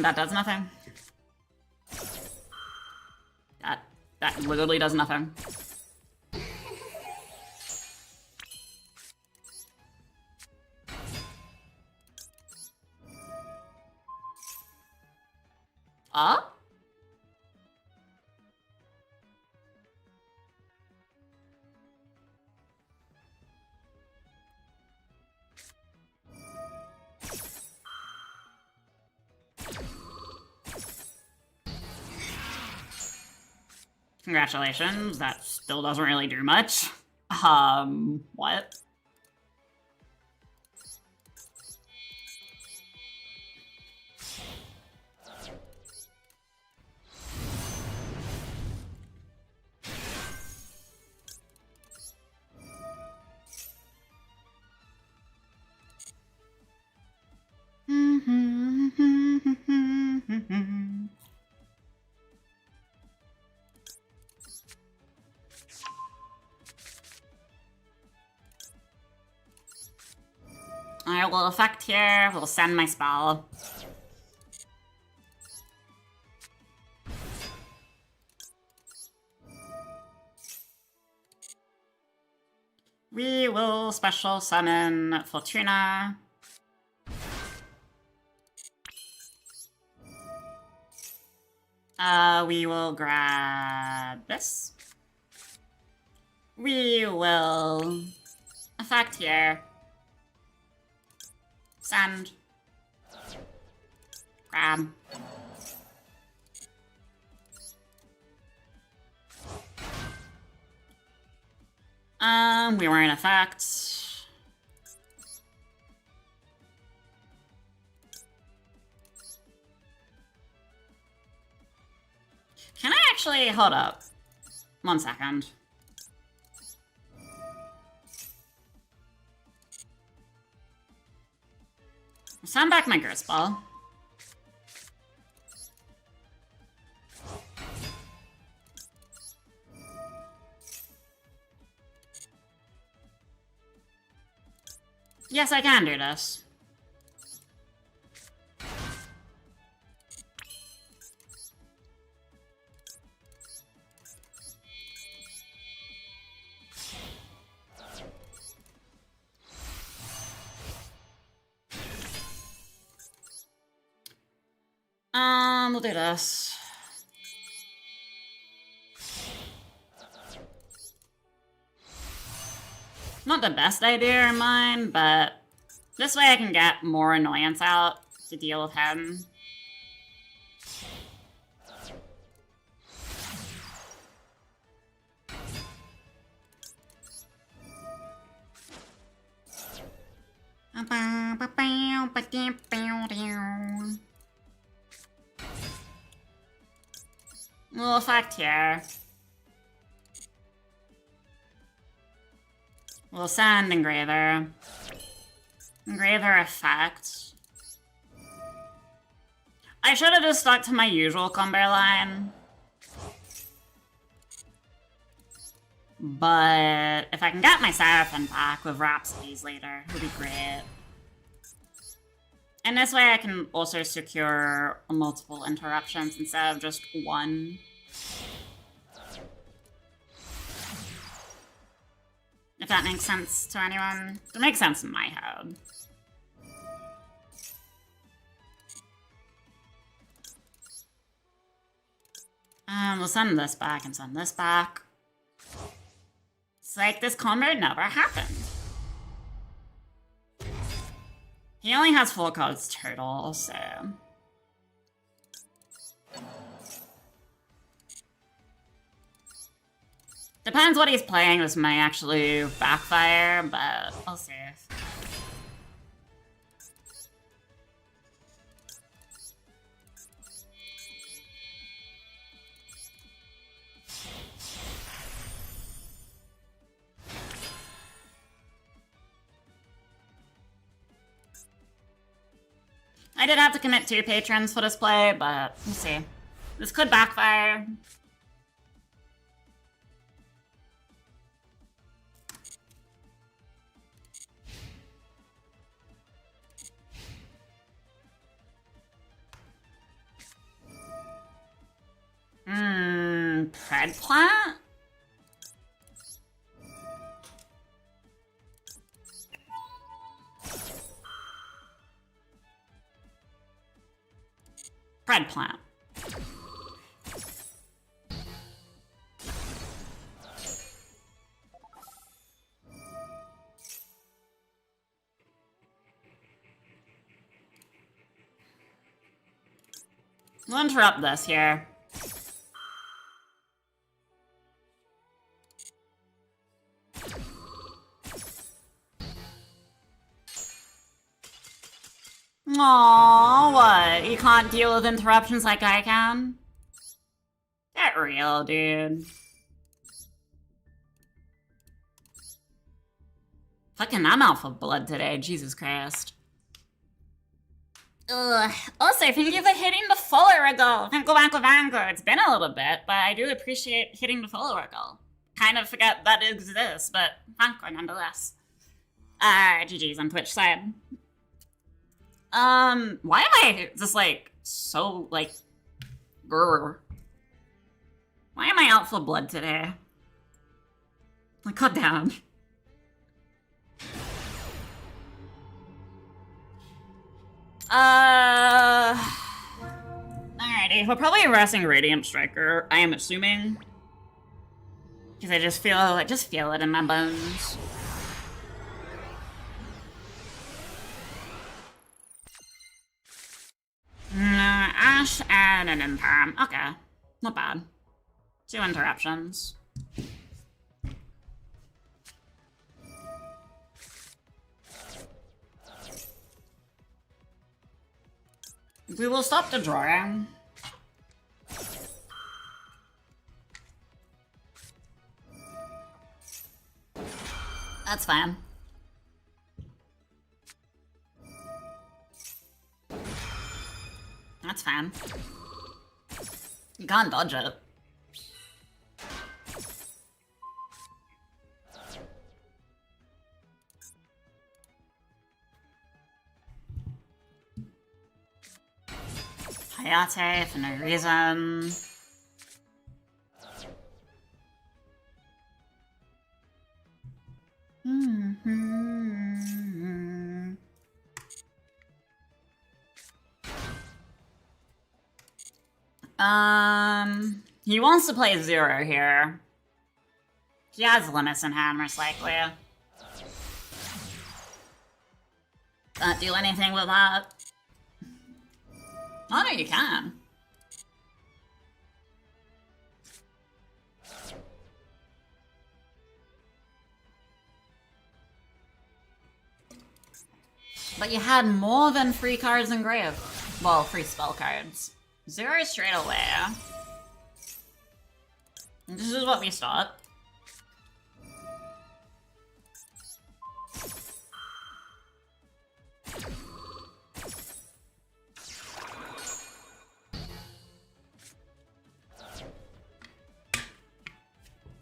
That does nothing. That literally does nothing. Congratulations, that still doesn't really do much. What? Alright, we'll effect here, we'll send my spell. We will special summon Fortuna. We will grab this. We will effect here. Send. Grab. We were in effect. Can I actually hold up? 1 second. Send back my Gerst ball. Yes, I can do this. We'll do this. Not the best idea in mind, but this way I can get more annoyance out to deal with him. We'll effect here. We'll send Engraver. Engraver effect. I should have just stuck to my usual combo line. But if I can get my Seraphim back with Rhapsodies later, it would be great. And this way I can also secure multiple interruptions instead of just one. If that makes sense to anyone. It makes sense in my head. We'll send this back and send this back. It's like this combo never happened. He only has 4 cards total, so... Depends what he's playing, this might actually backfire, but I'll see. I did have to commit 2 patrons for this play, but we'll see. This could backfire. Pred plant? Pred plant. We'll interrupt this here. Aww, what? You can't deal with interruptions like I can? Get real, dude. Fucking, I'm out for blood today, Jesus Christ. Ugh. Also, thank you for hitting the follow wiggle. Vanko. It's been a little bit, but I do appreciate hitting the follow wiggle. Kind of forget that it exists, but Vanko nonetheless. GG's on Twitch side. Why am I just like so like grr? Why am I out for blood today? Like, calm down. Alrighty, we're probably harassing Radiant Striker, I am assuming. Because I just feel it in my bones. Ash and an interim. Okay. Not bad. 2 interruptions. We will stop the drawing. That's fine. That's fine. You can't dodge it. Hayate for no reason. He wants to play 0 here. He has limits in hand, most likely. Can't do anything with that. Oh no, you can. But you had more than 3 cards in grave. Well, 3 spell cards. 0 straight away. This is what we stop.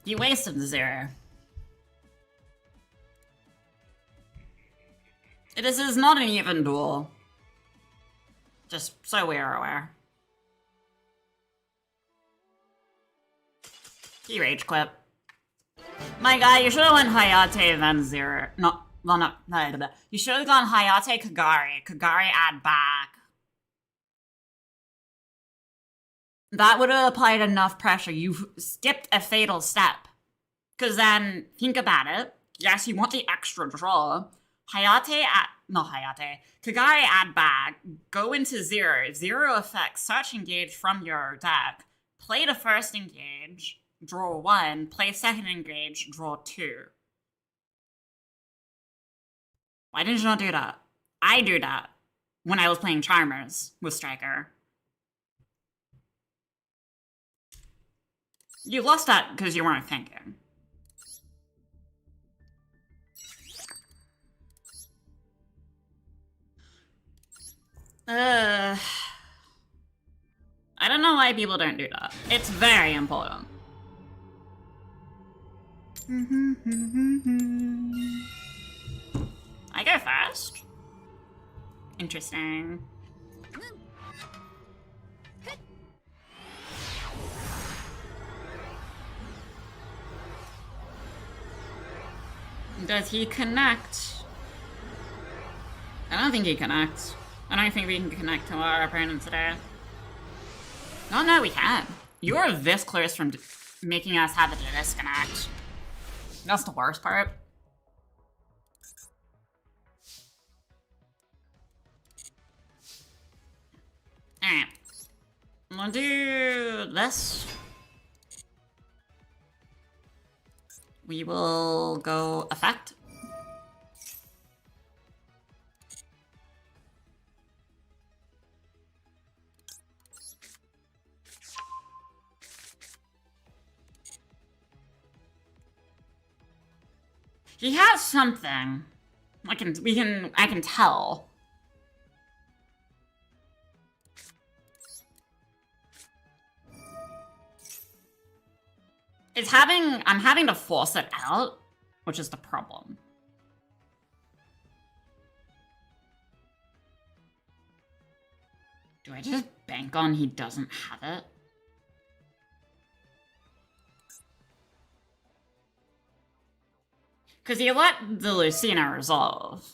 You wasted the 0. This is not an even duel. Just so we are aware. He rage quit. My guy, you should have went Hayate then 0. No, you should have gone Hayate Kagari. Kagari add back. That would have applied enough pressure. You skipped a fatal step. Because then, think about it. Yes, you want the extra draw. Kagari add back, go into 0. 0 effect, search engage from your deck. Play the first engage, draw 1. Play second engage, draw 2. Why did you not do that? I do that when I was playing Charmers with Striker. You lost that because you weren't thinking. I don't know why people don't do that. It's very important. I go first. Interesting. Does he connect? I don't think he connects. I don't think we can connect to our opponent today. Oh no, we can. You are this close from making us have a disconnect. That's the worst part. Alright. I'm gonna do this. We will go effect. He has something. I can tell. I'm having to force it out, which is the problem. Do I just bank on he doesn't have it? Because you let the Lucina resolve.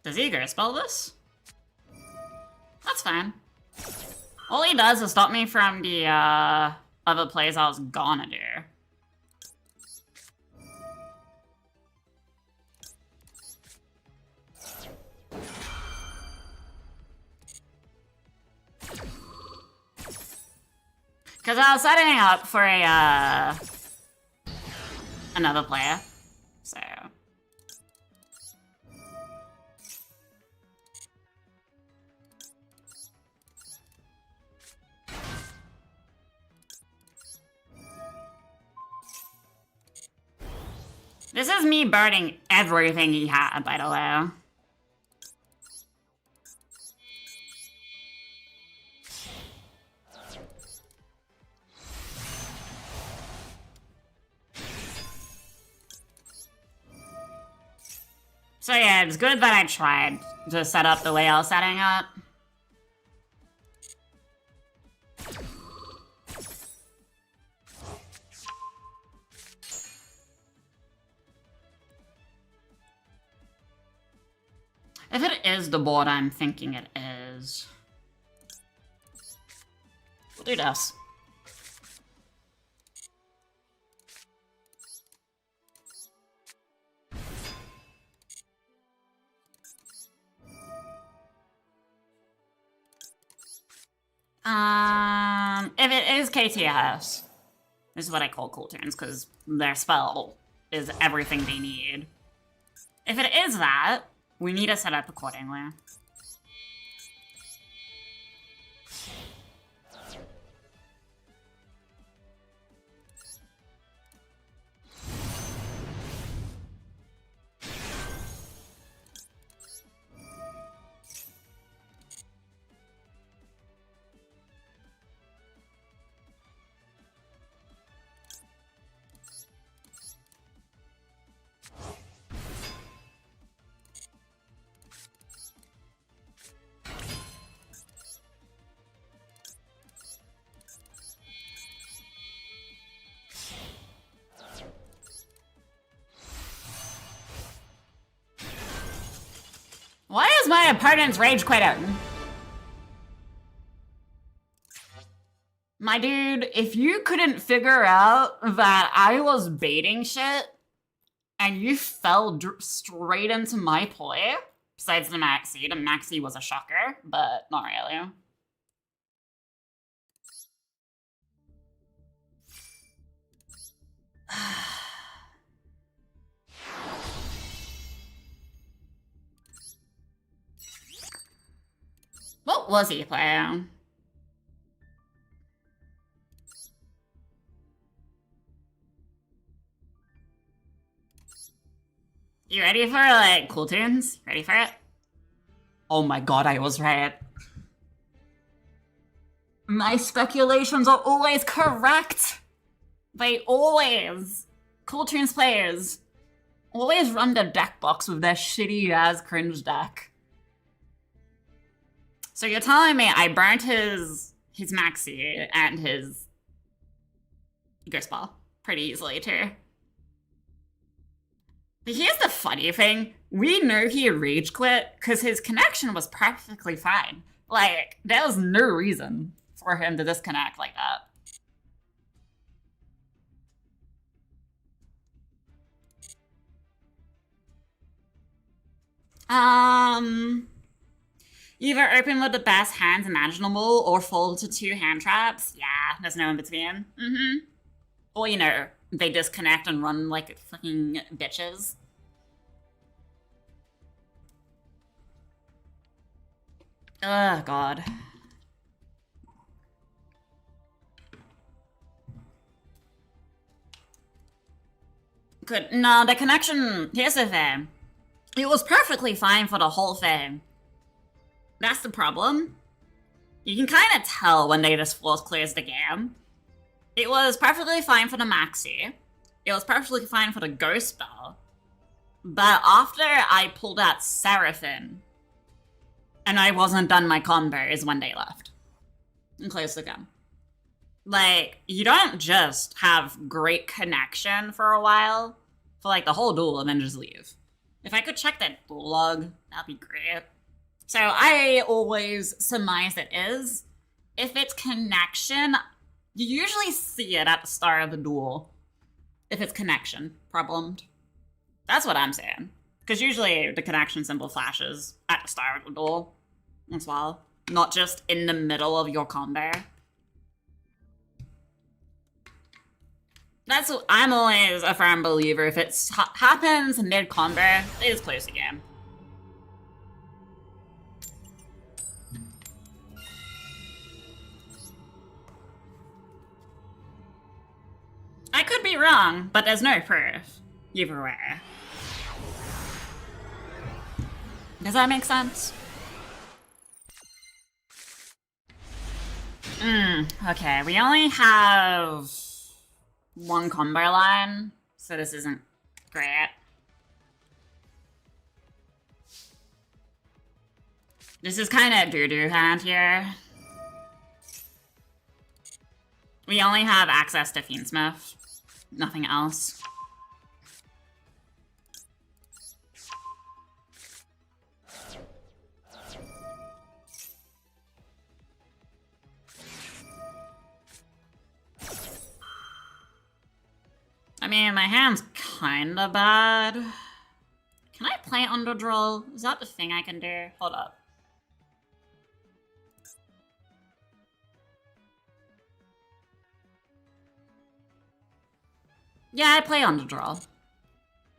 Does Eager spell this? That's fine. All he does is stop me from the other plays I was gonna do. Because I was setting up for a another player, so. This is me burning everything he had, by the way. So yeah, it's good that I tried to set up the way I was setting up. If it is the board I'm thinking it is, we'll do this. If it is KTS, this is what I call cool turns because their spell is everything they need. If it is that, we need to set up accordingly. Why is my opponent's rage quit out? My dude, if you couldn't figure out that I was baiting shit and you fell straight into my play, besides the maxi was a shocker, but not really. What was he playing? You ready for, like, cool tunes? Ready for it? Oh my god, I was right. My speculations are always correct. They always. Cool tunes players always run the deck box with their shitty-ass cringe deck. So you're telling me I burnt his maxi and his ghost ball pretty easily too. But here's the funny thing. We know he rage quit because his connection was perfectly fine. Like, there was no reason for him to disconnect like that. Either open with the best hands imaginable or fall to 2 hand traps. Yeah, there's no in between. Or, you know, they disconnect and run like fucking bitches. Oh, God. Good. No, the connection, here's the thing. It was perfectly fine for the whole thing. That's the problem. You can kind of tell when they just force clears the game. It was perfectly fine for the maxi. It was perfectly fine for the ghost spell. But after I pulled out Seraphim, and I wasn't done my combos when they left. And closed the game. Like, you don't just have great connection for a while, for like the whole duel, and then just leave. If I could check that log, that'd be great. So I always surmise it is. If it's connection, you usually see it at the start of the duel. If it's connection problemed. That's what I'm saying. Because usually the connection symbol flashes at the start of the duel as well. Not just in the middle of your combo. I'm always a firm believer. If it happens mid-combo, they just close the game. I could be wrong, but there's no proof. Either way. Does that make sense? Okay, we only have one combo line, so this isn't great. This is kind of doo-doo hand here. We only have access to Fiendsmith, nothing else. I mean, my hand's kinda bad. Can I play Underdraw? Is that the thing I can do? Hold up. Yeah, I play Underdraw.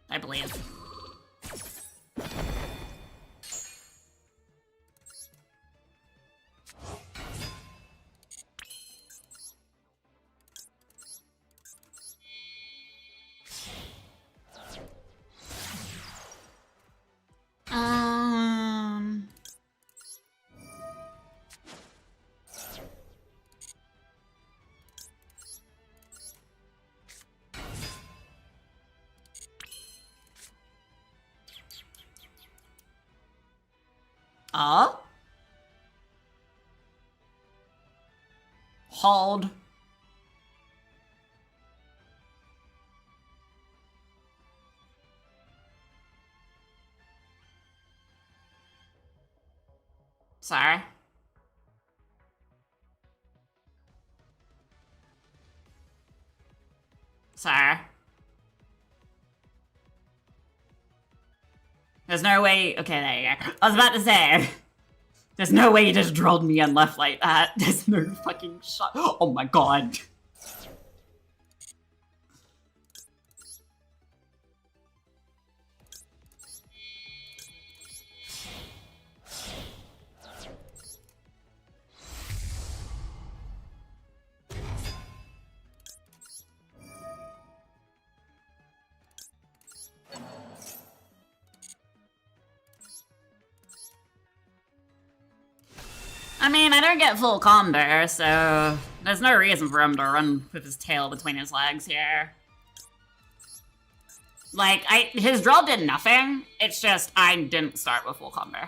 I believe. Hold. Sorry. Sorry. There's no way. Okay, there you go. I was about to say. There's no way you just drilled me and left like that. There's no fucking shot. Oh my god. I mean, I don't get full combo, so there's no reason for him to run with his tail between his legs here. Like, his draw did nothing, it's just I didn't start with full combo.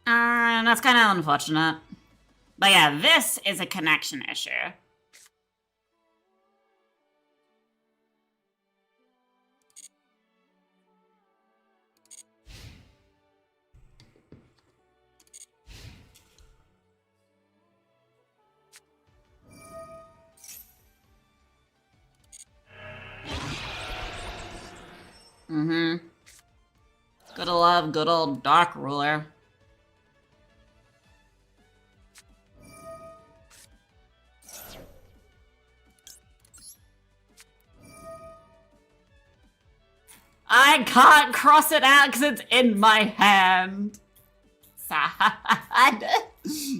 That's kind of unfortunate. But yeah, this is a connection issue. Gotta love good old Dark Ruler. I can't cross it out because it's in my hand. Sad.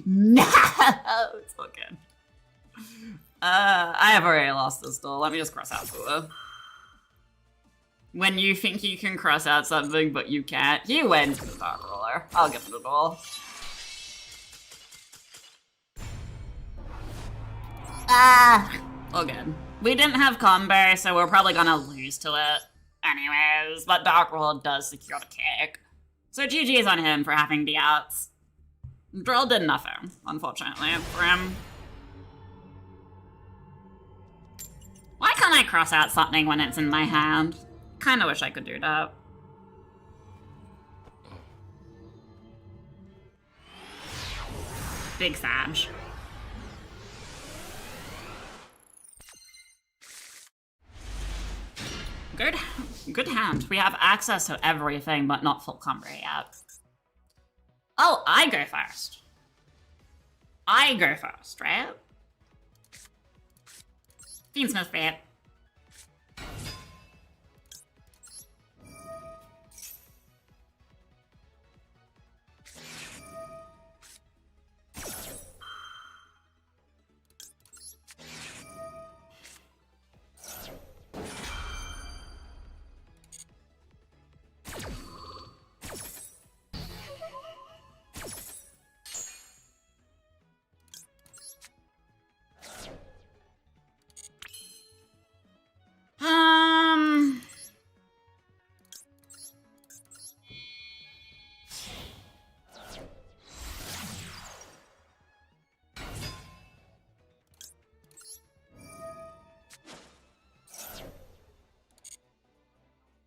No, it's all good. I have already lost this duel. Let me just cross out Hula. When you think you can cross out something, but you can't, he wins the Dark Ruler. I'll give him the duel. All good. We didn't have combo, so we're probably gonna lose to it anyways, but Dark Ruler does secure the kick. So GG's on him for having the outs. Drill did nothing, unfortunately, for him. Why can't I cross out something when it's in my hand? Kinda wish I could do that. Big Sag. Good hand. We have access to everything, but not full combo yet. Oh, I go first. I go first, right? Fiendsmith bait.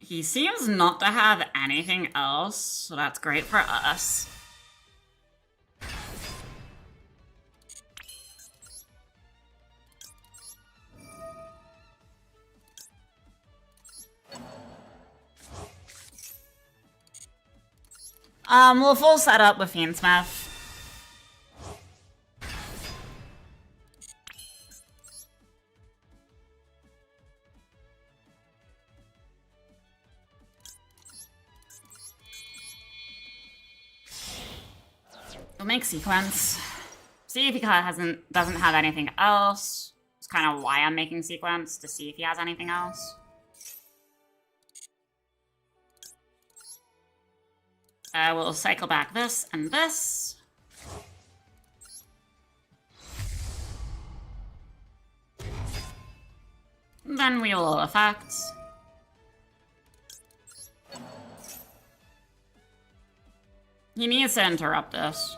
He seems not to have anything else, so that's great for us. We'll full set up with Fiendsmith. We'll make sequence. See if he doesn't have anything else. It's kind of why I'm making sequence, to see if he has anything else. We'll cycle back this and this. Then we will effect. He needs to interrupt this.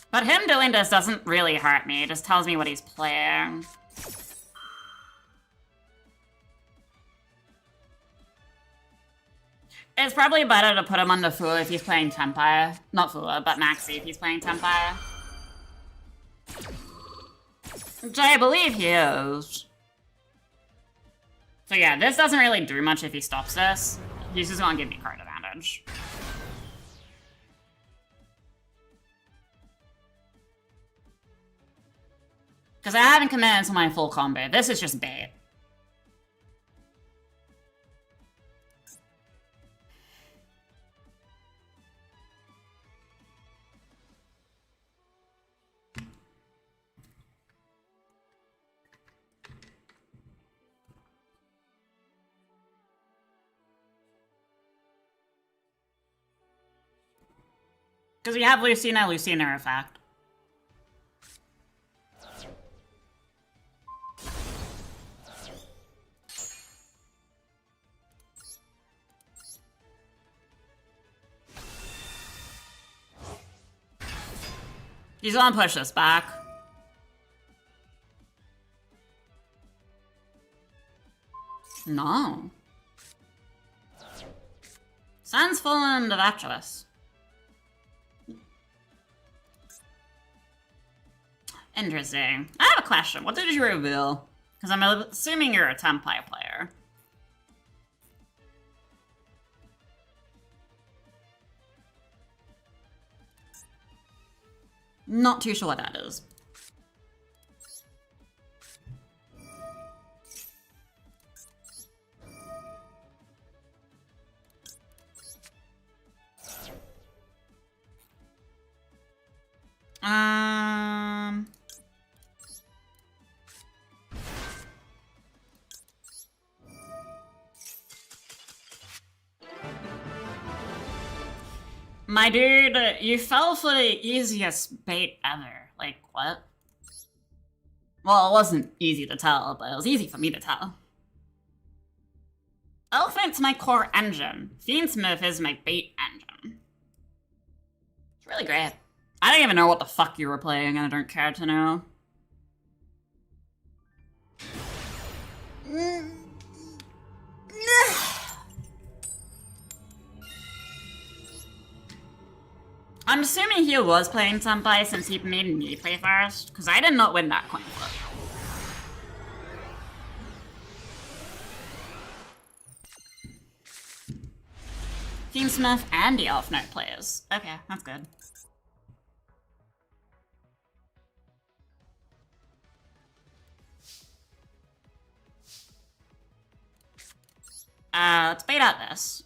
But him doing this doesn't really hurt me, it just tells me what he's playing. It's probably better to put him on the Fula if he's playing Tempai. Not Fula, but Maxi if he's playing Tempai. Which I believe he is. So yeah, this doesn't really do much if he stops this. He's just gonna give me card advantage. Because I haven't committed to my full combo. This is just bait. Because we have Lucina effect. He's gonna push this back. No. Sun's fallen into that choice. Interesting. I have a question. What did you reveal? Because I'm assuming you're a Tempai player. Not too sure what that is. My dude, you fell for the easiest bait ever. Like, what? Well, it wasn't easy to tell, but it was easy for me to tell. different to my core engine. Fiendsmith is my bait engine. It's really great. I don't even know what the fuck you were playing, and I don't care to know. I'm assuming he was playing Senpai since he made me play first, because I did not win that coin flip. Fiendsmith and the Elf Knight plays. Okay, that's good. Let's bait out this.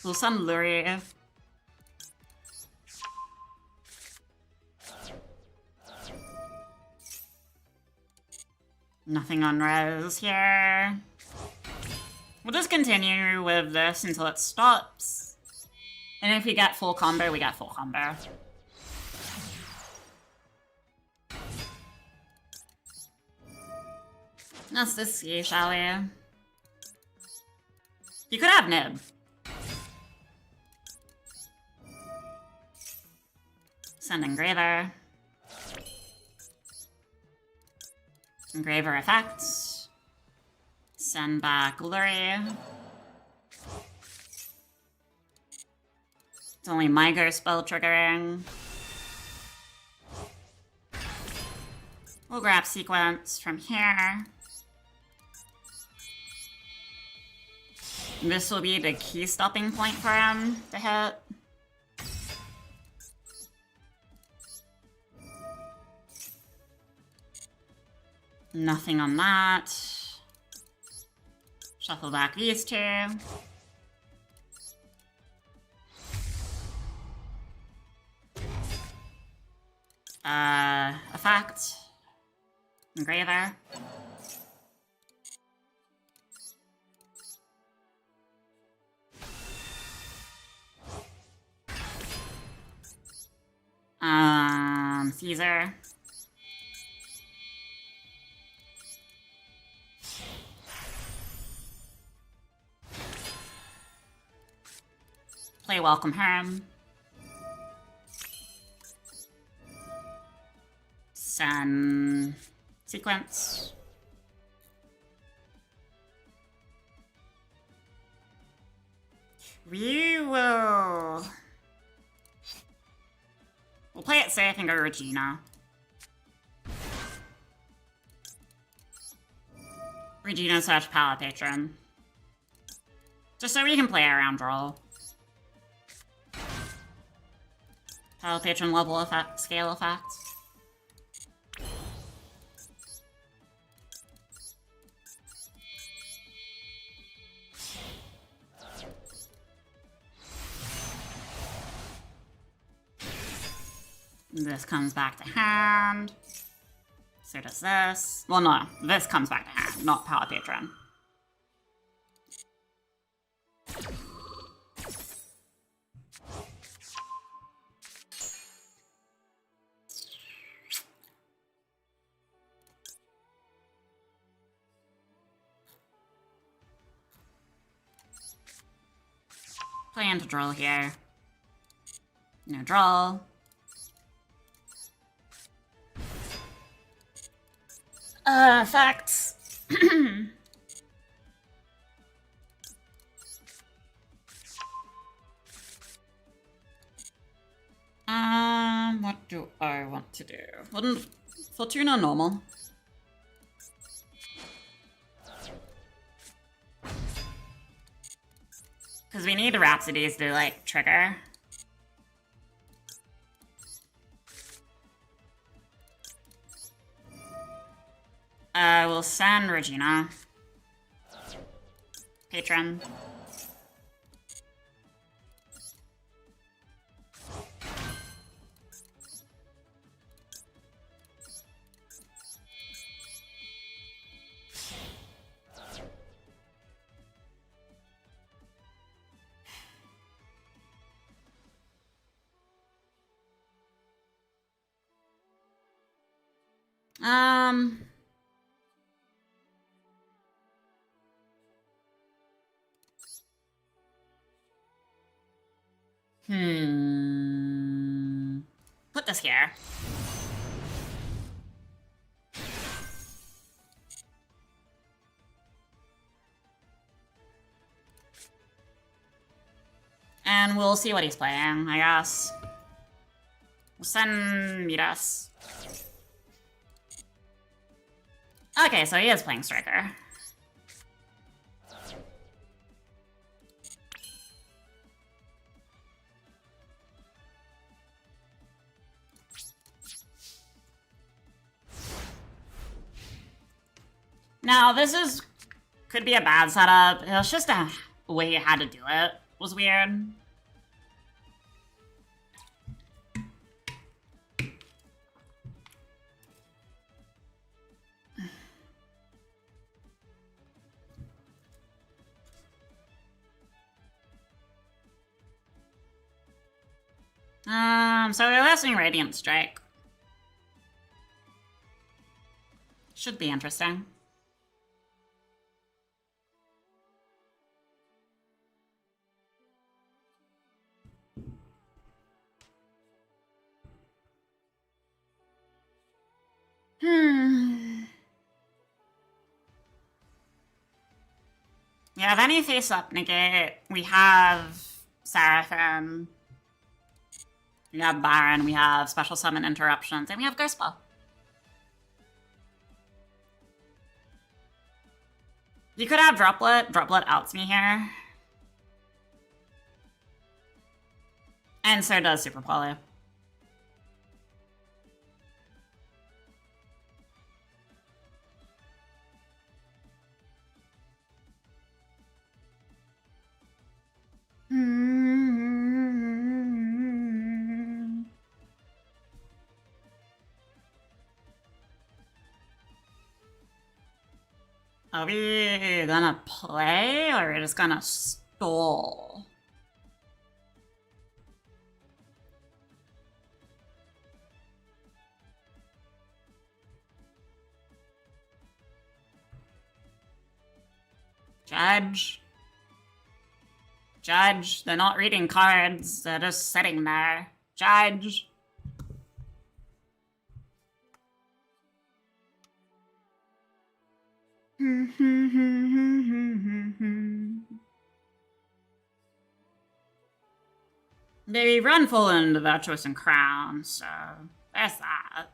We'll send Lurie. Nothing on res here. We'll just continue with this until it stops. And if we get full combo, we get full combo. Let's just see, shall we? You could have Nib. Send Engraver. Engraver effects. Send back Lurie. It's only Miger spell triggering. We'll grab Sequence from here. This will be the key stopping point for him to hit. Nothing on that. Shuffle back these two. Effect. Engraver. Caesar. Play Welcome Home. Send Sequence. We'll play it safe and go Regina. Regina / Pala Patron. Just so we can play around roll. Pala Patron level effect, scale effects. This comes back to hand. So does this. Well, no, this comes back to hand, not Power Patron. Plan to draw here. No draw. Facts. What do I want to do? Wouldn't Fortuna normal? Because we need the Rhapsodies to, like, trigger. We'll send Regina. Patron. Put this here. And we'll see what he's playing, I guess. We'll send Midas. Okay, so he is playing Striker. Now, could be a bad setup. It was just a way he had to do it was weird. So we're listening Radiant Strike. Should be interesting. Yeah, if any face-up negate, we have Seraphim, we have Baron, we have Special Summon Interruptions, and we have Ghost Ball. You could have Droplet. Droplet outs me here. And so does Super Poly. Are we gonna play, or are we just gonna stall? Judge. Judge, they're not reading cards, they're just sitting there. Judge. They run full into Virtuous and Crown, so there's that.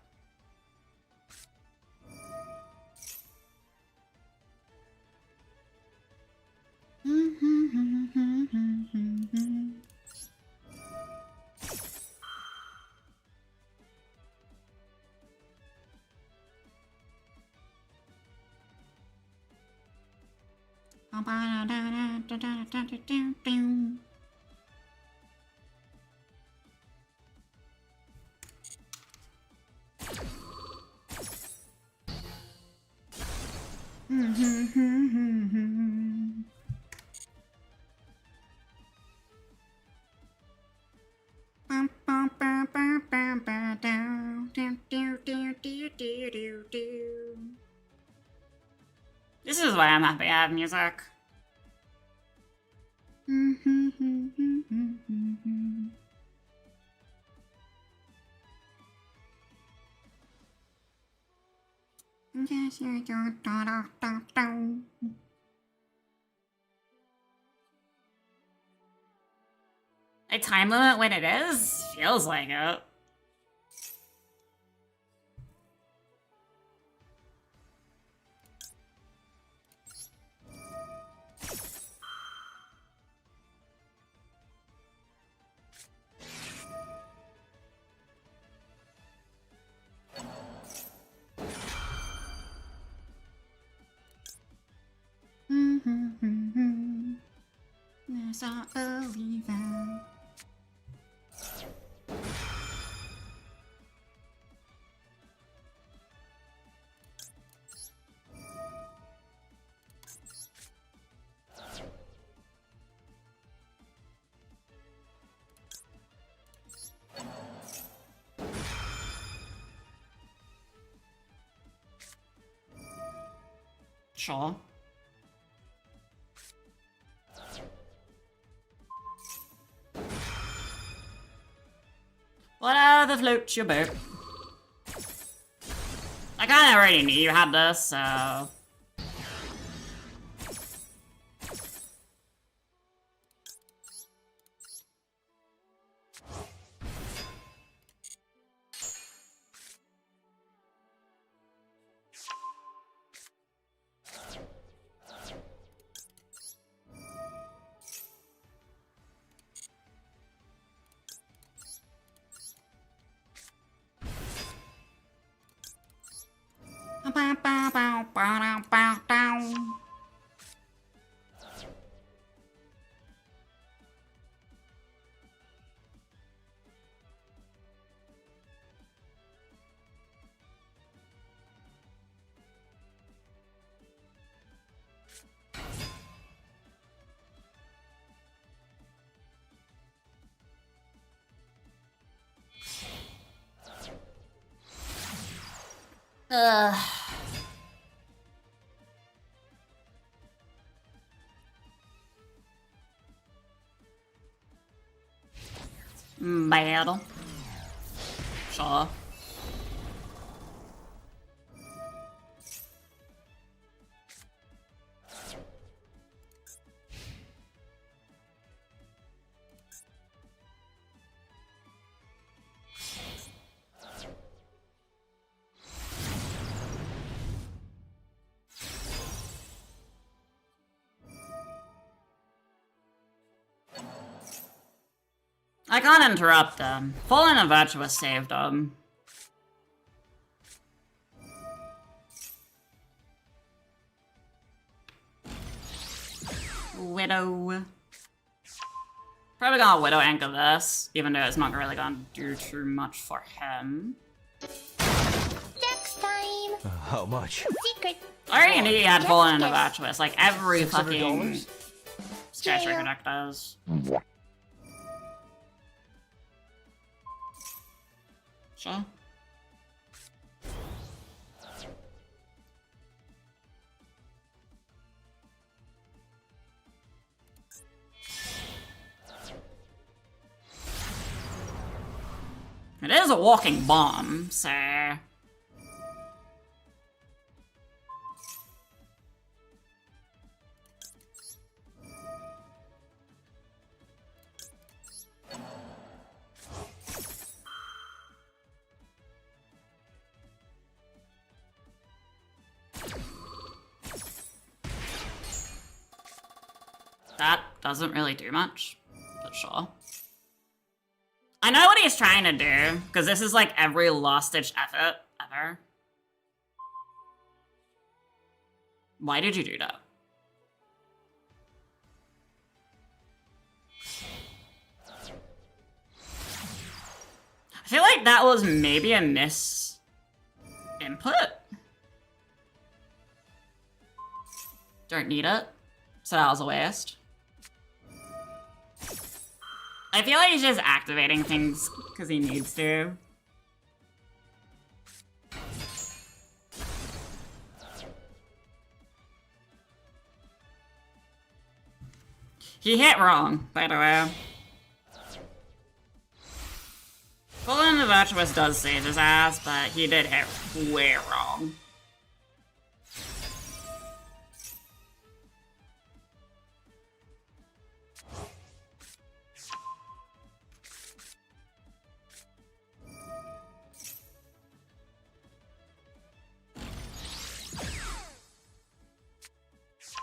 This is why I'm happy I have music. A time limit when it is? Feels like it. There's a believer. Sure. Never float your boat. I kinda already knew you had this, so... Ugh. Battle. Sure. I can't interrupt them. Fallen and Virtuous saved them. Widow. Probably gonna Widow anchor this, even though it's not really gonna do too much for him. Next time. How much? Secret. I already knew you had Just Fallen and guess. Virtuous, like every fucking $600? Sky Striker Yeah. deck does. Sure. It is a walking bomb, so... That doesn't really do much, but sure. I know what he's trying to do, because this is like every last-ditch effort ever. Why did you do that? I feel like that was maybe a miss input. Don't need it, so that was a waste. I feel like he's just activating things because he needs to. He hit wrong, by the way. Fallen the Virtuous does save his ass, but he did hit way wrong.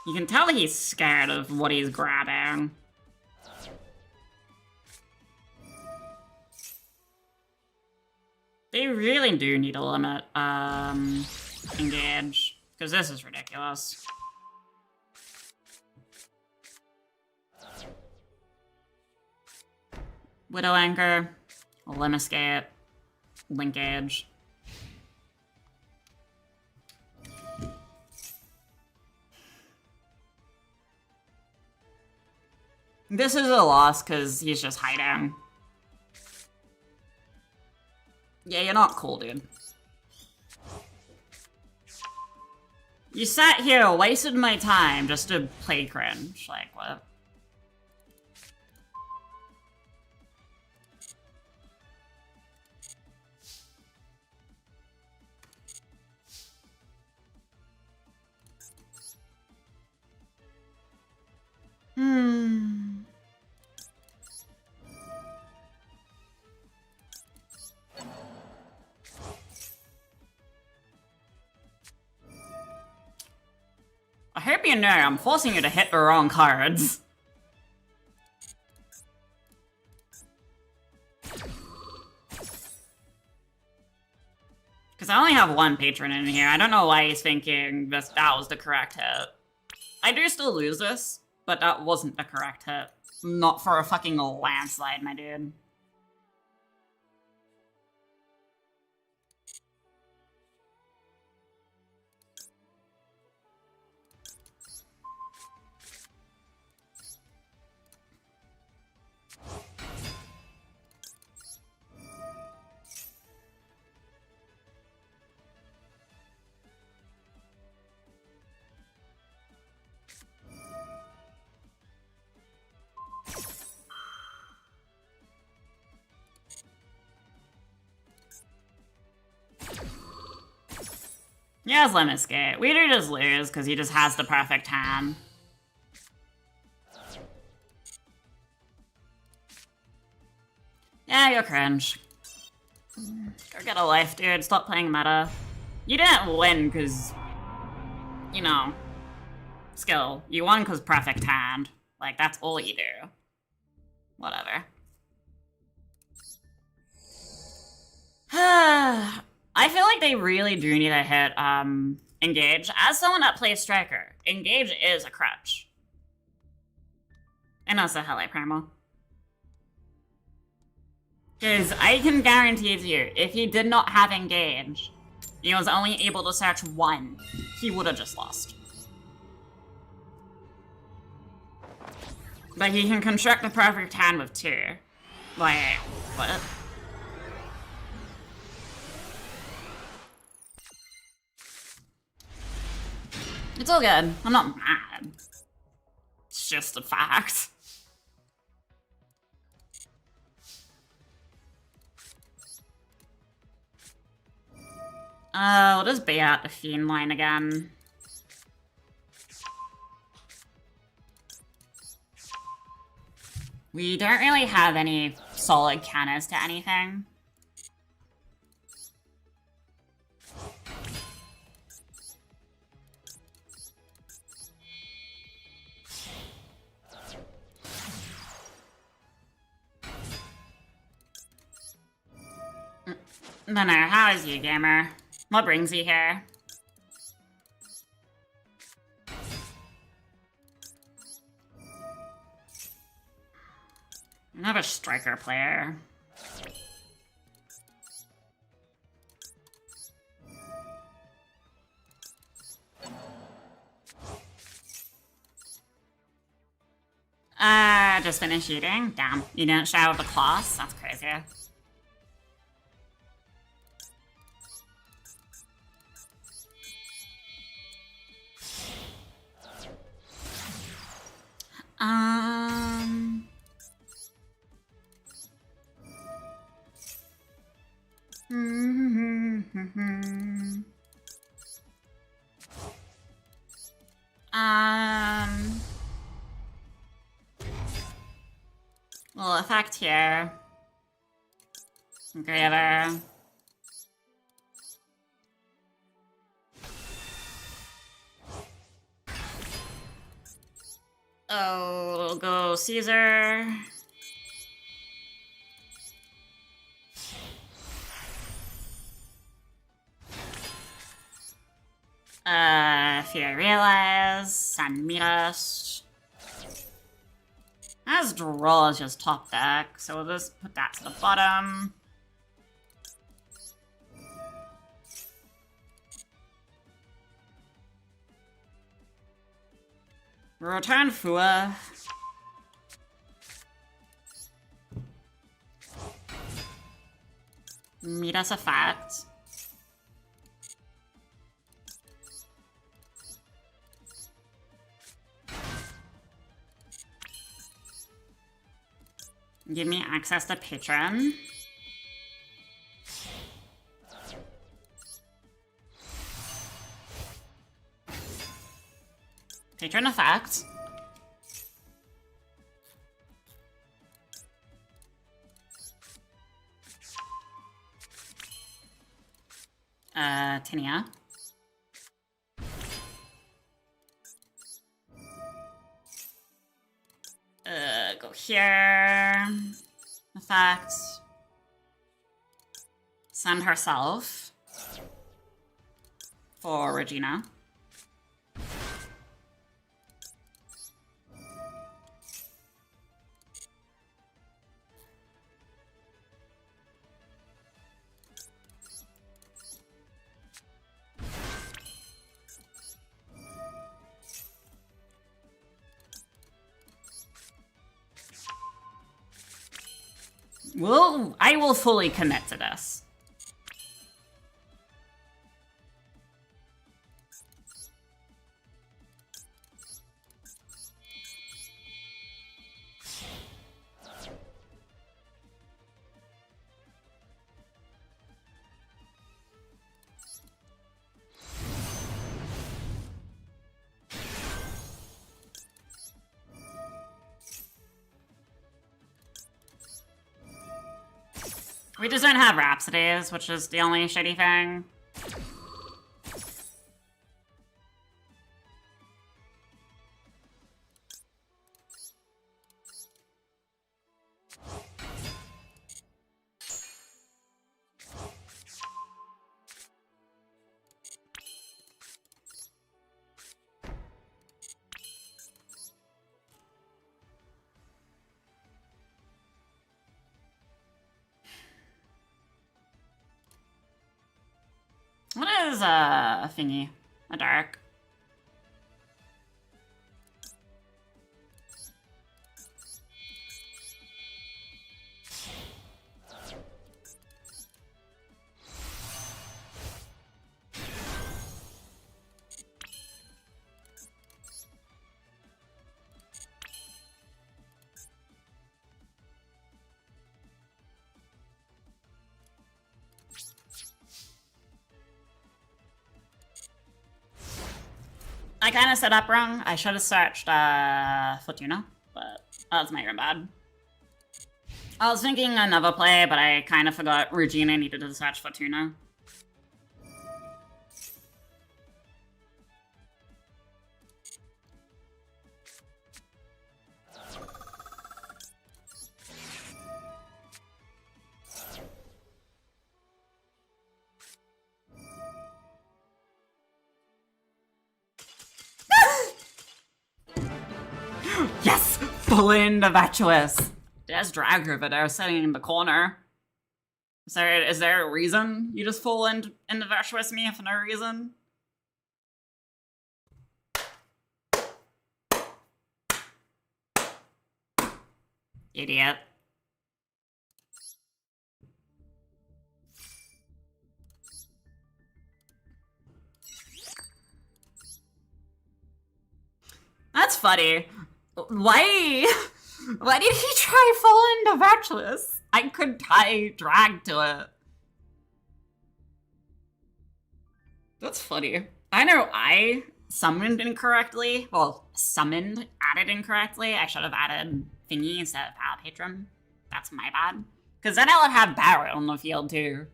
You can tell he's scared of what he's grabbing. They really do need a limit, engage, because this is ridiculous. Widow Anchor, Limescape, Linkage. This is a loss because he's just hiding. Yeah, you're not cool, dude. You sat here, wasted my time just to play cringe. Like, what? hope you know I'm forcing you to hit the wrong cards. Because I only have one patron in here. I don't know why he's thinking that was the correct hit. I do still lose this, but that wasn't the correct hit. Not for a fucking landslide, my dude. Yeah, it's limit skate. We do just lose because he just has the perfect hand. Yeah, you're cringe. Go get a life, dude. Stop playing meta. You didn't win because, you know, skill. You won because perfect hand. Like, that's all you do. Whatever. I feel like they really do need to hit Engage. As someone that plays Striker, Engage is a crutch. And also Helle Primal. Because I can guarantee to you, if he did not have Engage, he was only able to search one, he would have just lost. But he can construct the perfect hand with two. Like, what? It's all good. I'm not mad. It's just a fact. We'll just bait out the Fiend line again. We don't really have any solid counters to anything. No, how is you, gamer? What brings you here? Another Striker player. Just finished eating? Damn, you didn't shower the class? That's crazy. Little effect here. Graver. Oh, we'll go Caesar. Fear Realize, San Miras. As draw is just top deck, so we'll just put that to the bottom. Return Fua. Midas effect. Give me access to Patron. Patron effect. Tinia. here. Effect. Send herself. For Regina. I will fully commit to this. We just don't have Rhapsodies, which is the only shitty thing. What is a thingy? A dark. I kind of set up wrong. I should have searched Fortuna, but that's my own bad. I was thinking another play, but I kind of forgot Regina needed to search Fortuna. Yes! Fully into Virtuous! There's drag over there sitting in the corner. Is there a reason you just fall into Virtuous me for no reason? Idiot. That's funny. Why did he try fall into Virtuous? I could tie drag to it. That's funny. I know I summoned incorrectly. Well, added incorrectly. I should have added thingy instead of Power Patron. That's my bad. Because then I would have Barret on the field too.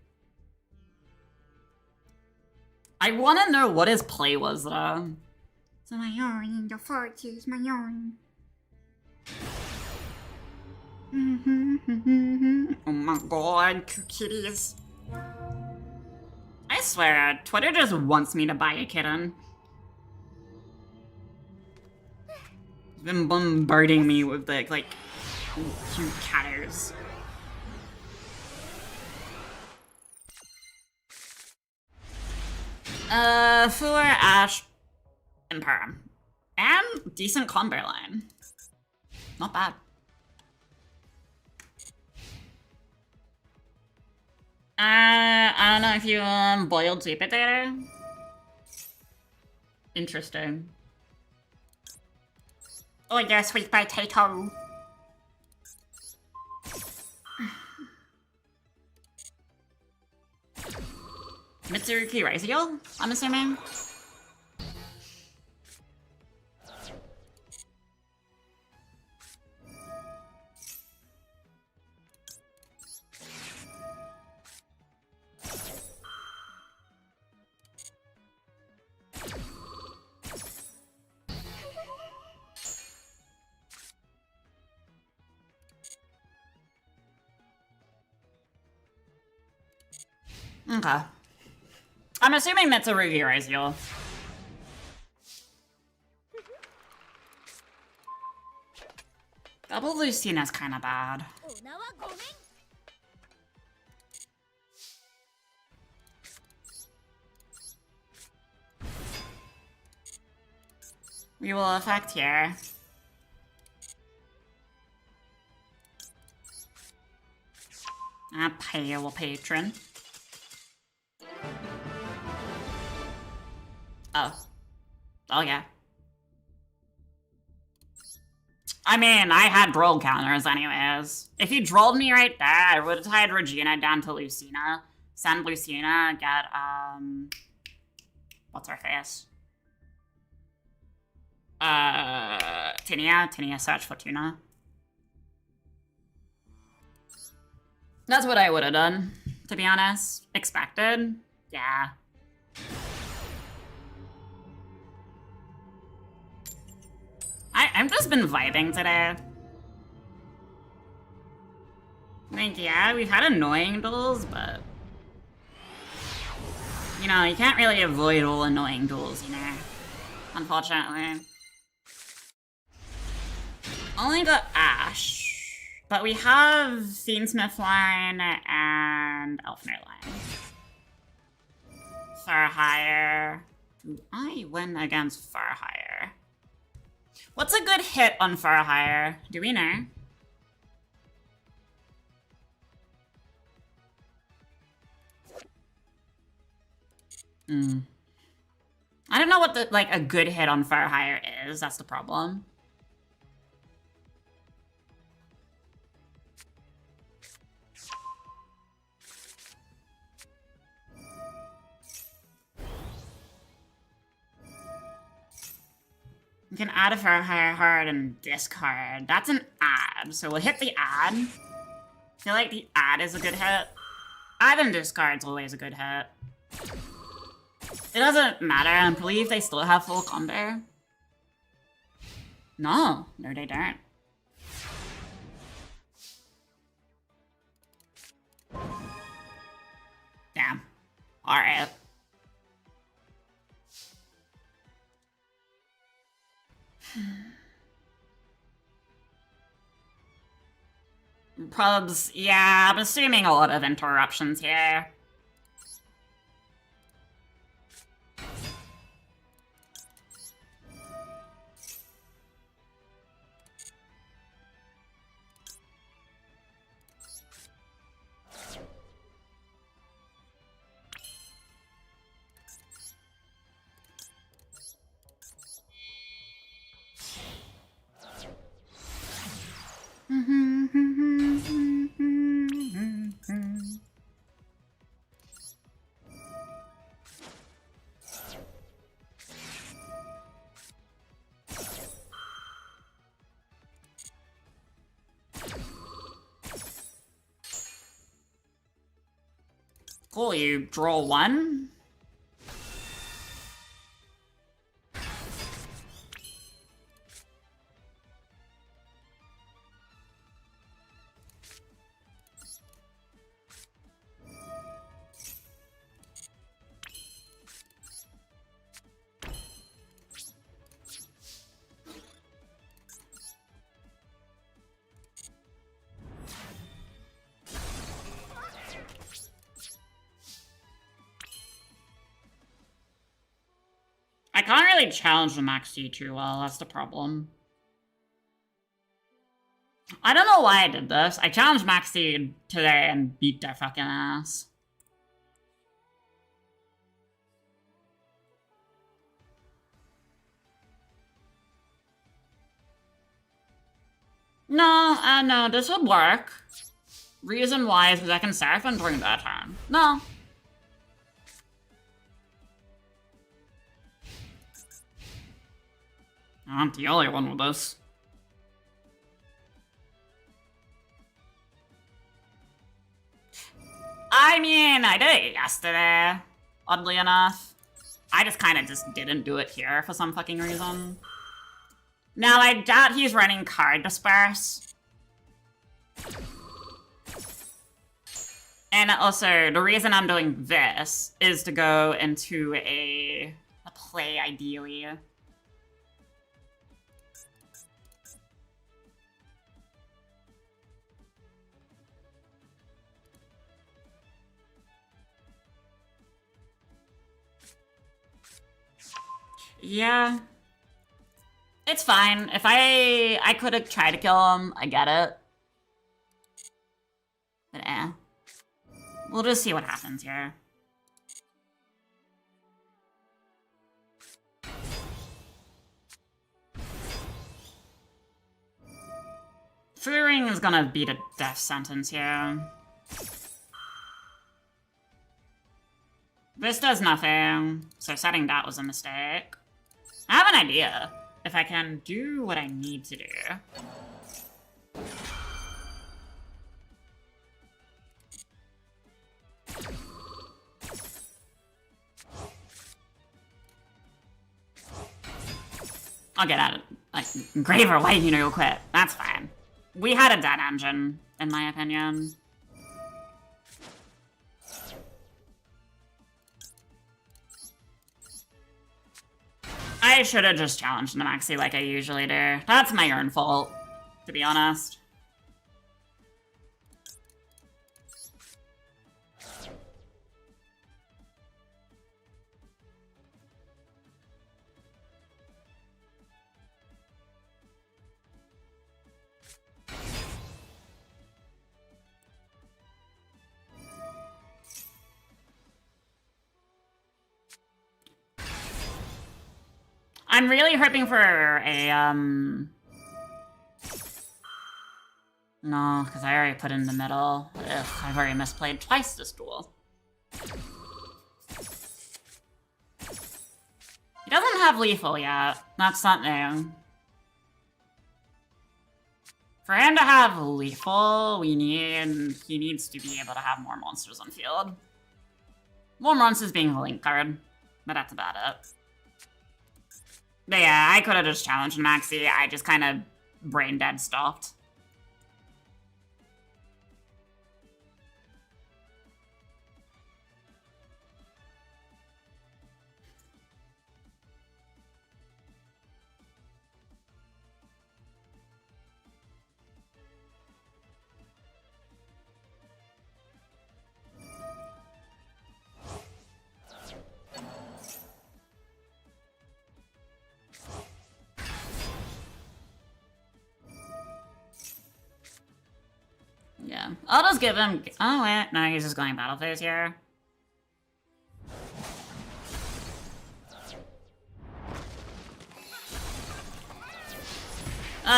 I want to know what his play was though. So my own, the fort is my own. Oh my god, kitties. I swear, Twitter just wants me to buy a kitten. It's been bombarding me with like cute catters. Fuller, Ash, and Perm. And decent combo line. Not bad. I don't know if you boiled sweet potato. Interesting. Oh, yeah, sweet potato. Mitsuruki Raziel, I'm assuming. Okay. I'm assuming that's a Rugi you. Double Lucina's kind of bad. We will affect here. Pale patron. Oh. Oh, yeah. I mean, I had droll counters anyways. If you drolled me right there, I would have tied Regina down to Lucina. Send Lucina, get, what's her face? Tinia search for Tuna. That's what I would have done, to be honest. Expected? Yeah. I've just been vibing today. Like, yeah, we've had annoying duels, but... You know, you can't really avoid all annoying duels, you know? Unfortunately. Only got Ash. But we have Fiendsmith line and Elfner line. Far higher. Do I win against Far higher? What's a good hit on Far higher? Do we know? I don't know what the a good hit on Far higher is. That's the problem. You can add a Far higher card and discard. That's an add, so we'll hit the add. I feel like the add is a good hit. Add and discard's always a good hit. It doesn't matter, I believe they still have full combo. No, they don't. Damn. Alright. Probs, yeah, I'm assuming a lot of interruptions here. Cool, you draw one. I can't really challenge the Max D too well, that's the problem. I don't know why I did this. I challenged Max D today and beat their fucking ass. No, this would work. Reason why is because I can Seraphim during that turn. No. I'm the only one with this. I mean, I did it yesterday, oddly enough. I just kind of didn't do it here for some fucking reason. Now, I doubt he's running card disperse. And also, the reason I'm doing this is to go into a play, ideally. Yeah. It's fine. If I could have tried to kill him, I get it. But we'll just see what happens here. Fearing is gonna beat a death sentence here. This does nothing, so setting that was a mistake. I have an idea. If I can do what I need to do. I'll get at it. Like, Graver, why didn't you quit? That's fine. We had a dead engine, in my opinion. I should have just challenged the Maxi like I usually do. That's my own fault, to be honest. I'm really hoping for a, no, because I already put it in the middle. Ugh, I've already misplayed twice this duel. He doesn't have lethal yet. That's something. For him to have lethal, he needs to be able to have more monsters on field. More monsters being a link card, but that's about it. But yeah, I could have just challenged Maxi. I just kind of brain dead stopped. Yeah, I'll just give him... Oh, wait. No, he's just going battle phase here.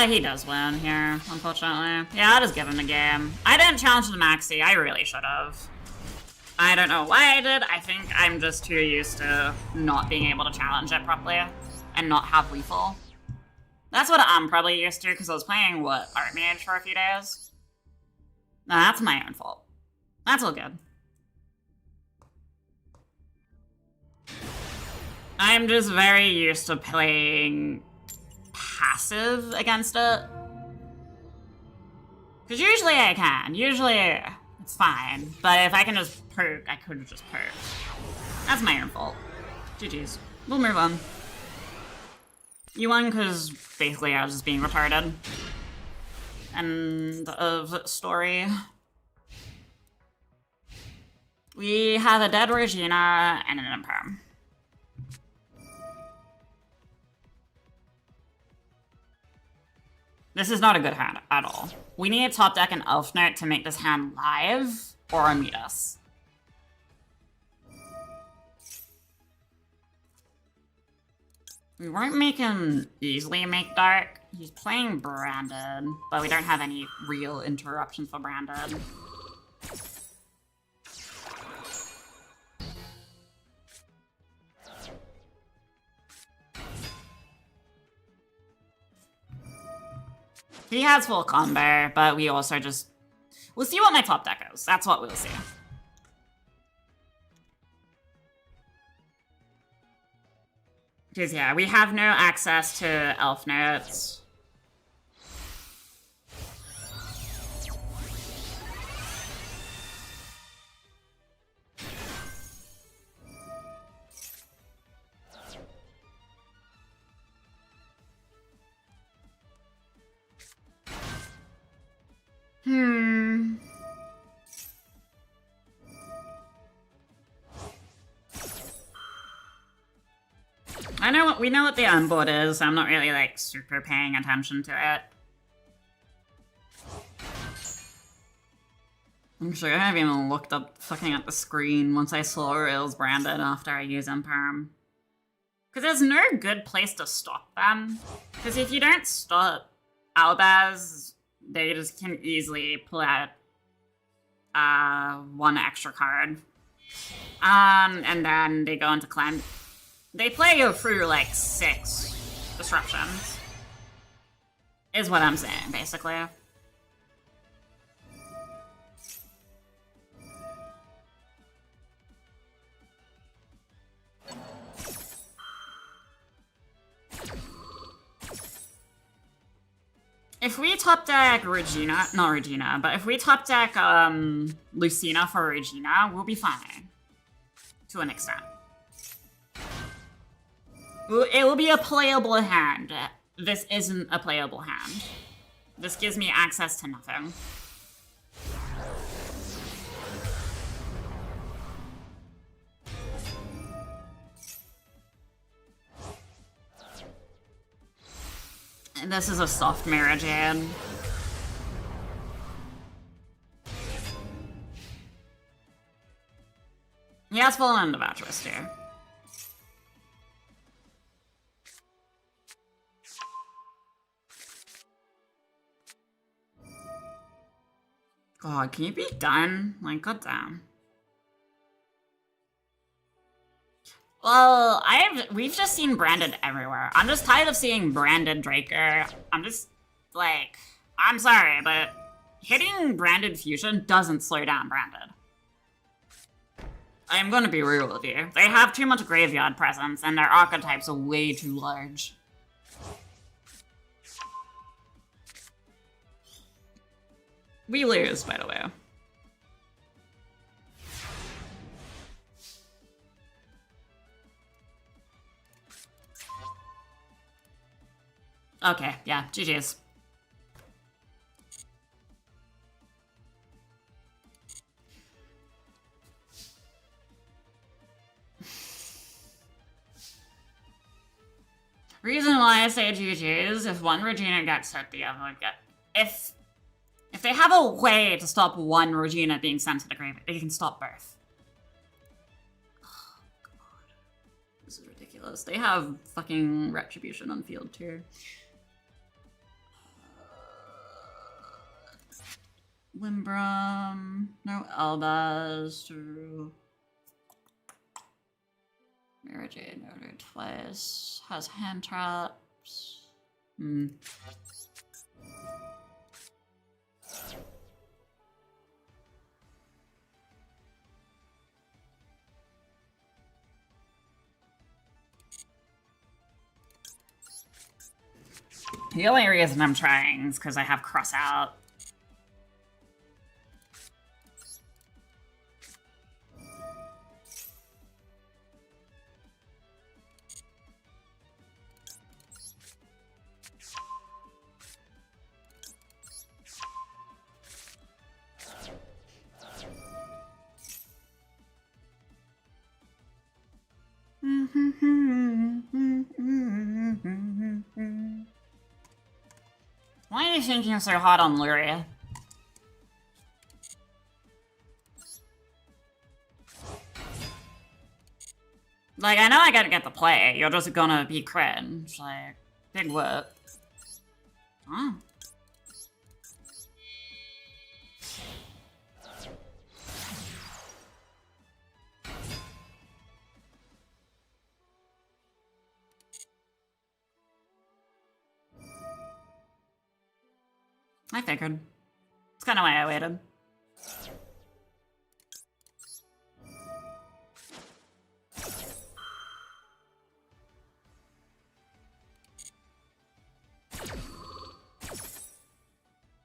He does win here, unfortunately. Yeah, I'll just give him the game. I didn't challenge the Maxi. I really should have. I don't know why I did. I think I'm just too used to not being able to challenge it properly and not have lethal. That's what I'm probably used to because I was playing, what, Archmage for a few days? No, that's my own fault. That's all good. I'm just very used to playing passive against it. Because usually I can. Usually it's fine. But if I can just perk, I could have just perked. That's my own fault. GG's. We'll move on. You won because basically I was just being retarded. End of story. We have a dead Regina and an Imperm. This is not a good hand at all. We need a top deck and Elf Note to make this hand live or unmeet us. We weren't making easily make dark. He's playing Branded, but we don't have any real interruptions for Branded. He has full combo, but we also just... We'll see what my top deck is. That's what we'll see. Because, yeah, we have no access to Elf Notes. we know what the onboard is, so I'm not really like super paying attention to it. Actually, I haven't even looked up fucking at the screen once I saw Rails branded after I use Imperm. Because there's no good place to stop them. Because if you don't stop Albaz, they just can easily pull out one extra card. And then they go into clan. They play you through like 6 disruptions. Is what I'm saying, basically. If we top deck Regina, not Regina, but if we top deck Lucina for Regina, we'll be fine. To an extent. It will be a playable hand. This isn't a playable hand. This gives me access to nothing. And this is a soft Mara Jade. He has fallen into Vatrist here. God, can you be done? Like, goddamn. Well, we've just seen branded everywhere. I'm just tired of seeing branded Draker. I'm just, like, I'm sorry, but hitting branded fusion doesn't slow down branded. I'm gonna be real with you. They have too much graveyard presence, and their archetypes are way too large. We lose, by the way. Okay, yeah, GG's. Reason why I say GG's, if one Regina gets hit, the other would get... If they have a way to stop one Regina being sent to the grave, they can stop both. Oh, God. This is ridiculous. They have fucking Retribution on field, too. Limbrum, no Albaz, true. Mara Jade murdered twice. Has hand traps. The only reason I'm trying is because I have cross out. Why are you thinking so hard on Luria? Like, I know I gotta get the play. You're just gonna be cringe. Like, big whoop. Oh. I figured. It's kind of why I waited.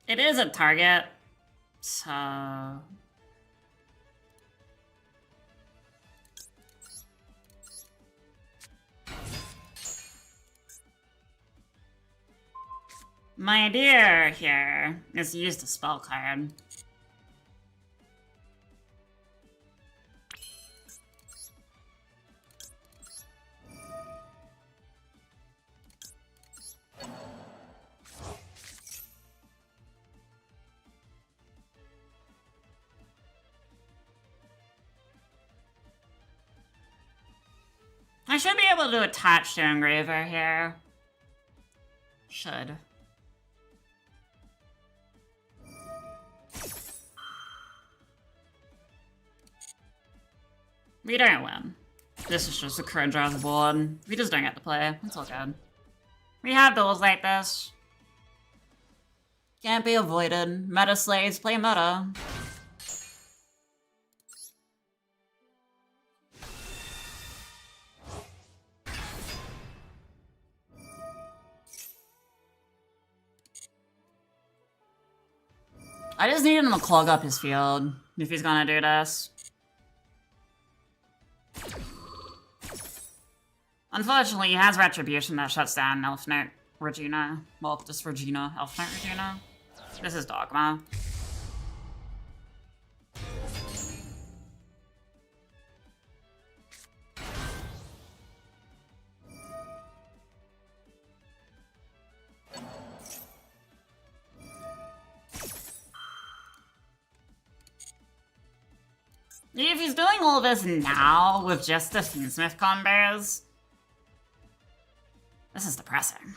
It is a target, so... My idea here is to use the spell card. I should be able to attach to Engraver here. Should. We don't win. This is just a cringe on the board. We just don't get to play. It's all good. We have duels like this. Can't be avoided. Meta slaves play meta. I just need him to clog up his field if he's gonna do this. Unfortunately, he has Retribution that shuts down Elf Knight Regina. Well, just Regina, Elf Knight Regina. This is Dogma. If he's doing all this now with just the Fiendsmith combos, this is depressing.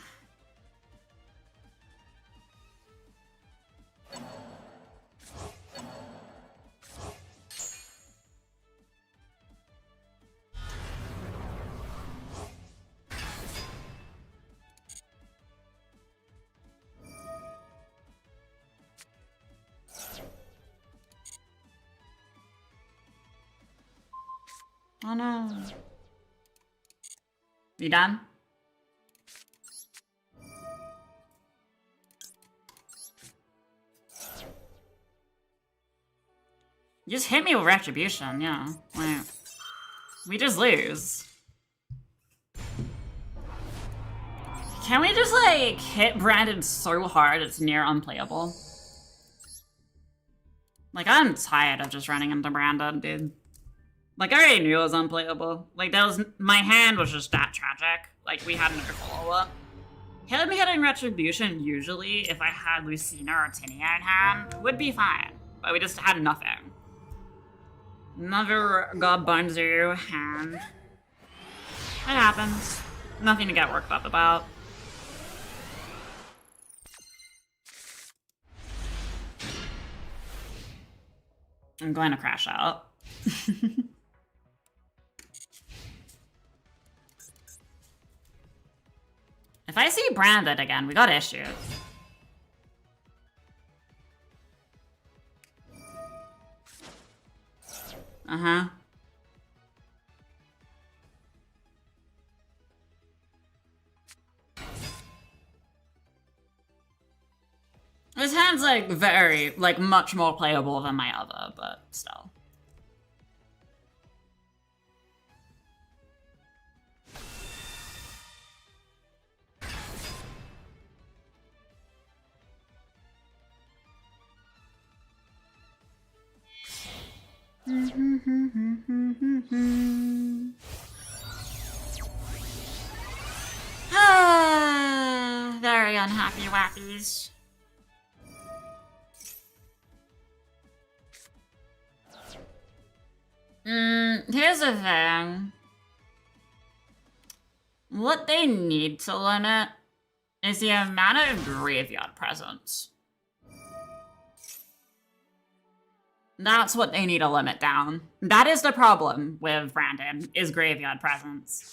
Oh no. You done? You just hit me with Retribution, yeah. Like, we just lose. Can we just, like, hit Brandon so hard it's near unplayable? Like, I'm tired of just running into Brandon, dude. Like, I already knew it was unplayable. Like, that was, my hand was just that tragic. Like, we had no follow-up. Him hitting Retribution, usually, if I had Lucina or Tinia in hand, would be fine. But we just had nothing. Never got Bunzu hand. It happens. Nothing to get worked up about. I'm going to crash out. If I see Branded again, we got issues. Uh-huh. His hand's, like, very, like, much more playable than my other, but still. Very unhappy wappies. Here's the thing. What they need to limit is the amount of graveyard presence. That's what they need to limit down. That is the problem with Brandon, is graveyard presence.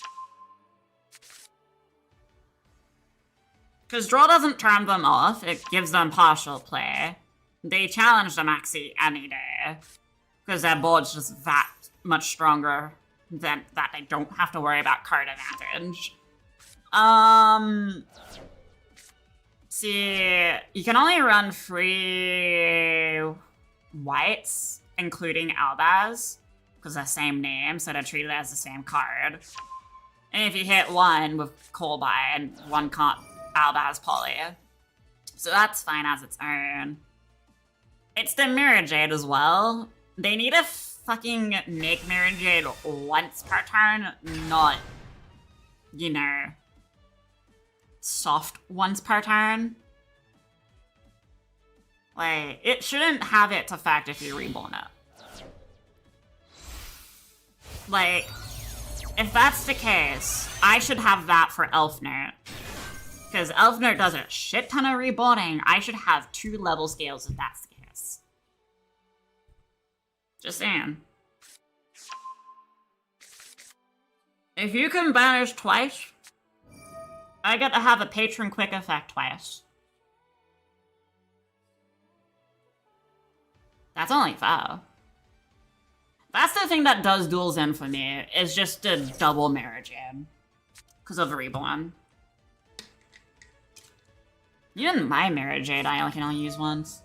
Because draw doesn't turn them off, it gives them partial play. They challenge the Maxi any day. Because their board's just that much stronger than that they don't have to worry about card advantage. See, you can only run 3 whites, including Albaz, because they're the same name, so they're treated as the same card. And if you hit 1 with Colby, 1 can't Albaz Poly. So that's fine as its own. It's the Mirror Jade as well. They need to fucking make Mirror Jade once per turn, not, you know, soft once per turn. Like, it shouldn't have its effect if you reborn it. Like, if that's the case, I should have that for Elfnert. Because Elfnert does a shit ton of rebuilding. I should have 2 level scales if that's the case. Just saying. If you can banish twice, I get to have a patron quick effect twice. That's only 5. That's the thing that does duels in for me, is just a double marriage in. Because of Reborn. Even my marriage aid I can only use once.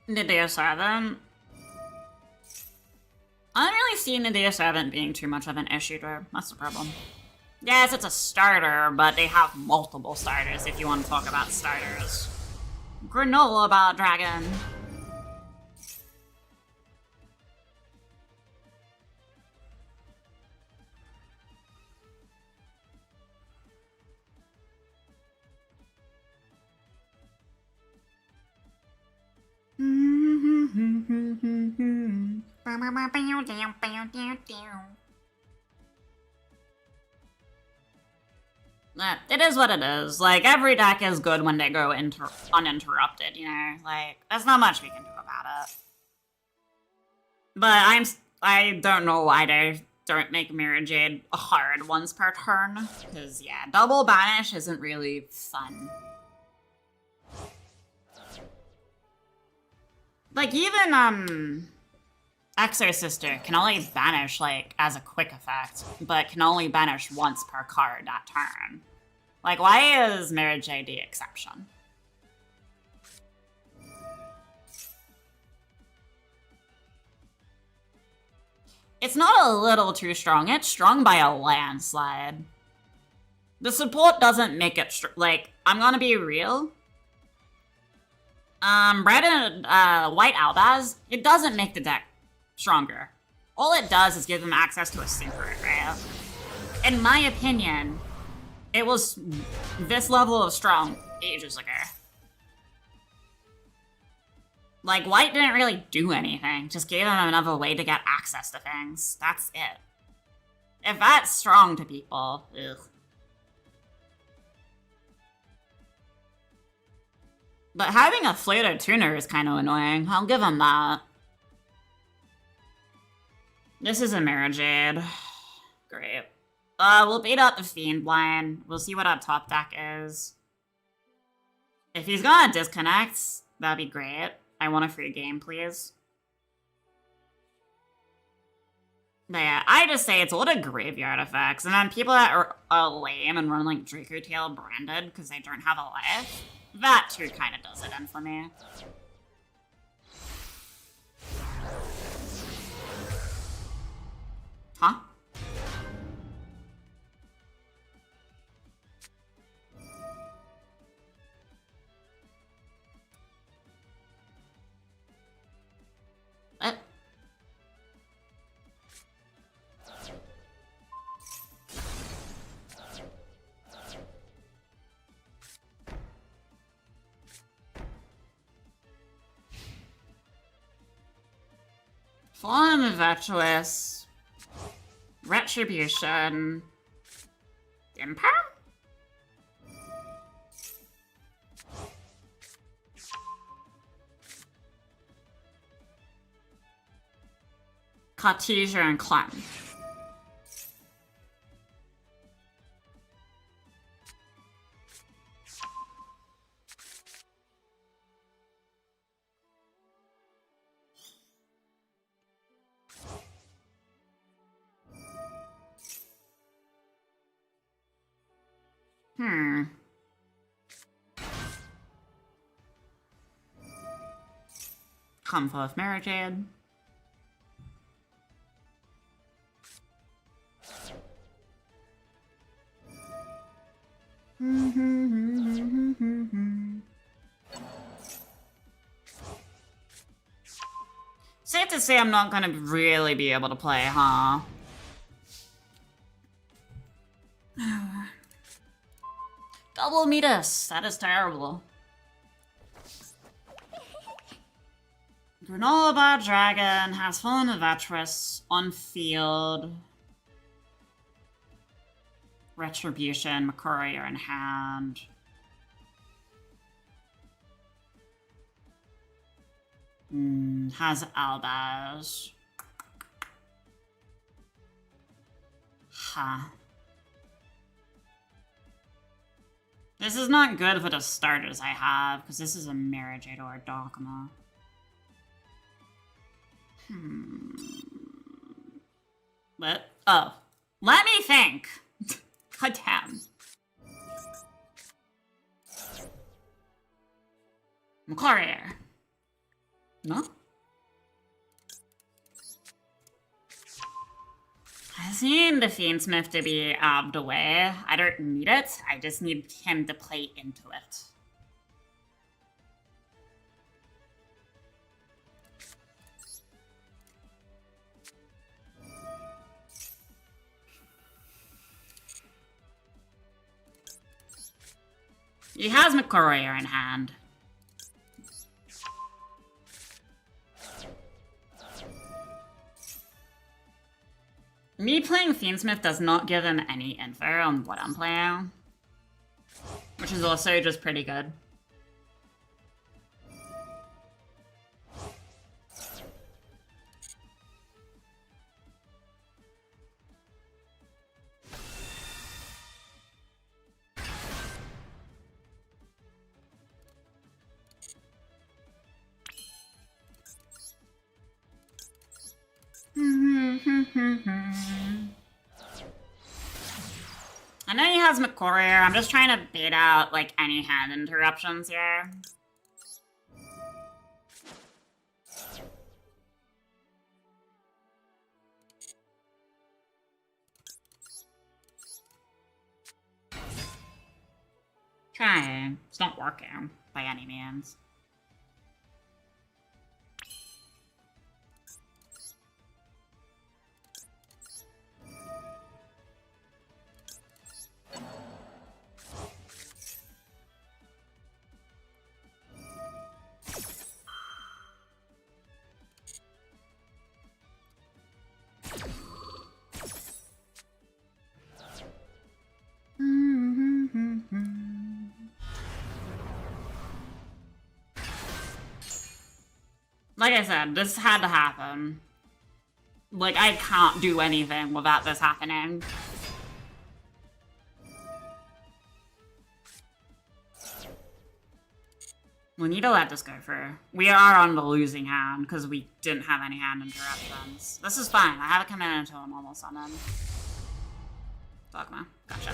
Nadia Servant. I don't really see Nadia Servant being too much of an issue to her. That's the problem. Yes, it's a starter, but they have multiple starters if you want to talk about starters. Granola Bot Dragon. It is what it is. Like, every deck is good when they go uninterrupted, you know? Like, there's not much we can do about it. But I don't know why they don't make Mirror Jade hard once per turn. Because, yeah, double banish isn't really fun. Like, even, Exorcister can only banish, like, as a quick effect, but can only banish once per card that turn. Like, why is Marriage Jade the exception? It's not a little too strong, it's strong by a landslide. The support doesn't make it, like, I'm gonna be real. Red and, White Albaz, it doesn't make the deck stronger. All it does is give them access to a synchro array. In my opinion, it was this level of strong ages ago. Like, White didn't really do anything, just gave them another way to get access to things. That's it. If that's strong to people, ugh. But having a Flater Tuner is kind of annoying. I'll give him that. This is a Mirror Jade. Great. We'll beat out the Fiend Blind. We'll see what our top deck is. If he's gonna disconnect, that'd be great. I want a free game, please. But yeah, I just say it's a lot of graveyard effects, and then people that are lame and run like Draco Tail branded because they don't have a life, that too kind of does it in for me. Huh? What? Fallen Virtuous. Retribution. Imperm? Cartesian Clem. Come forth, Mirror Jade. Safe to say I'm not gonna really be able to play, huh? Double Midas, that is terrible. Granola Bar Dragon has fallen of Vetris on field. Retribution, Courier in hand. Has Albaz. Huh. This is not good for the starters I have, because this is a Marriage or a Dogma. Let me think. God damn. Courier. No? I seem the Fiendsmith to be out of the way. I don't need it. I just need him to play into it. He has McCourier in hand. Me playing Fiendsmith does not give him any info on what I'm playing, which is also just pretty good. I know he has McCourier. I'm just trying to bait out, like, any hand interruptions here. Trying. It's not working, by any means. Like I said, this had to happen. Like, I can't do anything without this happening. We need to let this go through. We are on the losing hand because we didn't have any hand interruptions. This is fine. I haven't come in until a normal summon. Dogma. Gotcha.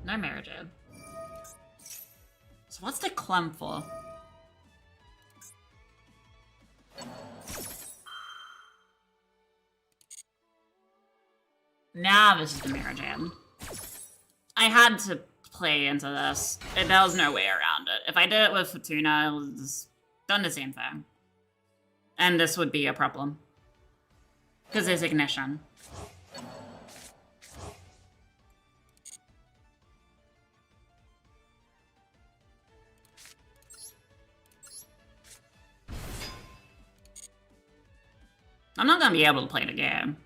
No marriage. So what's the clump for? Now this is the marriage hand. I had to play into this. There was no way around it. If I did it with Fortuna, it was done the same thing. And this would be a problem. Because there's ignition. I'm not gonna be able to play the game.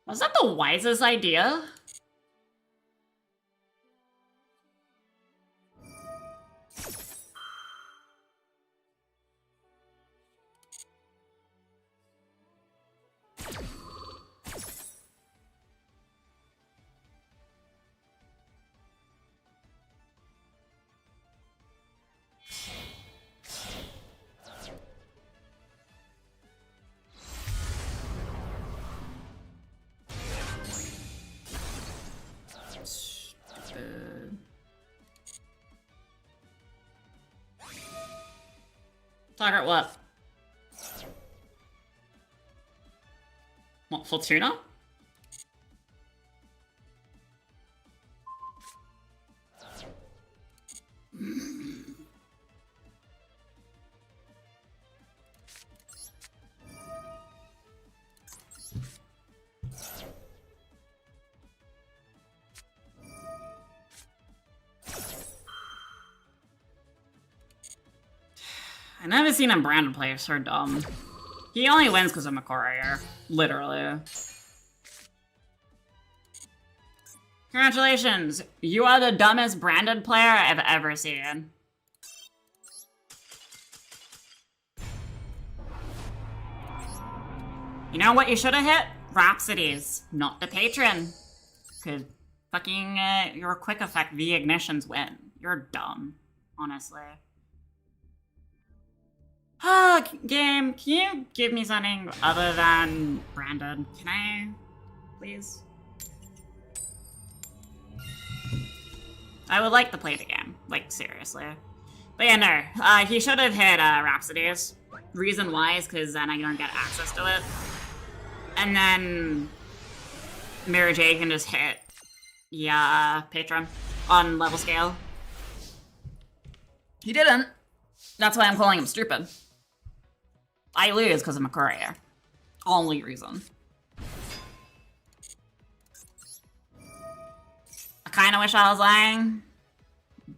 Was that the wisest idea? Target what? What, Fortuna? I never seen him branded play so dumb. He only wins because I'm a courier. Literally. Congratulations! You are the dumbest branded player I've ever seen. You know what you should have hit? Rhapsodies, not the patron. Cause fucking your quick effect V ignitions win. You're dumb, honestly. Game, can you give me something other than branded? Can I, please? I would like to play the game, like, seriously. But yeah, no, he should have hit Rhapsodies. Reason why is because then I don't get access to it. And then Mary J can just hit, yeah, Patron on level scale. He didn't. That's why I'm calling him stupid. I lose because I'm a courier. Only reason. I kind of wish I was lying,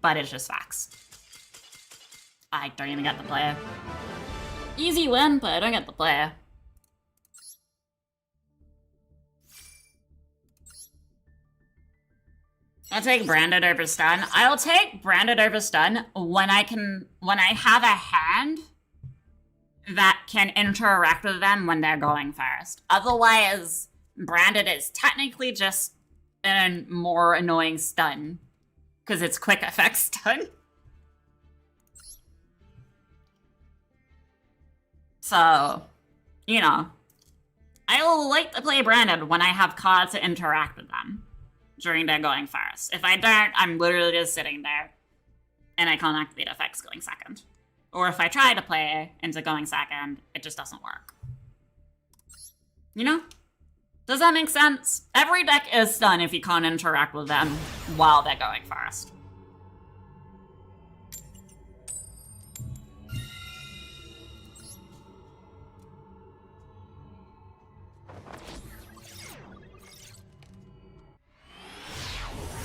but it's just facts. I don't even get the play. Easy win, but I don't get the play. I'll take branded over stun. I'll take branded over stun when I have a hand that can interact with them when they're going first. Otherwise, branded is technically just a more annoying stun because it's quick effect stun. So, you know, I like to play branded when I have cards to interact with them during their going first. If I don't, I'm literally just sitting there and I can't activate effects going second. Or if I try to play into going second, it just doesn't work. You know? Does that make sense? Every deck is stun if you can't interact with them while they're going first.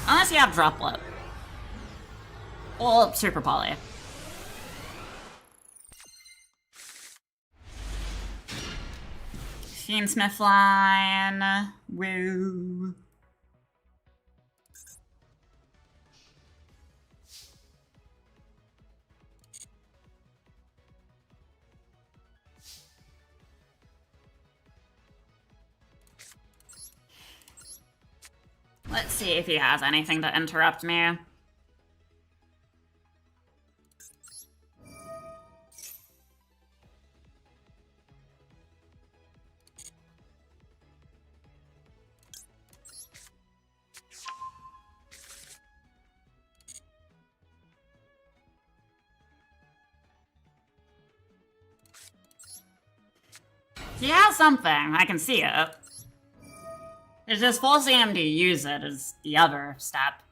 Unless you have Droplet. Or Super Poly. Fiendsmith line. Woo. Let's see if he has anything to interrupt me. He has something, I can see it. It's just forcing him to use it is the other step.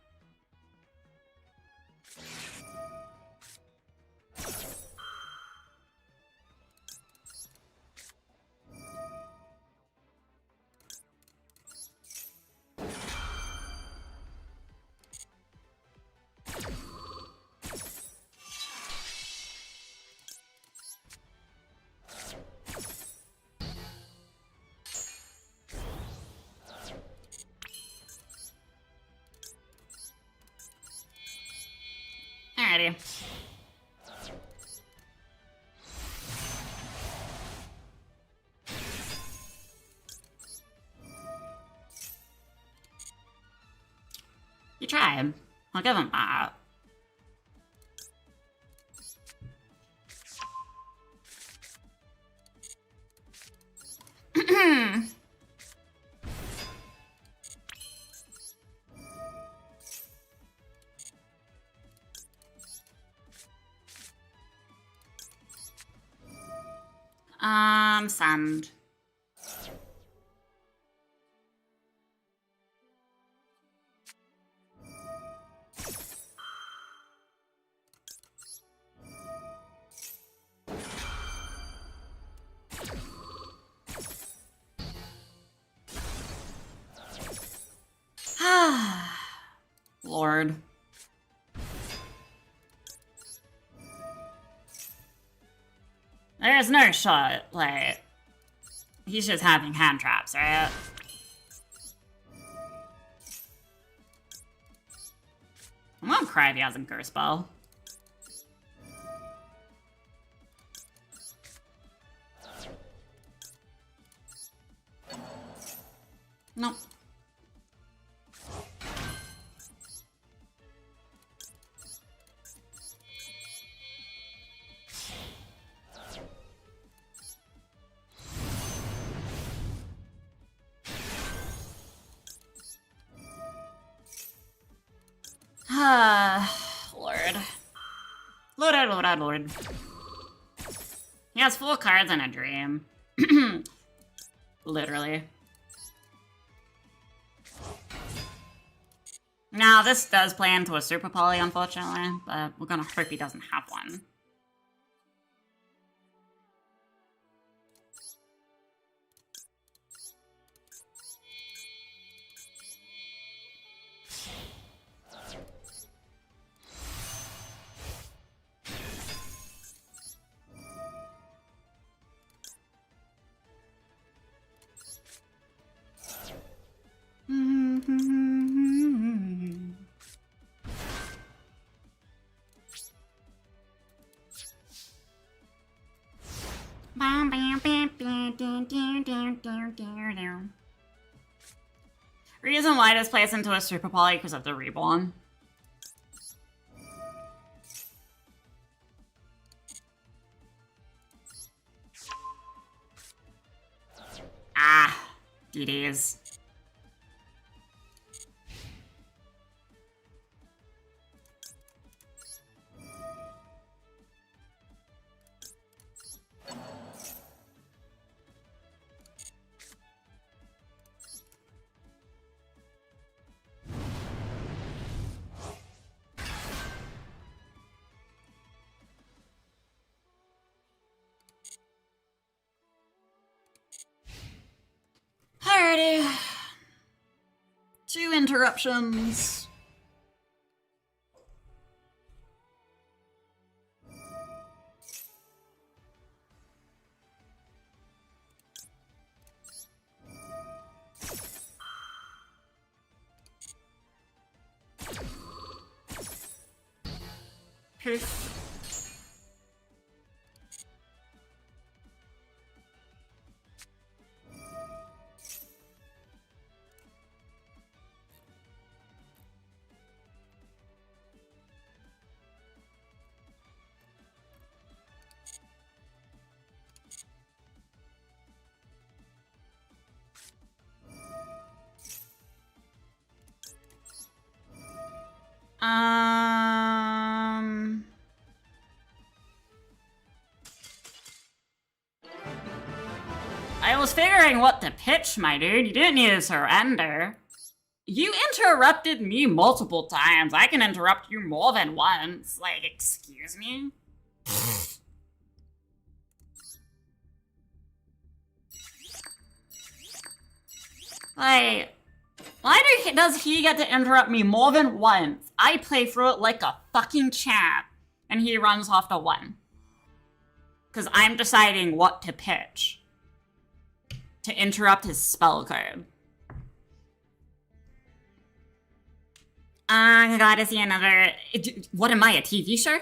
Alrighty. You tried. I'll give him that. Send. Lord. There's no shot, like, he's just having hand traps, right? I'm gonna cry if he hasn't curse spell. Nope. Lord. Lord. He has 4 cards in a dream. Literally. Now, this does play into a super poly, unfortunately, but we're gonna hope he doesn't have one. Reason why this plays into a super poly because of the reborn. DDs. Alrighty. 2 interruptions. Poof. I was figuring what to pitch, my dude. You didn't need to surrender. You interrupted me multiple times. I can interrupt you more than once. Like, excuse me? Like, why does he get to interrupt me more than once? I play through it like a fucking champ, and he runs off to 1. Because I'm deciding what to pitch to interrupt his spell card. I gotta see another... What am I, a TV show?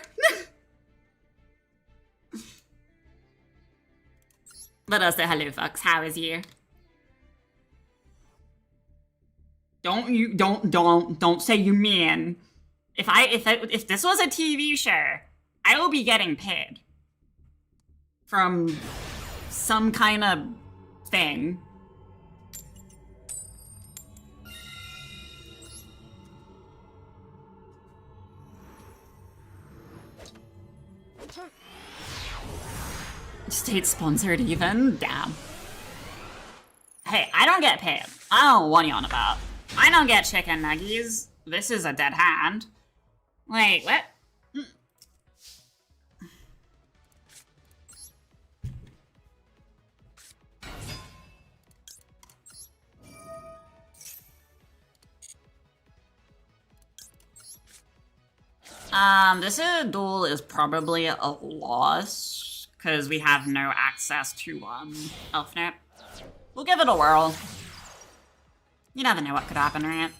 Let us say hello, Fox. How is you? Don't say you mean. If this was a TV show, I will be getting paid from some kind of thing. State sponsored even? Damn. Hey, I don't get paid. I don't know what you on about. I don't get chicken nuggies. This is a dead hand. Wait, what? This duel is probably a loss because we have no access to Elfnet. We'll give it a whirl. You never know what could happen, right?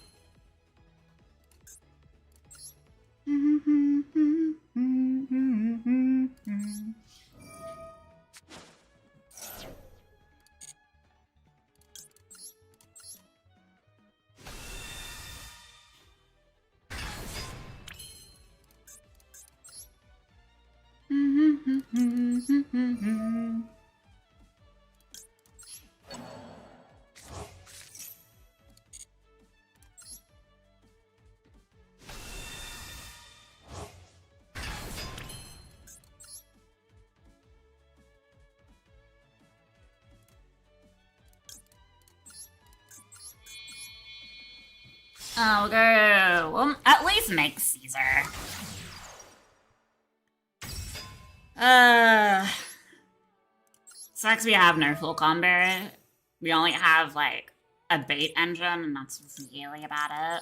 I'll go. Well, at least make Caesar. Sucks we have no full combo. We only have, like, a bait engine, and that's really about it.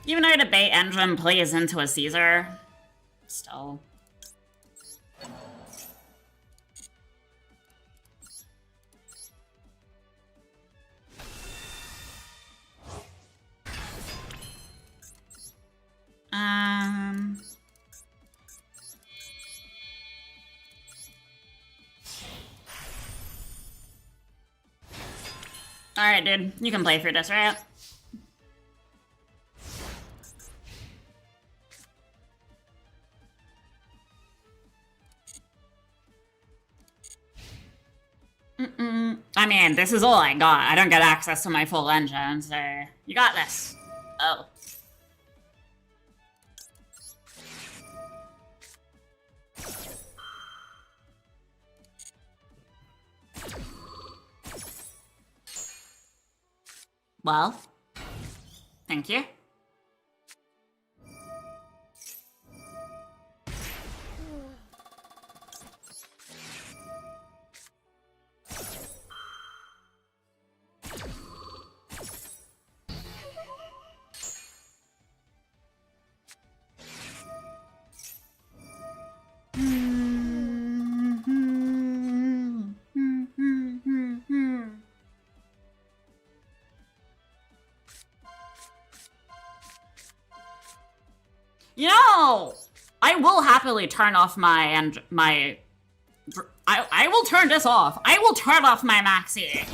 Even though the bait engine plays into a Caesar, still. Alright, dude. You can play through this, right? I mean, this is all I got. I don't get access to my full engine, so you got this. Oh. Well, thank you. You know, I will happily turn off I will turn this off. I will turn off my maxi.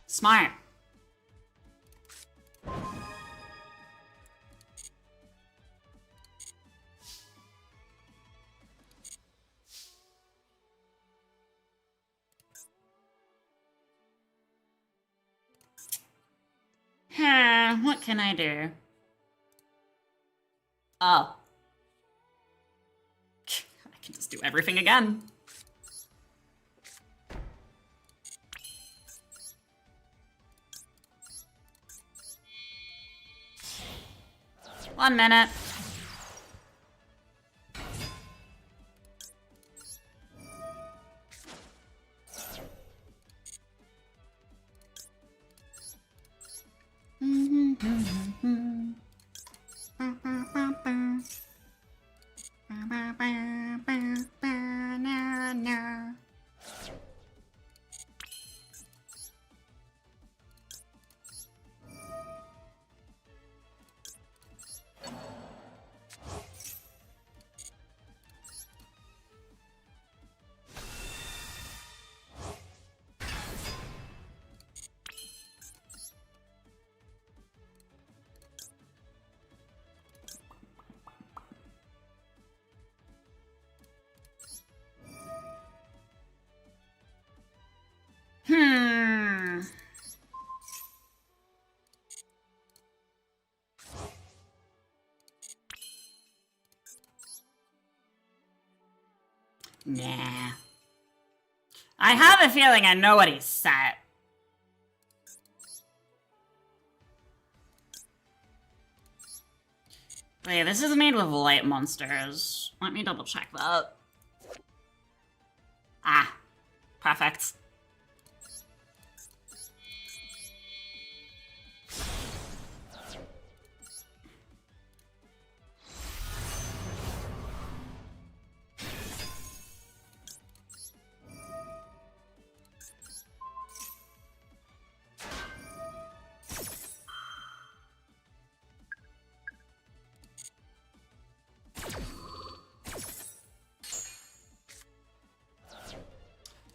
Smart. What can I do? Oh. I can just do everything again. One minute. Nah. I have a feeling I know what he's set. Wait, this is made with light monsters. Let me double check that. Ah, perfect.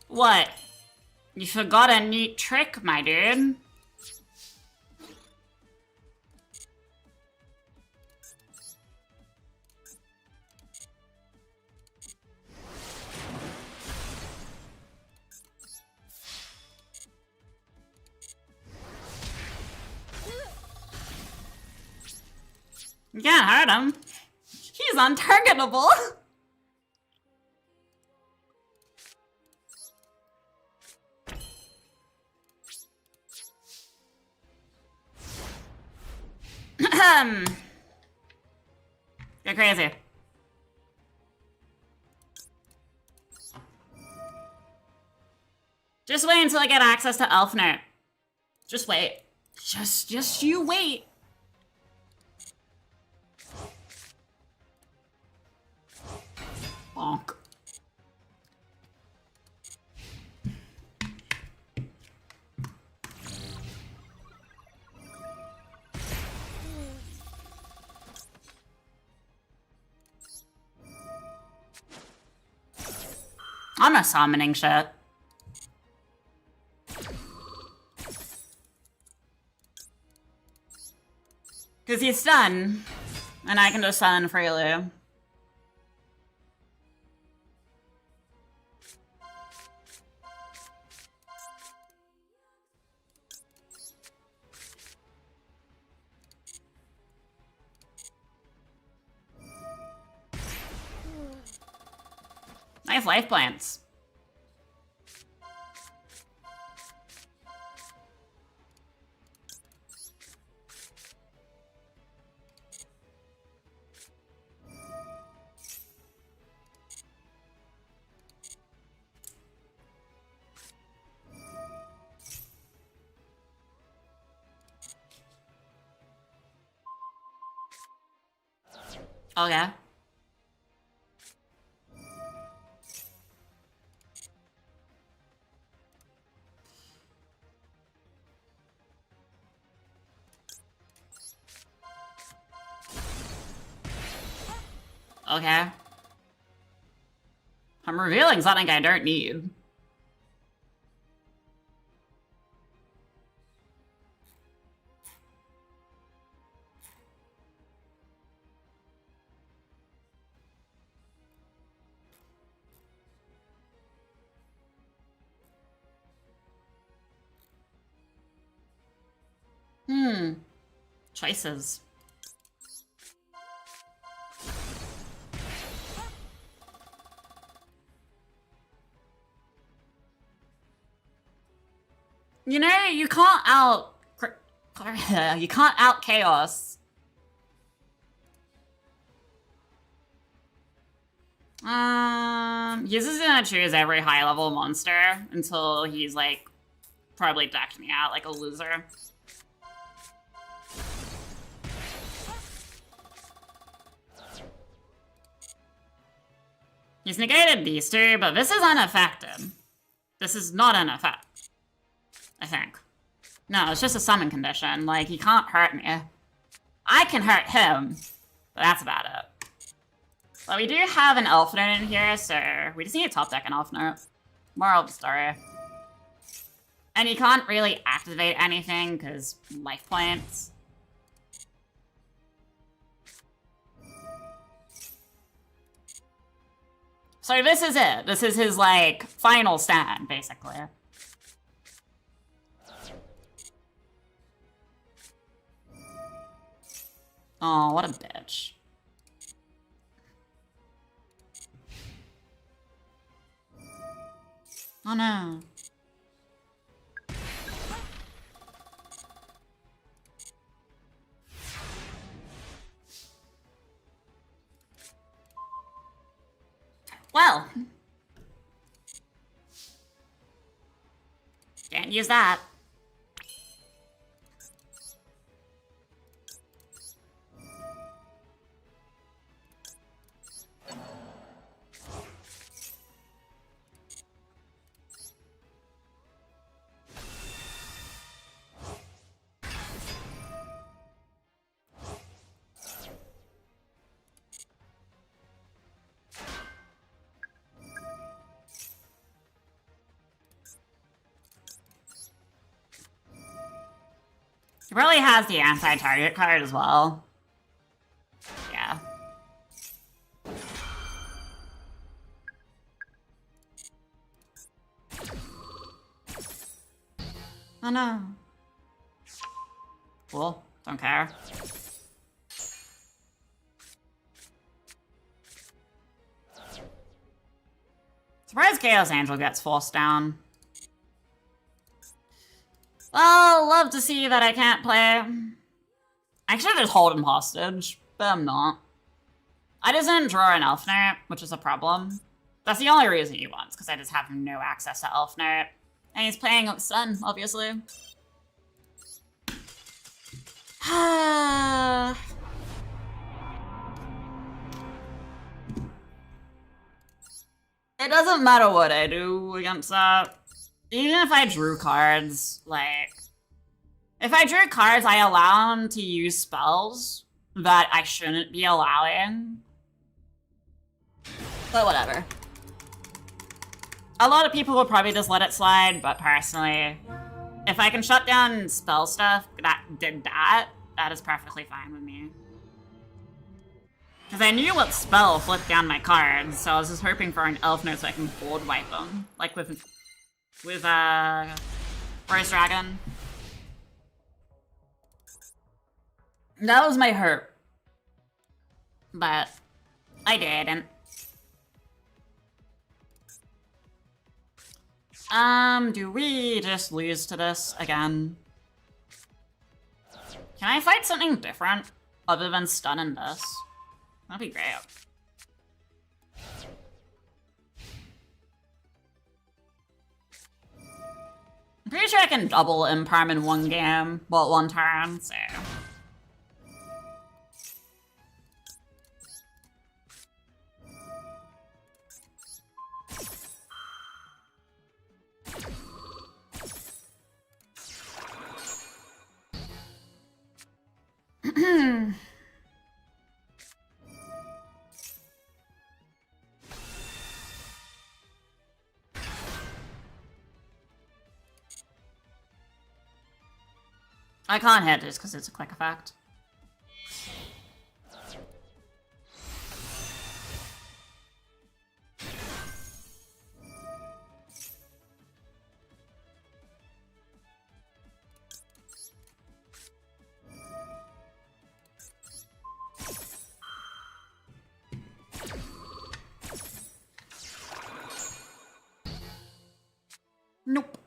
What? You forgot a neat trick, my dude. You can't hurt him. He's untargetable. You're crazy. Just wait until I get access to Elfner. Just wait. Just you wait. Bonk. I'm not summoning shit. Because he's stunned, and I can just summon freely. Nice life plants. Okay. Okay. I'm revealing something I don't need. Choices. You know, you can't you can't out chaos. He's just gonna choose every high level monster until he's like probably decked me out like a loser. He's negated these two, but this is unaffected. This is not an effect, I think. No, it's just a summon condition. Like, he can't hurt me. I can hurt him, but that's about it. But we do have an Elf Note in here, so we just need to top deck an Elf Note. Moral of the story. And you can't really activate anything, because life points. So this is it. This is his, like, final stand, basically. Oh, what a bitch. Oh no. Well. Can't use that. He probably has the anti-target card as well. Yeah. Oh no. Cool. Don't care. Surprised Chaos Angel gets forced down. Well, love to see that I can't play. I should just hold him hostage, but I'm not. I just didn't draw an Elf Knight, which is a problem. That's the only reason he wants, because I just have no access to Elf Knight. And he's playing Sun, obviously. It doesn't matter what I do against that. Even if I drew cards, like... If I drew cards, I allow him to use spells that I shouldn't be allowing. But whatever. A lot of people will probably just let it slide, but personally, if I can shut down spell stuff that did that, that is perfectly fine with me. Because I knew what spell flipped down my cards, so I was just hoping for an Elf Note so I can board wipe them. Like with Forest Dragon. That was my hope. But I didn't. Do we just lose to this again? Can I fight something different other than stun in this? That'd be great. I'm pretty sure I can double Imperm in one game, well, one turn, so... I can't hit this because it's a quick effect. Nope.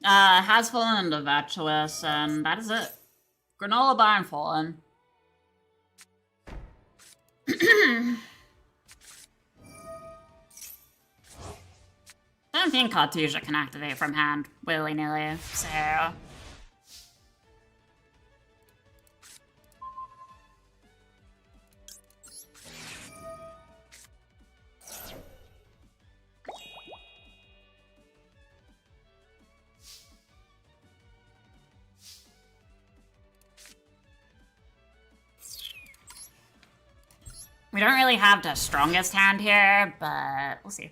Has fallen into Virtuous, and that is it. Granola bar and fallen. I don't think Cartesia can activate from hand willy-nilly, so... We don't really have the strongest hand here, but we'll see.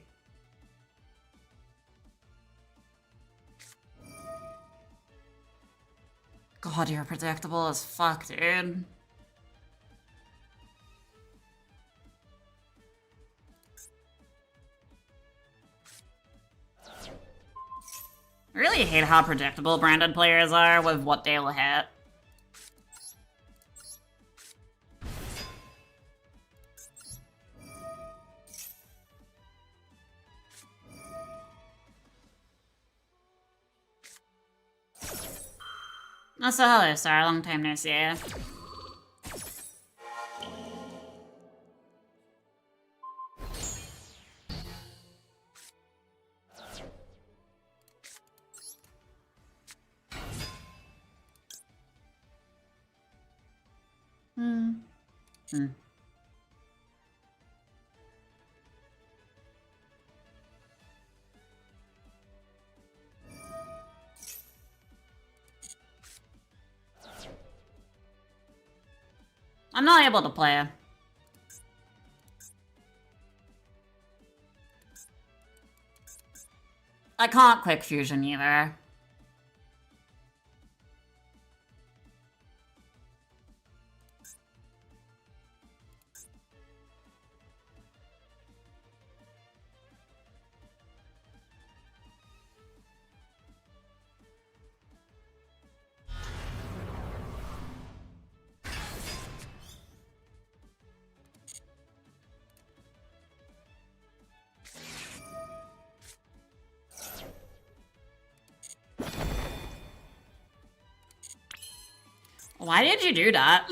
God, you're predictable as fuck, dude. I really hate how predictable branded players are with what they will hit. Oh, so hello, Sarah. Long time no see. I'm not able to play. I can't quick fusion either. Why did you do that?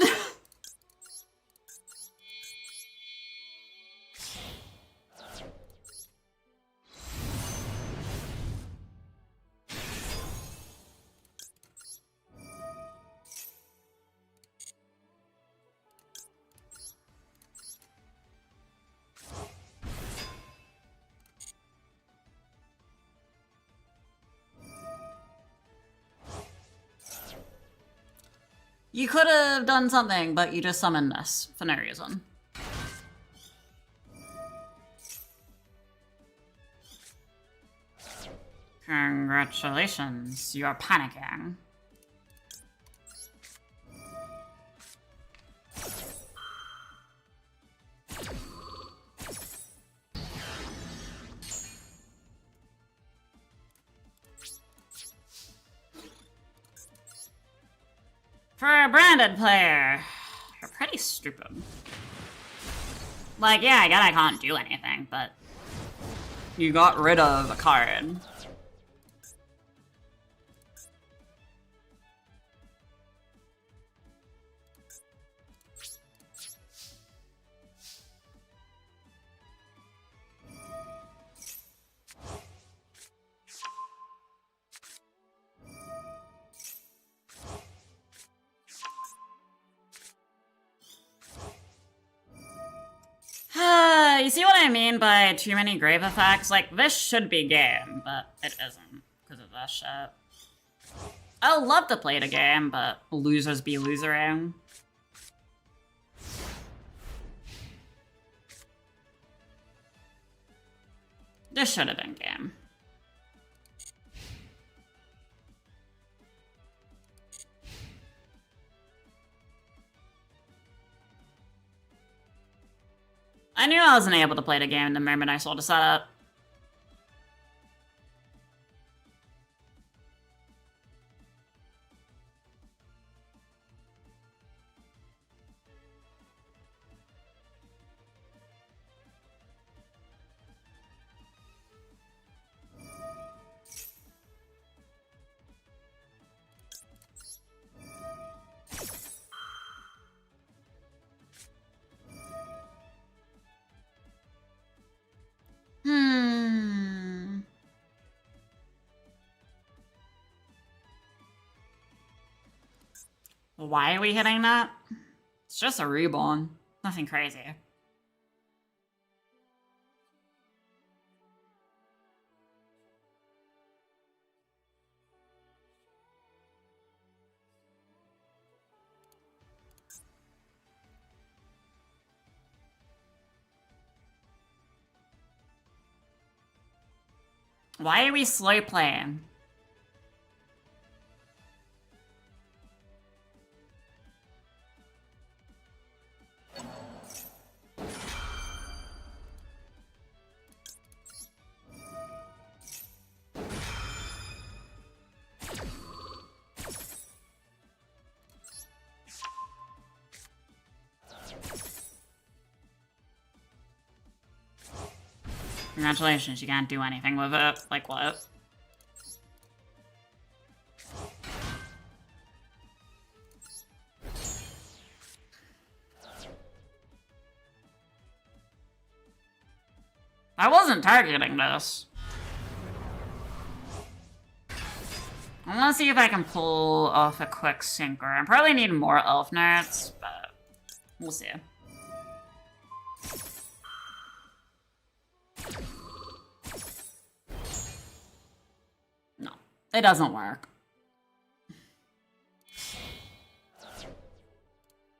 You could have done something, but you just summoned this for no reason. Congratulations, you're panicking. For a branded player, you're pretty stupid. Like, yeah, I get I can't do anything, but you got rid of a card. You see what I mean by too many grave effects? Like, this should be game, but it isn't because of that shit. I would love to play the game, but losers be losering. This should have been game. I knew I wasn't able to play the game the moment I saw the setup. Why are we hitting that? It's just a reborn. Nothing crazy. Why are we slow playing? Congratulations, you can't do anything with it. Like what? I wasn't targeting this. I want to see if I can pull off a quick sinker. I probably need more elf nerds, but we'll see. No, it doesn't work.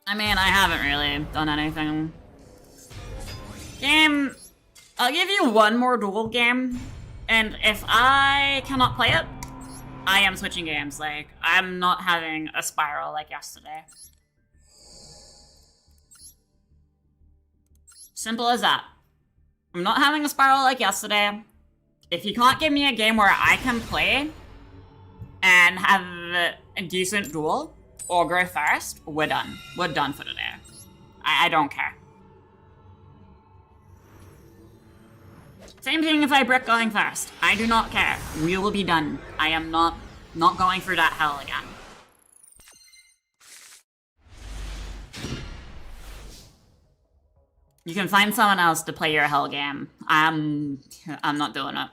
I mean, I haven't really done anything. Game, I'll give you one more duel game, and if I cannot play it, I am switching games. Like, I'm not having a spiral like yesterday. Simple as that. I'm not having a spiral like yesterday. If you can't give me a game where I can play and have a decent duel or go first, we're done. We're done for today. I don't care. Same thing if I brick going first. I do not care. We will be done. I am not going through that hell again. You can find someone else to play your hell game. I'm not doing it.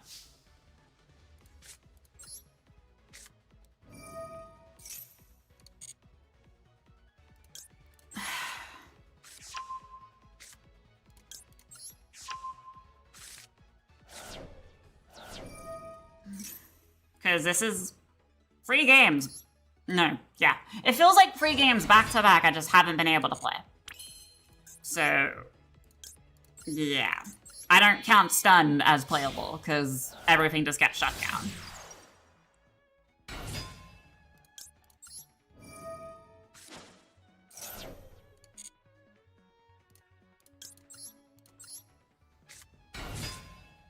Because this is free games. No, yeah. It feels like free games back to back I just haven't been able to play. So, yeah. I don't count stun as playable, because everything just gets shut down.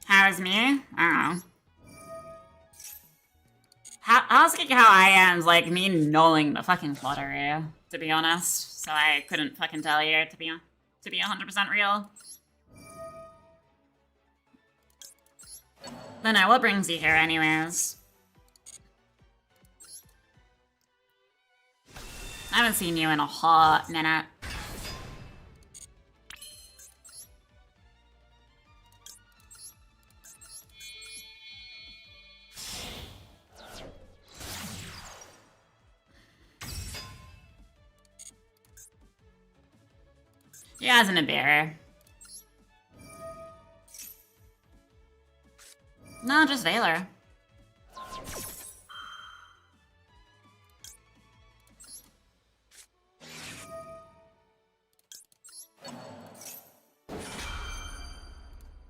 How's me? I don't know. Asking how I am is like me knowing the fucking plot area, to be honest. So I couldn't fucking tell you to be 100% real. But no, what brings you here anyways? I haven't seen you in a hot minute. Yeah, isn't a bear. No, just Valor.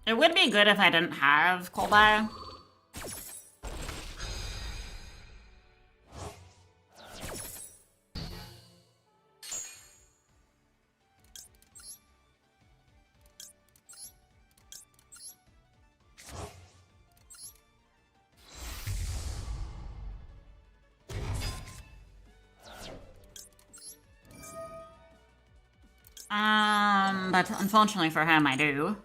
It would be good if I didn't have Kolbai. But unfortunately for him, I do.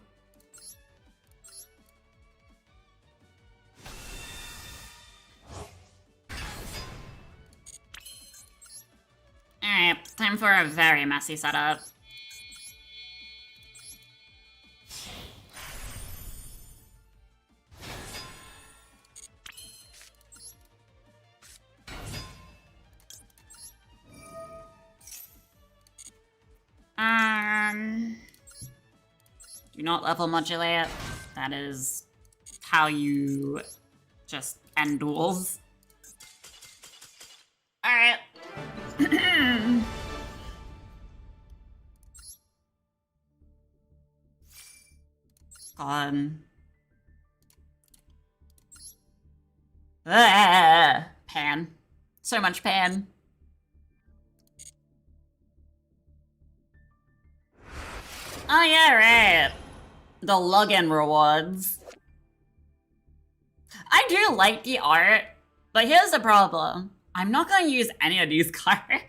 Alright, time for a very messy setup. Do not level modulate. That is how you just end duels. Alright. God. Pan. So much pan. Oh yeah, right. The login rewards. I do like the art, but here's the problem. I'm not gonna use any of these cards.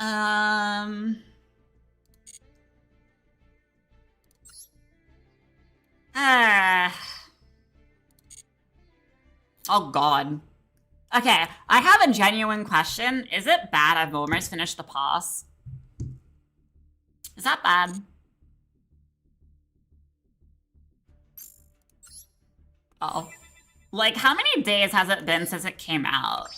Oh god. Okay, I have a genuine question. Is it bad I've almost finished the pass? that bad. Oh. Like, how many days has it been since it came out?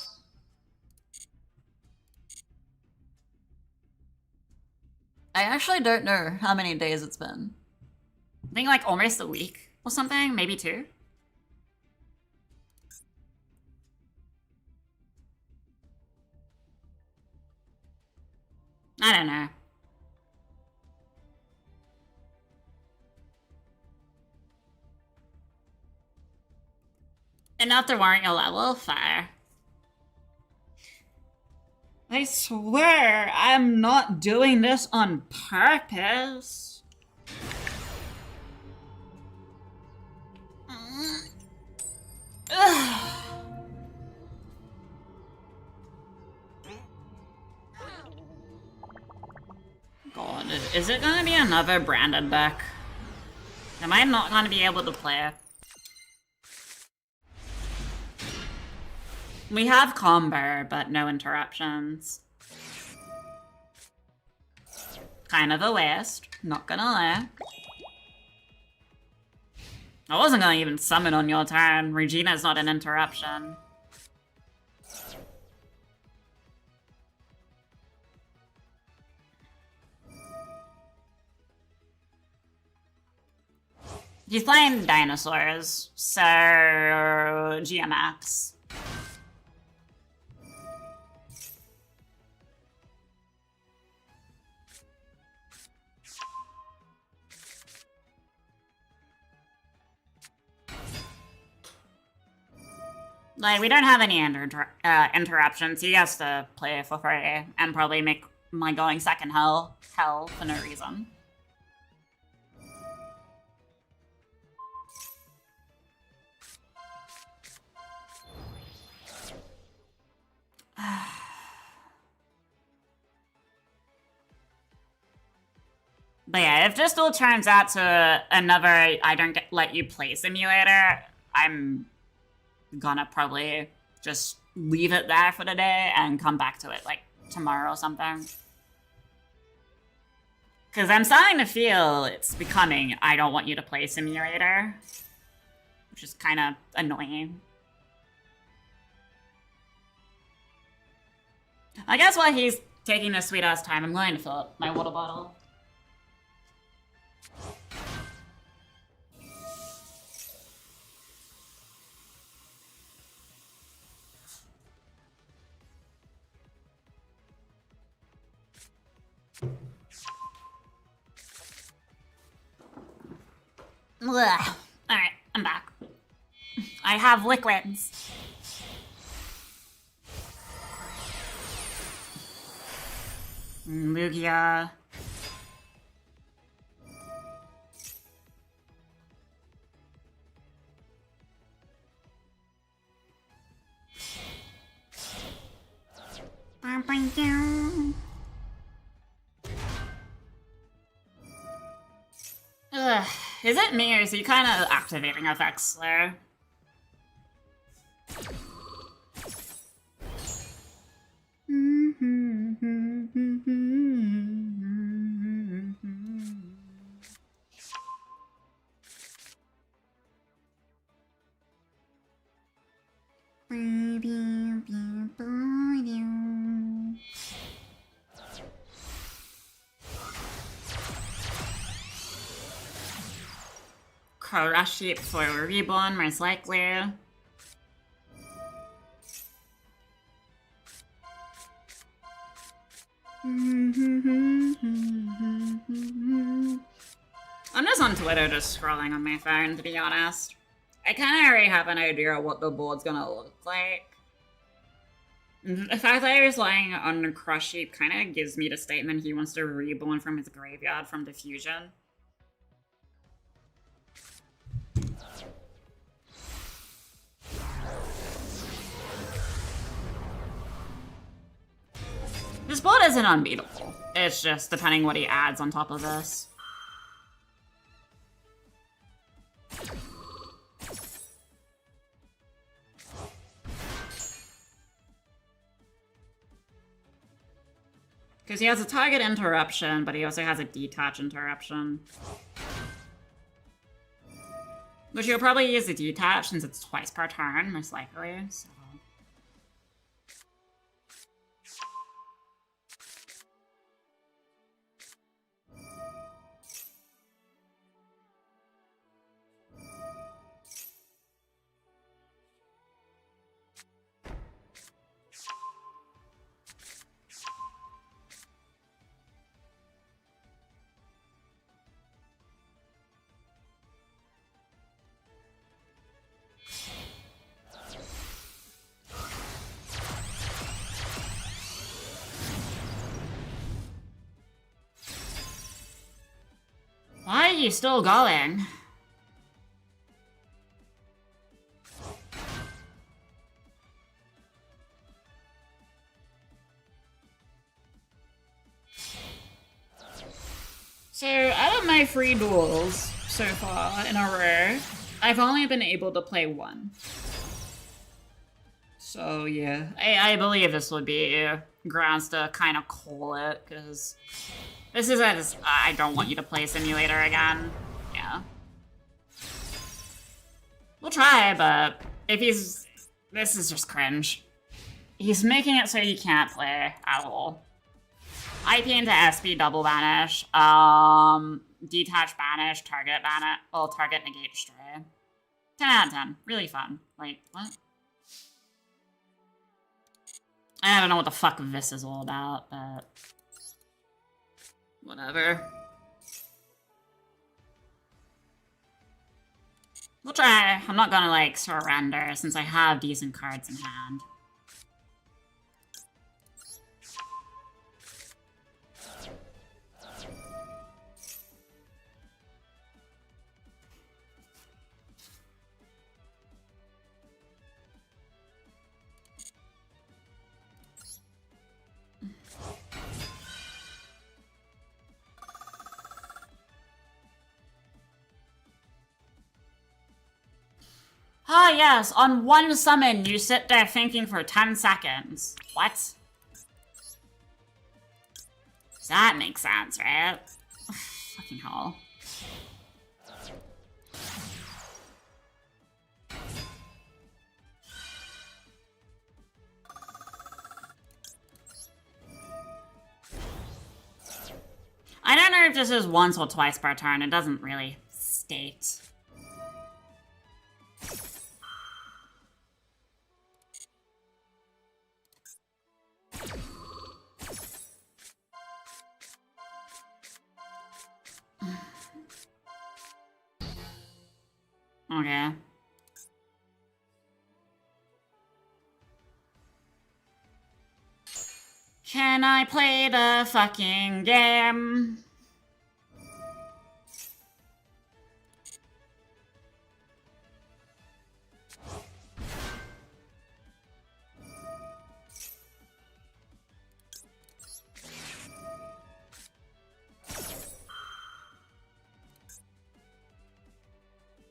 I actually don't know how many days it's been. I think like almost a week or something, maybe 2. I don't know. Enough to warrant your level? Fire. I swear, I'm not doing this on purpose. God, is it gonna be another branded deck? Am I not gonna be able to play it? We have combo, but no interruptions. Kind of a waste, not gonna lie. I wasn't gonna even summon on your turn. Regina's not an interruption. He's playing dinosaurs, so GMX. Like, we don't have any interruptions. He has to play for free and probably make my going second hell for no reason. But yeah, if this all turns out to another I don't let you play simulator, I'm gonna probably just leave it there for the day and come back to it like tomorrow or something. Because I'm starting to feel it's becoming I don't want you to play simulator, which is kind of annoying. I guess while he's taking a sweet ass time, I'm going to fill up my water bottle. Ugh. Alright, I'm back. I have liquids. Lugia. Ugh. Is it me or is he kind of activating effects there? Crush it for Reborn, most likely. I'm just on Twitter just scrolling on my phone, to be honest. I kind of already have an idea of what the board's gonna look like. The fact that he's lying on a crush heap kind of gives me the statement he wants to reborn from his graveyard from diffusion. This board isn't unbeatable. It's just depending what he adds on top of this. Because he has a target interruption, but he also has a detach interruption. Which you'll probably use a detach since it's twice per turn, most likely, so... Why are you still going? So, out of my 3 duels so far in a row, I've only been able to play 1. So, yeah. I believe this would be grounds to kind of call it, because this is I don't want you to play Simulator again. Yeah. We'll try, but if he's... This is just cringe. He's making it so you can't play at all. IP into SP, double banish, detach banish, target banish, well, target negate destroy. 10 out of 10. Really fun. Like, what? I don't know what the fuck this is all about, but... Whatever. We'll try. I'm not gonna, like, surrender since I have decent cards in hand. Ah, yes, on one summon, you sit there thinking for 10 seconds. What? That makes sense, right? Fucking hell. I don't know if this is once or twice per turn. It doesn't really state. Okay. Can I play the fucking game?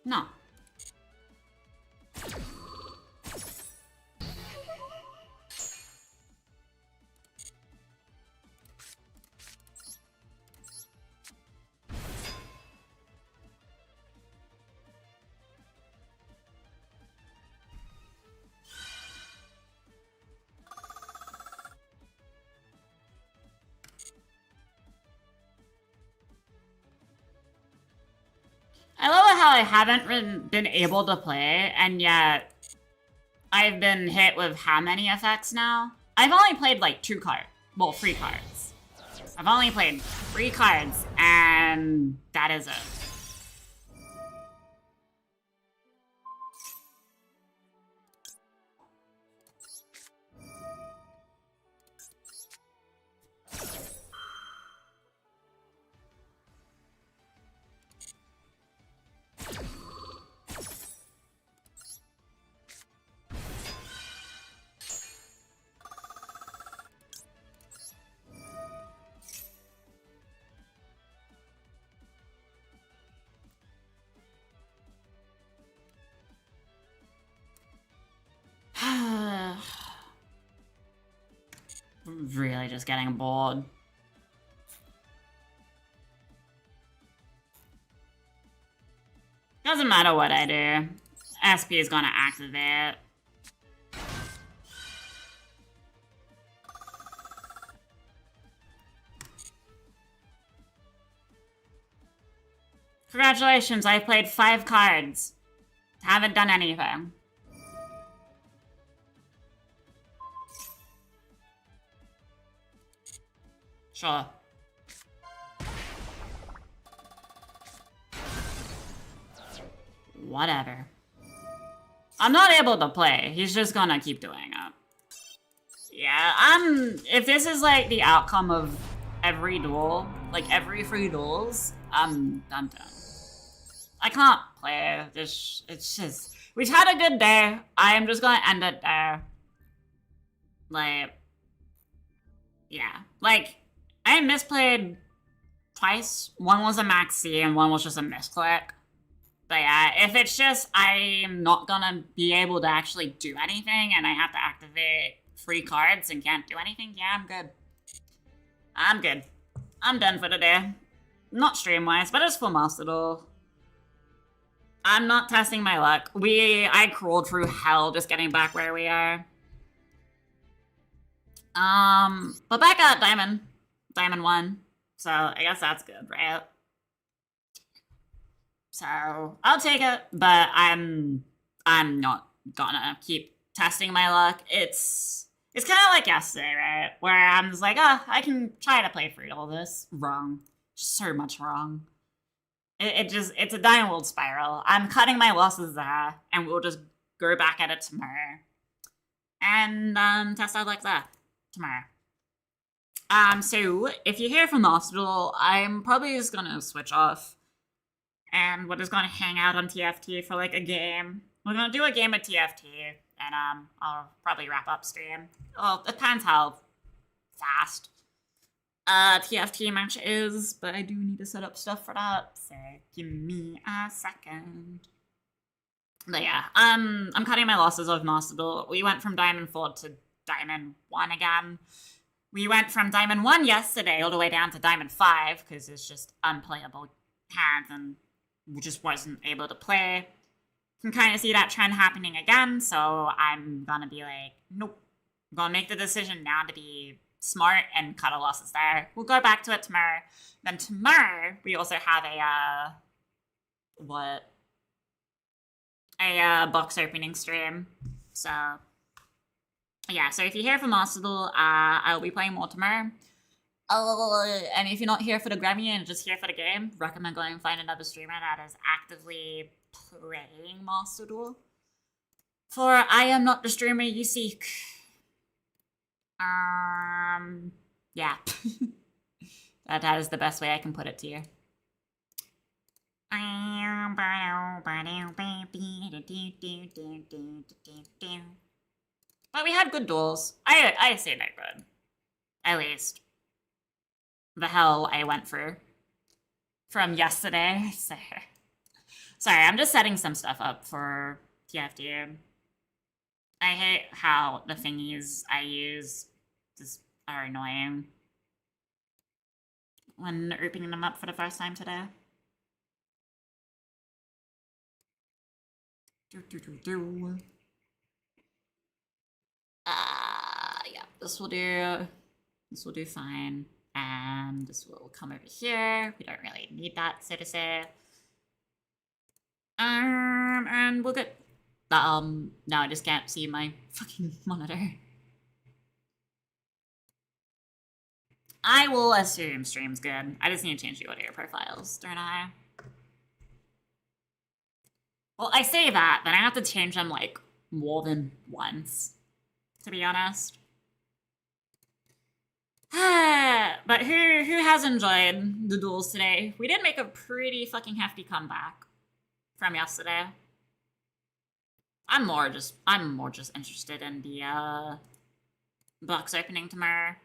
No. I love how I haven't been able to play, and yet I've been hit with how many effects now? I've only played like 2 cards. Well, 3 cards. I've only played 3 cards, and that is it. Really just getting bored. Doesn't matter what I do. SP is gonna activate. Congratulations, I played 5 cards. Haven't done anything. Sure. Whatever. I'm not able to play. He's just gonna keep doing it. Yeah, if this is like the outcome of every duel, like every 3 duels, I'm done. I can't play. It's just, we've had a good day. I am just gonna end it there. Like, yeah. Like, I misplayed twice. One was a maxi and one was just a misclick. But yeah, if it's just I'm not gonna be able to actually do anything and I have to activate 3 cards and can't do anything, yeah, I'm good. I'm good. I'm done for today. Not stream-wise, but it's for Master Duel. I'm not testing my luck. I crawled through hell just getting back where we are. But back at Diamond. Diamond 1. So I guess that's good, right? So I'll take it, but I'm not gonna keep testing my luck. It's kind of like yesterday, right? Where I'm just like, I can try to play through all this. Wrong. Just so much wrong. It's a downward spiral. I'm cutting my losses there, and we'll just go back at it tomorrow. And test out like that tomorrow. So if you hear from Master Duel, I'm probably just gonna switch off. And we're just gonna hang out on TFT for like a game. We're gonna do a game of TFT, and I'll probably wrap up stream. Well, it depends how fast TFT match is, but I do need to set up stuff for that, so give me a second. But yeah, I'm cutting my losses of Master Duel. We went from Diamond 4 to Diamond 1 again. We went from Diamond 1 yesterday all the way down to Diamond 5, because it's just unplayable hands and we just wasn't able to play. Can kind of see that trend happening again, so I'm gonna be like, nope. I'm gonna make the decision now to be smart and cut our losses there. We'll go back to it tomorrow. Then tomorrow, we also have a box opening stream. So, yeah, so if you're here for Master Duel, I'll be playing more tomorrow. And if you're not here for the Gremy and just here for the game, recommend going and find another streamer that is actively playing Master Duel. For I am not the streamer you seek. Yeah. That is the best way I can put it to you. But we had good duels. I say they're good. At least. The hell I went through from yesterday. So, sorry, I'm just setting some stuff up for TFT. I hate how the thingies I use just are annoying when opening them up for the first time today. Yeah, this will do fine. And this will come over here. We don't really need that, so to say. And we'll get... no, I just can't see my fucking monitor. I will assume stream's good. I just need to change the audio profiles, don't I? Well, I say that, then I have to change them, like, more than once, to be honest. But who has enjoyed the duels today? We did make a pretty fucking hefty comeback from yesterday. I'm more just interested in the box opening tomorrow.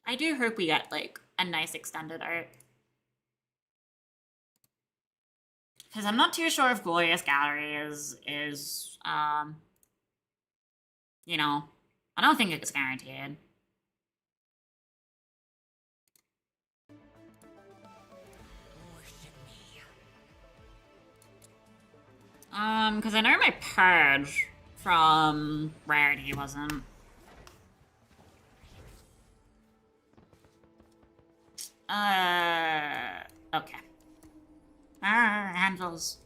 I do hope we get like a nice extended art. Because I'm not too sure if Glorious Gallery is you know, I don't think it's guaranteed. Because I know my purge from rarity wasn't. Okay. Handles.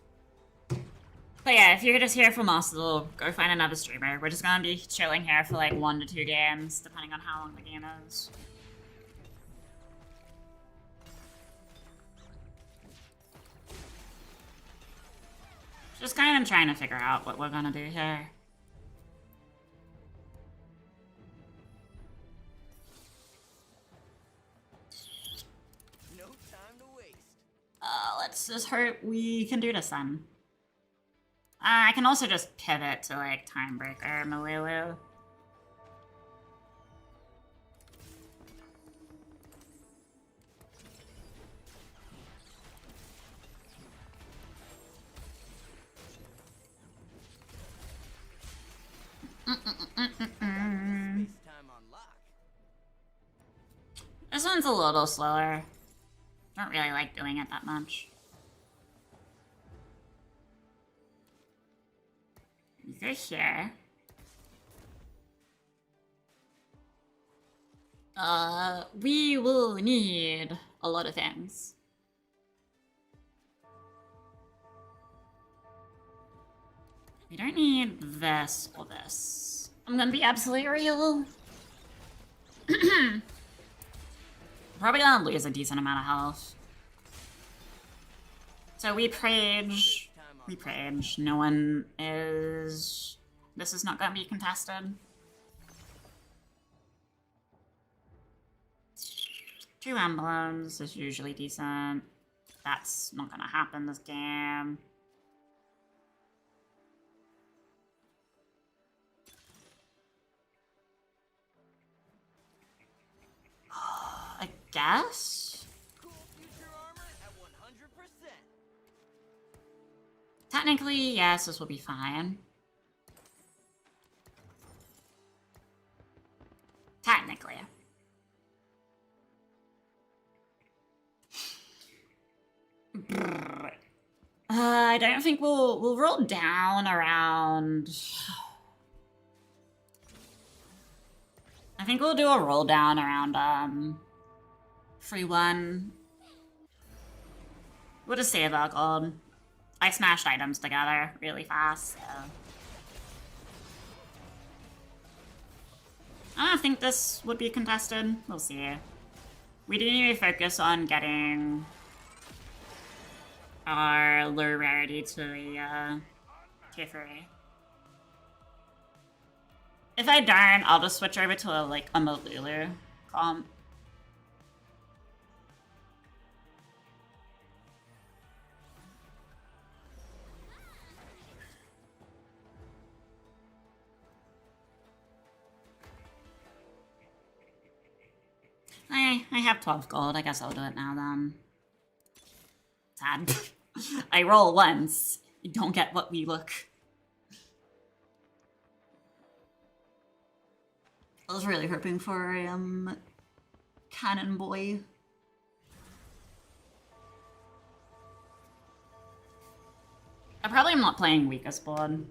But yeah, if you're just here for Muscle, go find another streamer. We're just gonna be chilling here for like 1 to 2 games, depending on how long the game is. Just kind of trying to figure out what we're gonna do here. No time to waste. Let's just hope we can do this then. I can also just pivot to like Timebreaker, Malulu. Time on lock. This one's a little slower. Don't really like doing it that much. You go here. We will need a lot of things. We don't need this or this. I'm gonna be absolutely real. Probably gonna lose a decent amount of health. So we prage. We prage. No one is... This is not gonna be contested. 2 emblems is usually decent. That's not gonna happen this game. I guess? Cool future armor at 100%. Technically, yes, this will be fine. Technically. I don't think we'll roll down around... I think we'll do a roll down around, free 1. We'll just save our gold. I smashed items together really fast, so... I don't think this would be contested. We'll see. We do need to focus on getting our low rarity to the tier 3. If I don't, I'll just switch over to a Malulu comp. I have 12 gold. I guess I'll do it now then. Sad. I roll once. You don't get what we look. I was really hoping for a cannon boy. I probably am not playing weakest board.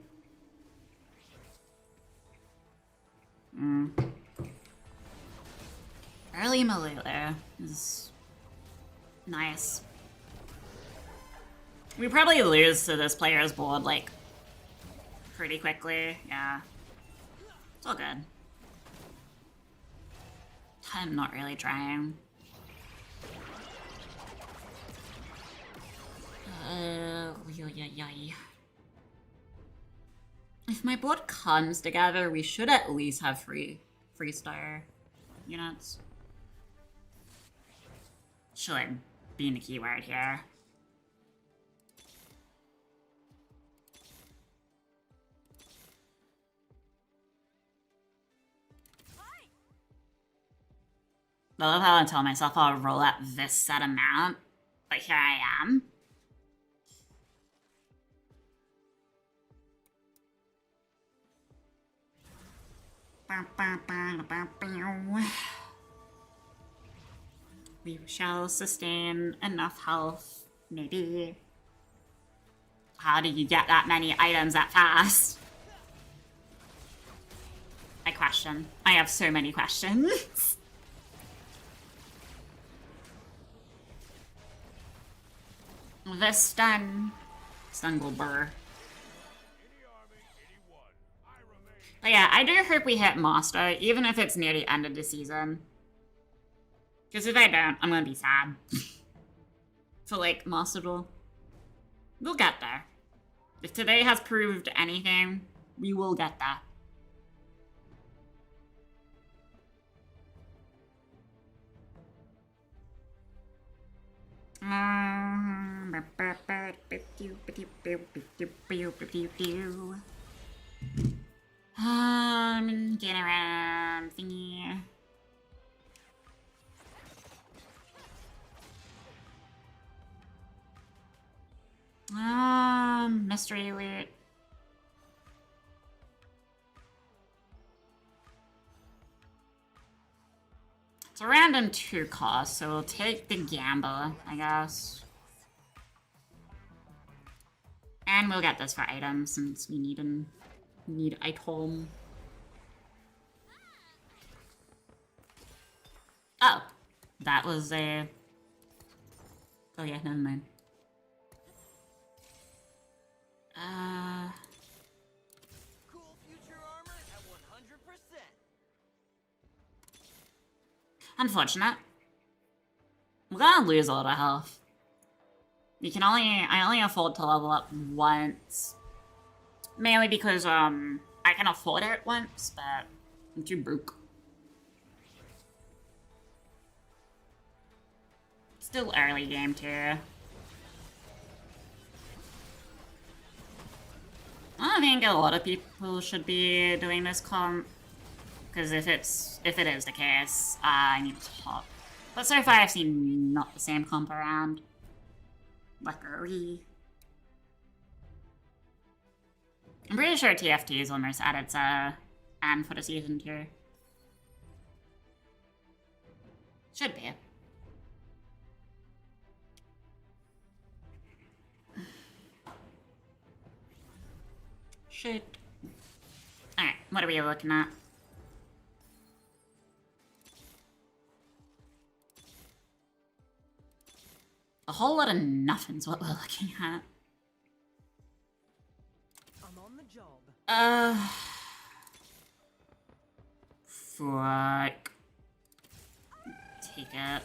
Early Malulu is nice. We probably lose to this player's board, like, pretty quickly. Yeah. It's all good. I'm not really trying. If my board comes together, we should at least have free star units. Should being the keyword here. I love how I tell myself I'll roll at this set amount, but here I am. We shall sustain enough health, maybe. How do you get that many items that fast? I question. I have so many questions. This stun will burr. But yeah, I do hope we hit Master, even if it's near the end of the season. Because if I don't, I'm gonna be sad. For like Master Duel. We'll get there. If today has proved anything, we will get there. Get around thingy. Mystery loot. It's a random 2 cost, so we'll take the gamble, I guess. And we'll get this for items since we need item. Oh, that was a. Oh yeah, never mind. Cool future armor at 100%. Unfortunate. We're gonna lose a lot of health. I only afford to level up once. Mainly because, I can afford it once, but I'm too broke. Still early game, too. I think a lot of people should be doing this comp. Because if it is the case, I need to top. But so far I've seen not the same comp around. Luckily. I'm pretty sure TFT is almost at its end for the season too. Should be. Should. Alright, what are we looking at? A whole lot of nothing's what we're looking at. I'm on the job. Fuck. Take it.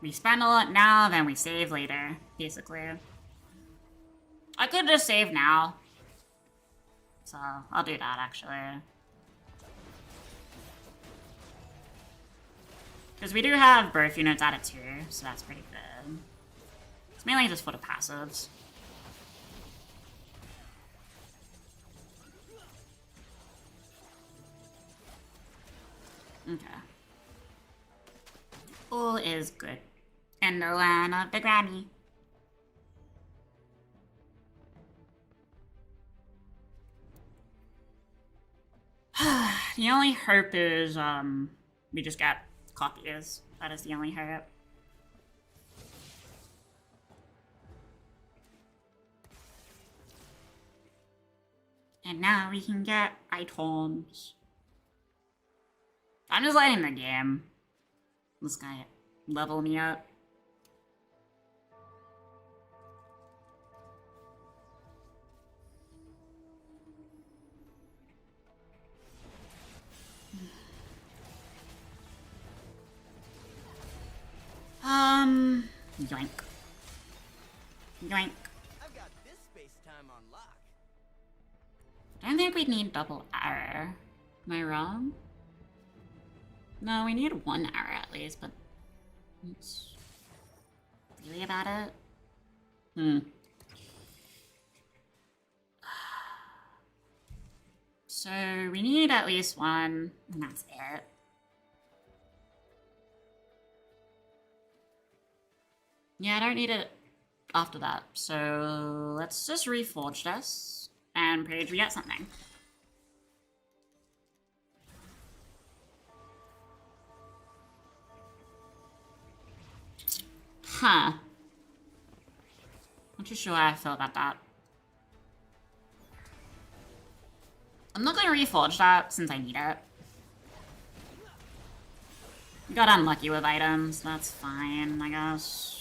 We spend a lot now, then we save later, basically. I could just save now. So, I'll do that, actually. Because we do have birth units added too, so that's pretty good. It's mainly just for the passives. Okay. All is good. In the land of the Gremy. The only hope is, we just get copies. That is the only hope. And now we can get items. I'm just letting the game. This guy level me up. Yoink. Yoink. I've got this space-time on lock. I don't think we need double arrow. Am I wrong? No, we need 1 arrow at least, but it's really about it. So we need at least 1, and that's it. Yeah, I don't need it after that, so let's just reforge this and pray we get something. Huh. Not too sure how I feel about that. I'm not gonna reforge that since I need it. Got unlucky with items, that's fine, I guess.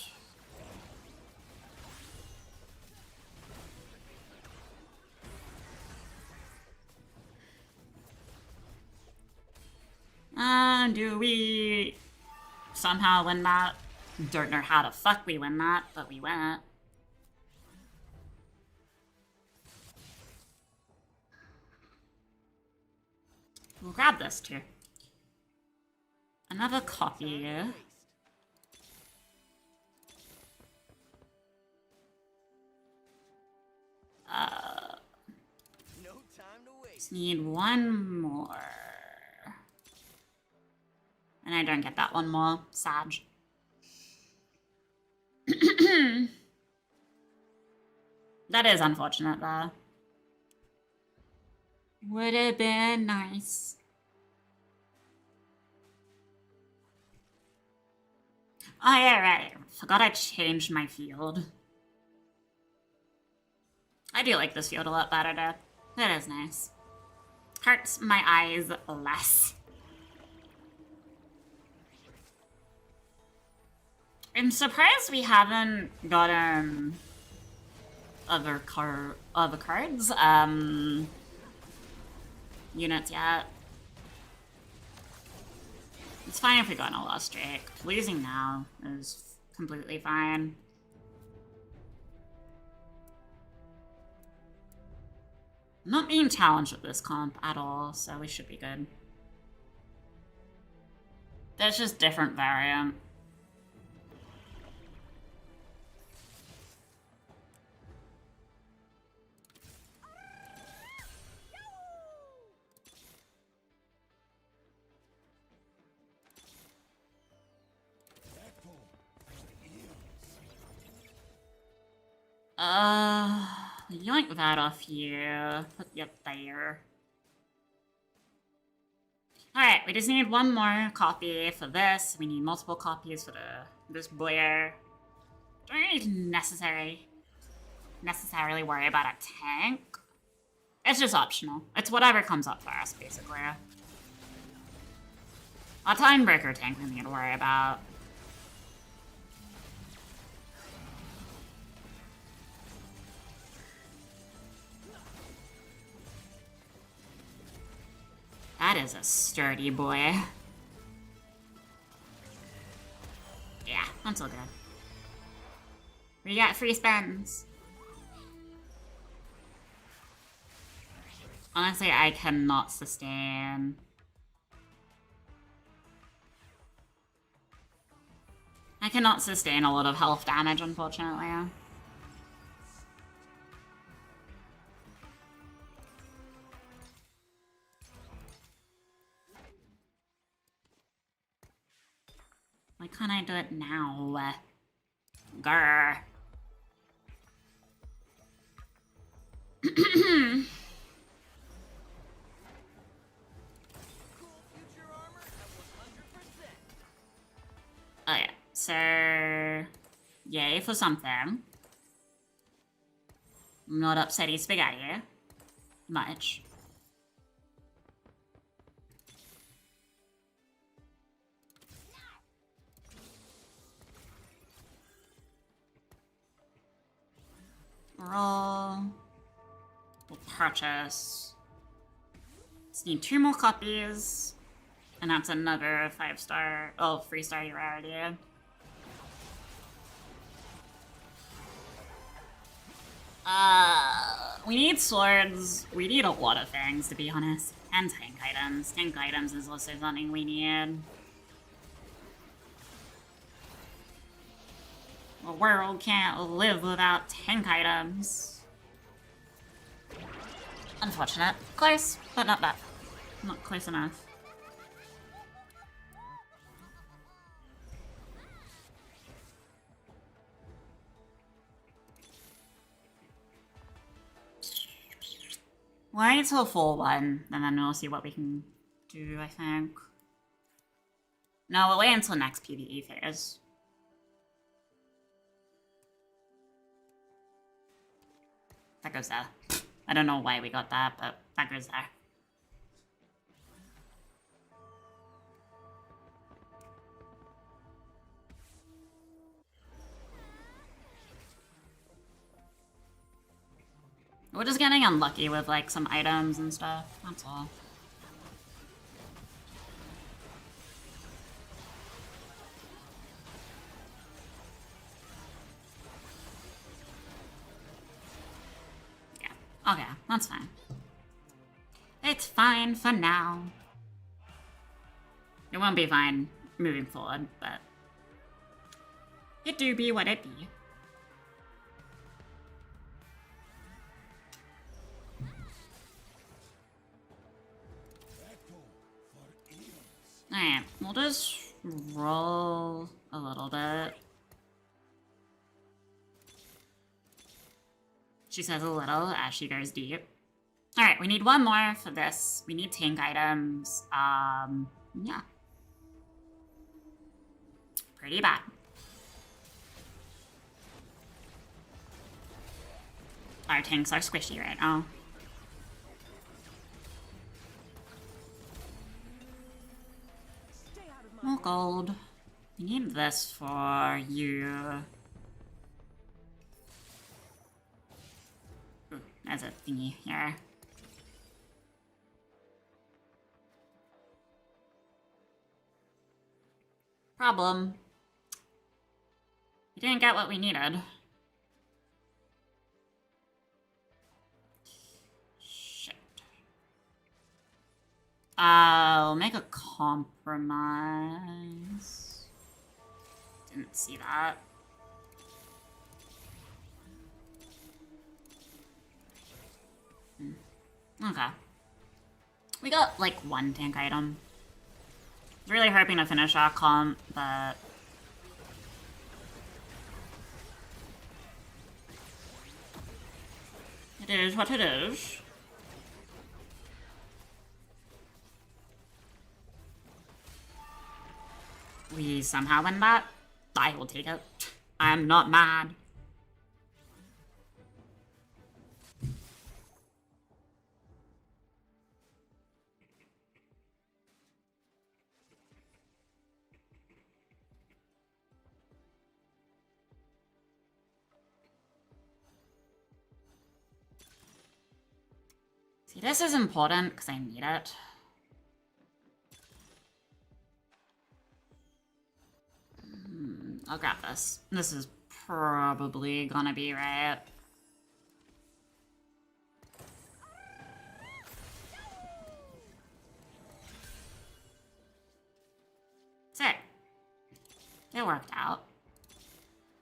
Do we somehow win that? Don't know how the fuck we win that, but we win it. We'll grab this too. Another copy. No time to waste. Just need one more. And I don't get that one more. Sad. That is unfortunate though. Would have been nice. Oh yeah, right. Forgot I changed my field. I do like this field a lot better though. That is nice. Hurts my eyes less. I'm surprised we haven't gotten other cards, units yet. It's fine if we go on a lost streak. Losing now is completely fine. I'm not being challenged with this comp at all, so we should be good. There's just different variant. Yoink that off you. Put you up there. Alright, we just need one more copy for this. We need multiple copies for this boyer. Don't need to necessarily worry about a tank. It's just optional. It's whatever comes up for us, basically. A Timebreaker tank we need to worry about. That is a sturdy boy. Yeah, that's all good. We got free spins. Honestly, I cannot sustain. I cannot sustain a lot of health damage, unfortunately. Why can't I do it now? Grr. Oh yeah, so yay for something. I'm not upsetty spaghetti much. Roll. We'll purchase. Just need 2 more copies. And that's another 5-star, 3-star rarity. We need swords. We need a lot of things, to be honest. And tank items. Tank items is also something we need. The world can't live without tank items. Unfortunate. Close, but not bad. Not close enough. Wait till full one, and then we'll see what we can do, I think. No, we'll wait until next PvE phase. That goes there. I don't know why we got that, but that goes there. We're just getting unlucky with, like, some items and stuff. That's all. Yeah. Okay, that's fine. It's fine for now. It won't be fine moving forward, but it do be what it be. Alright, we'll just roll a little bit. She says a little as she goes deep. Alright, we need one more for this. We need tank items. Yeah. Pretty bad. Our tanks are squishy right now. More gold. We need this for you. Ooh, there's a thingy here. Problem. We didn't get what we needed. Shit. I'll make a compromise. Didn't see that. Okay. We got, like, one tank item. Really hoping to finish our comp, but... it is what it is. We somehow win that. I will take it. I'm not mad. See, this is important because I need it. I'll grab this. This is probably gonna be right. Sick. It worked out.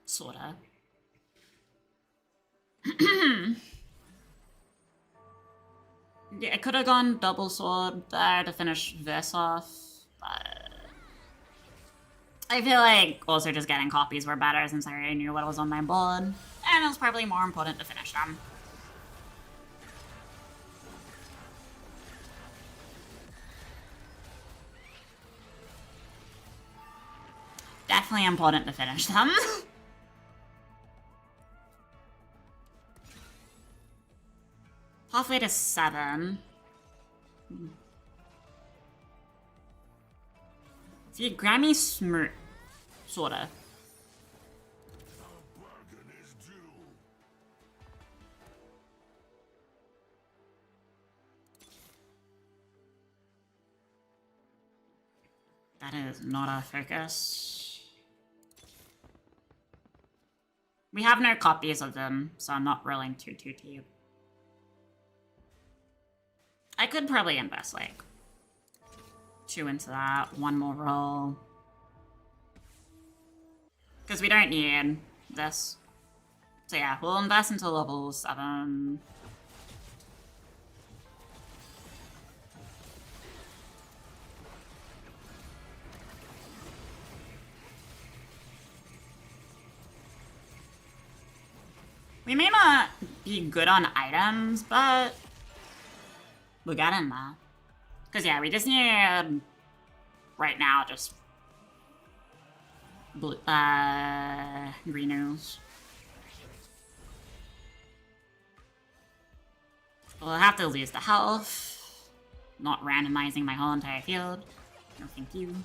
Sorta. Yeah, it could have gone double sword there to finish this off, but I feel like also just getting copies were better since I already knew what was on my board, and it was probably more important to finish them. Definitely important to finish them. Halfway to 7. See, Gremy smirk. Sorta. That is not our focus. We have no copies of them, so I'm not rolling too deep. I could probably invest, like, 2 into that, 1 more roll. Because we don't need this. So yeah, we'll invest into level 7. We may not be good on items, but we'll get in there. Because yeah, we just need, right now, just blue, green news. We'll have to lose the health. Not randomizing my whole entire field. No thank you.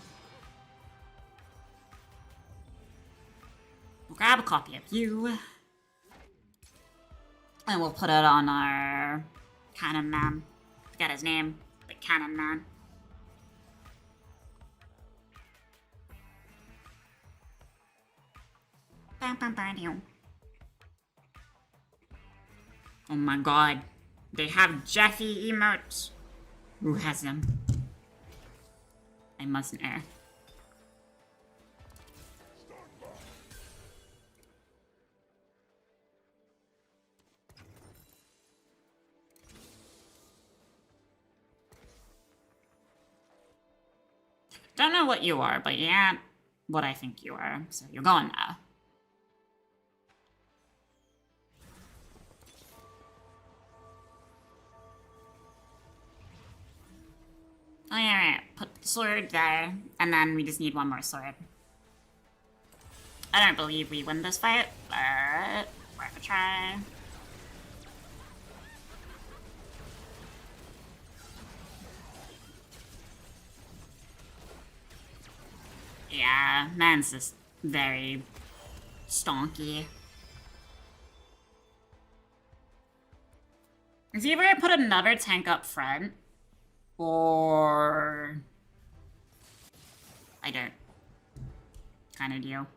We'll grab a copy of you. And we'll put it on our cannon man. Forget his name, but cannon man. Oh my god. They have Jeffy emotes. Who has them? I mustn't err. Don't know what you are, but yeah, what I think you are. So you're going now. Alright, put the sword there, and then we just need one more sword. I don't believe we win this fight, but worth a try. Yeah, man's just very stonky. Is either I put another tank up front, or I don't kind of deal.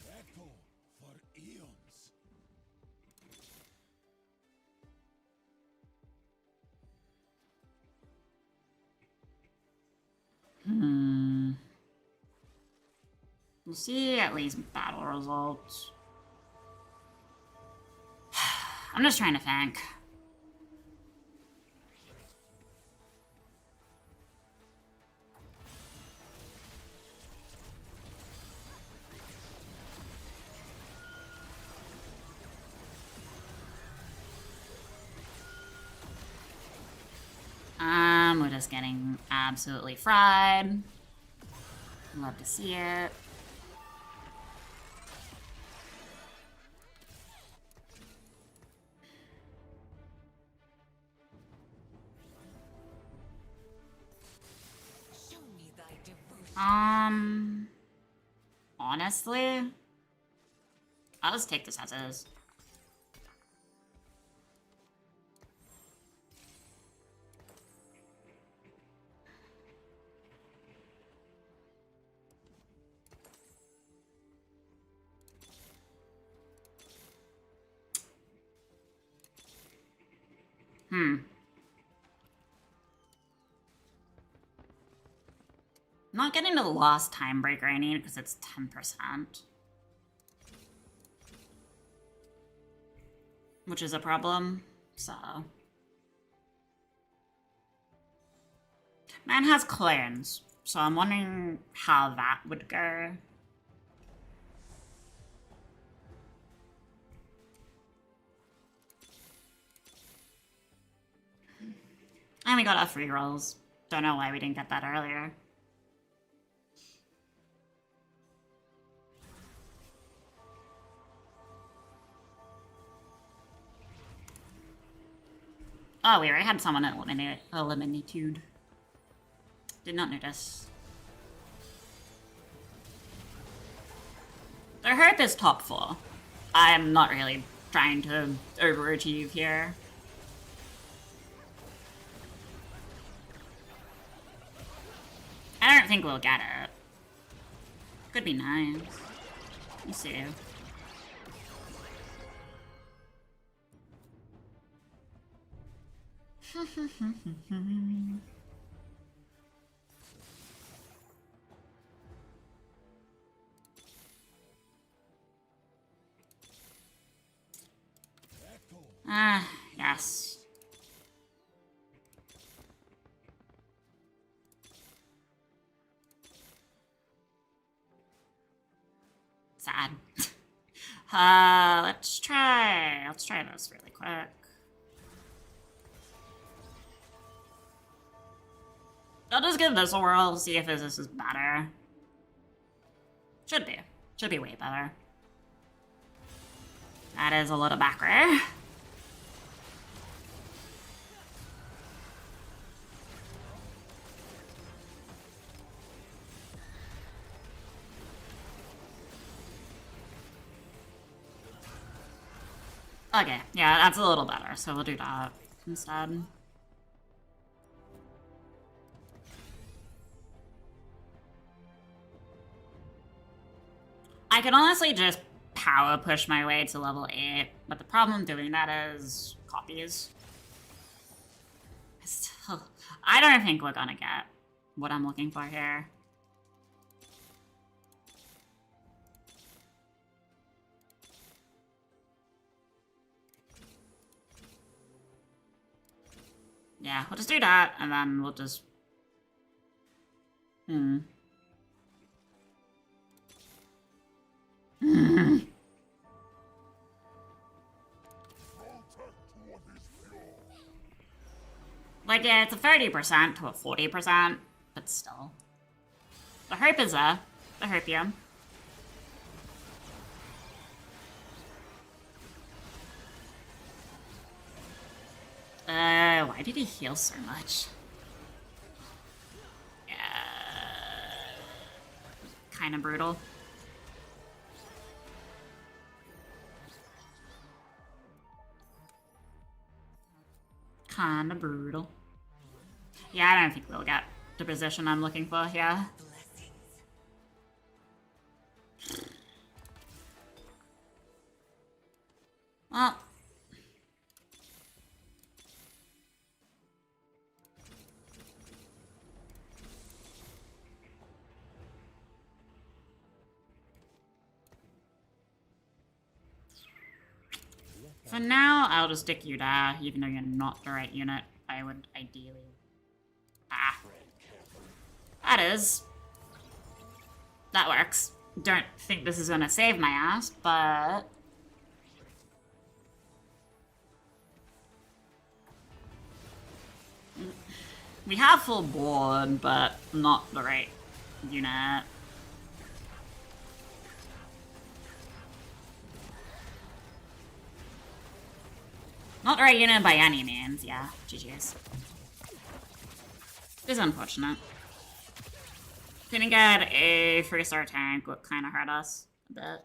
Battle for eons. We'll see at least battle results. I'm just trying to think. We're just getting absolutely fried. Love to see it. Show me thy devotion. Honestly, I'll just take this as is. Not getting the last time breaker I need because it's 10%. Which is a problem, so. Man has clearance, so I'm wondering how that would go. And we got our free rolls. Don't know why we didn't get that earlier. Oh, we already had someone eliminated. Did not notice. Their health is top 4. I'm not really trying to overachieve here. I don't think we'll get it. Could be nice. Let's see. Yes. Sad. Let's try this really quick. I'll just give this a whirl, see if this is better. Should be. Should be way better. That is a little backward. Okay, yeah, that's a little better, so we'll do that instead. I could honestly just power push my way to level 8, but the problem doing that is copies. Still, I don't think we're gonna get what I'm looking for here. Yeah, we'll just do that, and then we'll just... Like, yeah, it's a 30% to a 40%, but still. The herp is the herpium. Why did he heal so much? Yeah. Kind of brutal. Kind of brutal. Yeah, I don't think we'll get the position I'm looking for here. Well. For now, I'll just stick you there, even though you're not the right unit. I would ideally... Ah. That is. That works. Don't think this is gonna save my ass, but... We have full board, but not the right unit. Not the right unit by any means, yeah. GG's. It is unfortunate. Couldn't get a 3-star tank, what kind of hurt us a bit.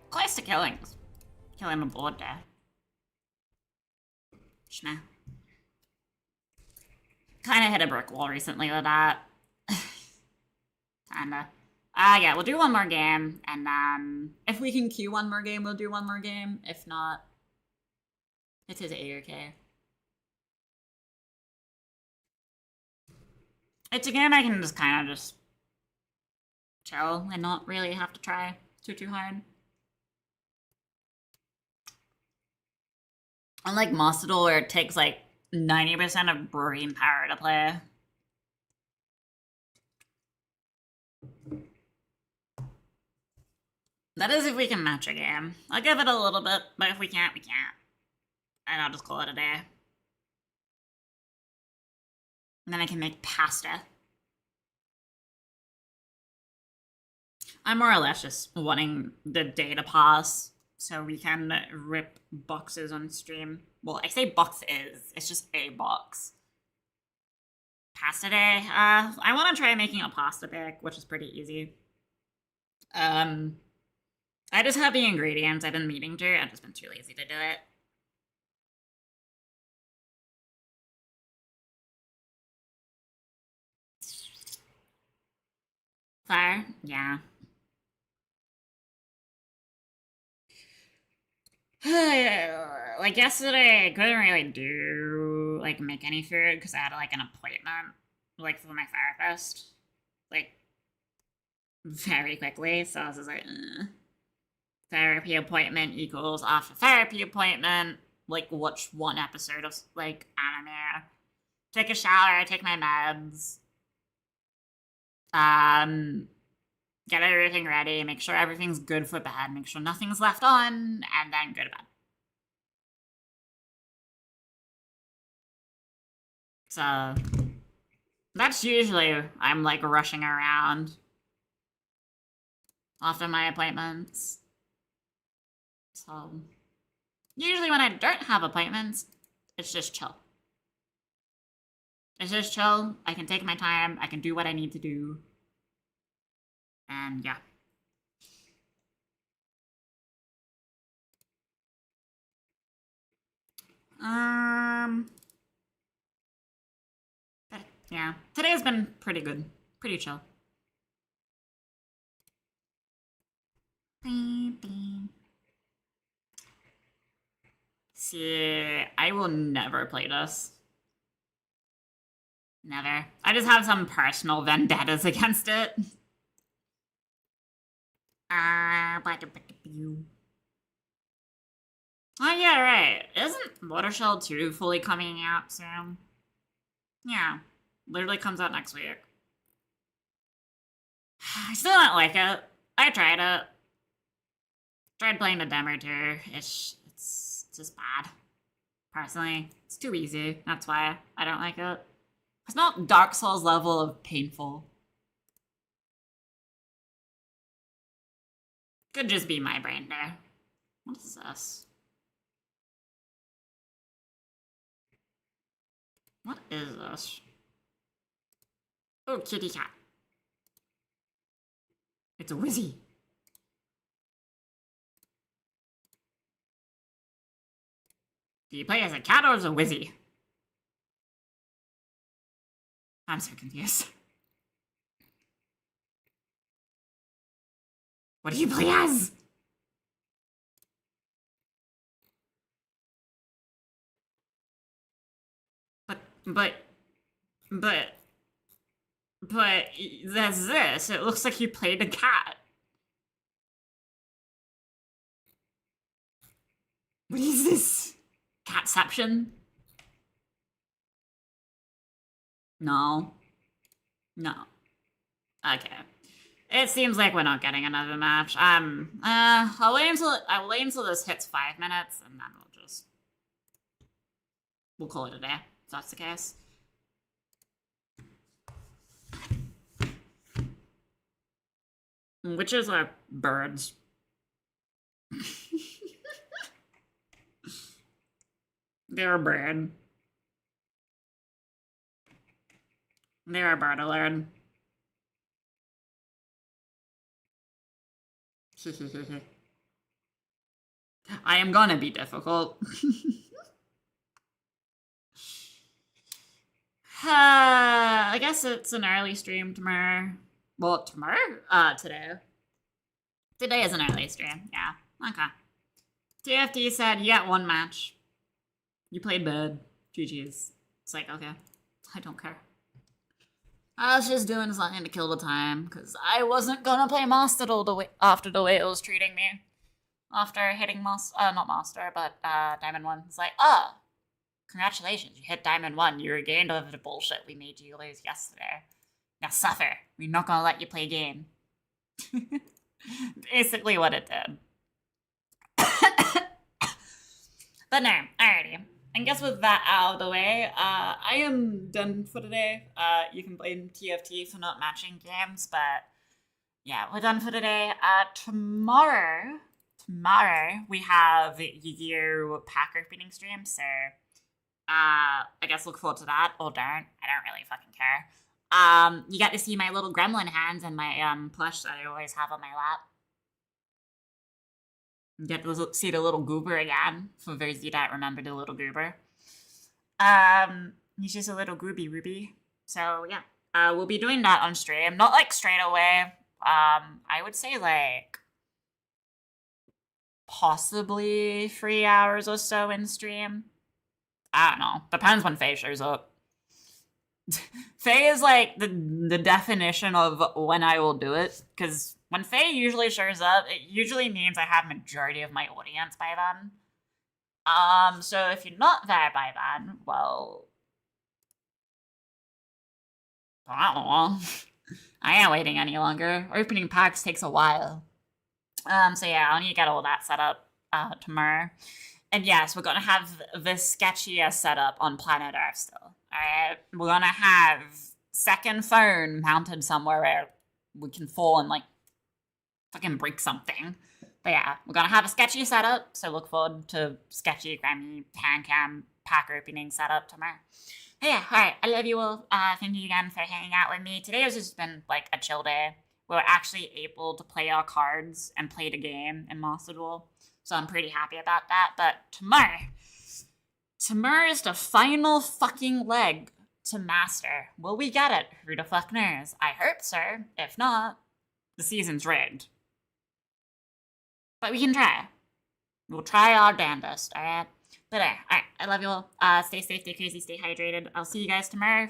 Close to killing the board there. Shmeh. Kinda hit a brick wall recently with that. Kinda. Yeah, we'll do one more game, and then if we can queue one more game, we'll do one more game. If not, it is A-OK. It's a game I can just kind of just chill and not really have to try too hard. Unlike Master Duel, where it takes like 90% of brain power to play. That is if we can match a game. I'll give it a little bit, but if we can't, we can't. And I'll just call it a day. And then I can make pasta. I'm more or less just wanting the day to pass so we can rip boxes on stream. Well, I say boxes. It's just a box. Pasta day. I want to try making a pasta pick, which is pretty easy. I just have the ingredients I've been meaning to. I've just been too lazy to do it. Fire? Yeah. Like yesterday, I couldn't really do, like, make any food because I had, like, an appointment, like, for my therapist. Like, very quickly, so I was just like, Therapy appointment equals after therapy appointment, like, watch one episode of, like, anime, take a shower, take my meds, get everything ready, make sure everything's good for bed, make sure nothing's left on, and then go to bed. So that's usually I'm like rushing around after my appointments. So usually when I don't have appointments, it's just chill. It's just chill. I can take my time. I can do what I need to do. And yeah. But yeah. Today's been pretty good. Pretty chill. See, I will never play this. Never. I just have some personal vendettas against it. Oh yeah, right. Isn't Watershell 2 fully coming out soon? Yeah. Literally comes out next week. I still don't like it. I tried it. Tried playing the demo too. It's just bad. Personally, it's too easy. That's why I don't like it. It's not Dark Souls level of painful. Could just be my brain there. What is this? What is this? Oh, kitty cat. It's a Wizzy. Do you play as a cat or as a Wizzy? I'm so confused. What do you play as? But that's this. It looks like you played a cat. What is this? Catception? No. No. Okay. It seems like we're not getting another match. I'll wait until this hits 5 minutes, and then we'll call it a day, if that's the case. Witches are birds. They're a bird. They're a bird alert. I am gonna be difficult. I guess it's an early stream tomorrow. Well, tomorrow? Today. Today is an early stream, yeah. Okay. TFT said you got 1 match. You played bad. GG's. It's like, okay. I don't care. I was just doing something to kill the time, because I wasn't gonna play Master after the way it was treating me. After hitting not Master, but Diamond 1. It's like, congratulations, you hit Diamond 1. You regained all of the bullshit we made you lose yesterday. Now suffer. We're not gonna let you play game. Basically what it did. But no, alrighty. And guess with that out of the way, I am done for today. You can blame TFT for not matching games, but yeah, we're done for today. Tomorrow we have Yu-Gi-Oh! Pack opening stream, so I guess look forward to that, or don't. I don't really fucking care. You get to see my little gremlin hands and my plush that I always have on my lap. You get to see the little goober again, for those of you that remember the little goober. He's just a little gooby ruby. So yeah, we'll be doing that on stream. Not like straight away. I would say like possibly 3 hours or so in stream. I don't know. Depends when Faye shows up. Faye is like the definition of when I will do it, because when Faye usually shows up, it usually means I have majority of my audience by then. So if you're not there by then, well, I don't know. I ain't waiting any longer. Opening packs takes a while. So yeah, I'll need to get all that set up tomorrow. And yes, we're gonna have this sketchiest setup on planet Earth still. Alright, we're gonna have second phone mounted somewhere where we can fall and, like, fucking break something. But yeah, we're gonna have a sketchy setup, so look forward to sketchy Gremy Pancam pack opening setup tomorrow. But yeah, alright, I love you all. Thank you again for hanging out with me. Today has just been, like, a chill day. We were actually able to play our cards and play the game in Master Duel, so I'm pretty happy about that. But tomorrow is the final fucking leg to Master. Will we get it? Who the fuck knows? I hope so. If not, the season's rigged. But we can try. We'll try our damnedest, alright? But alright, I love you all. Stay safe, stay crazy, stay hydrated. I'll see you guys tomorrow.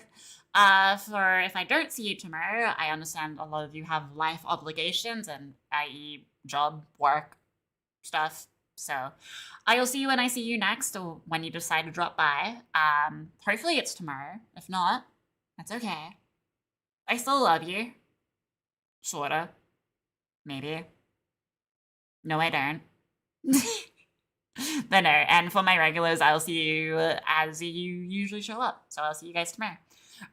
For if I don't see you tomorrow, I understand a lot of you have life obligations and i.e. job, work, stuff. So I will see you when I see you next or when you decide to drop by. Hopefully it's tomorrow. If not, that's okay. I still love you. Sorta. Maybe. No, I don't. But no, and for my regulars, I'll see you as you usually show up. So I'll see you guys tomorrow.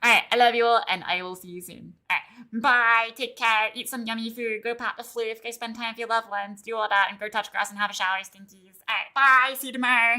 Alright, I love you all, and I will see you soon. Alright, bye, take care, eat some yummy food, go pop the floof, go spend time with your loved ones, do all that, and go touch grass and have a shower, stinkies. Alright, bye, see you tomorrow.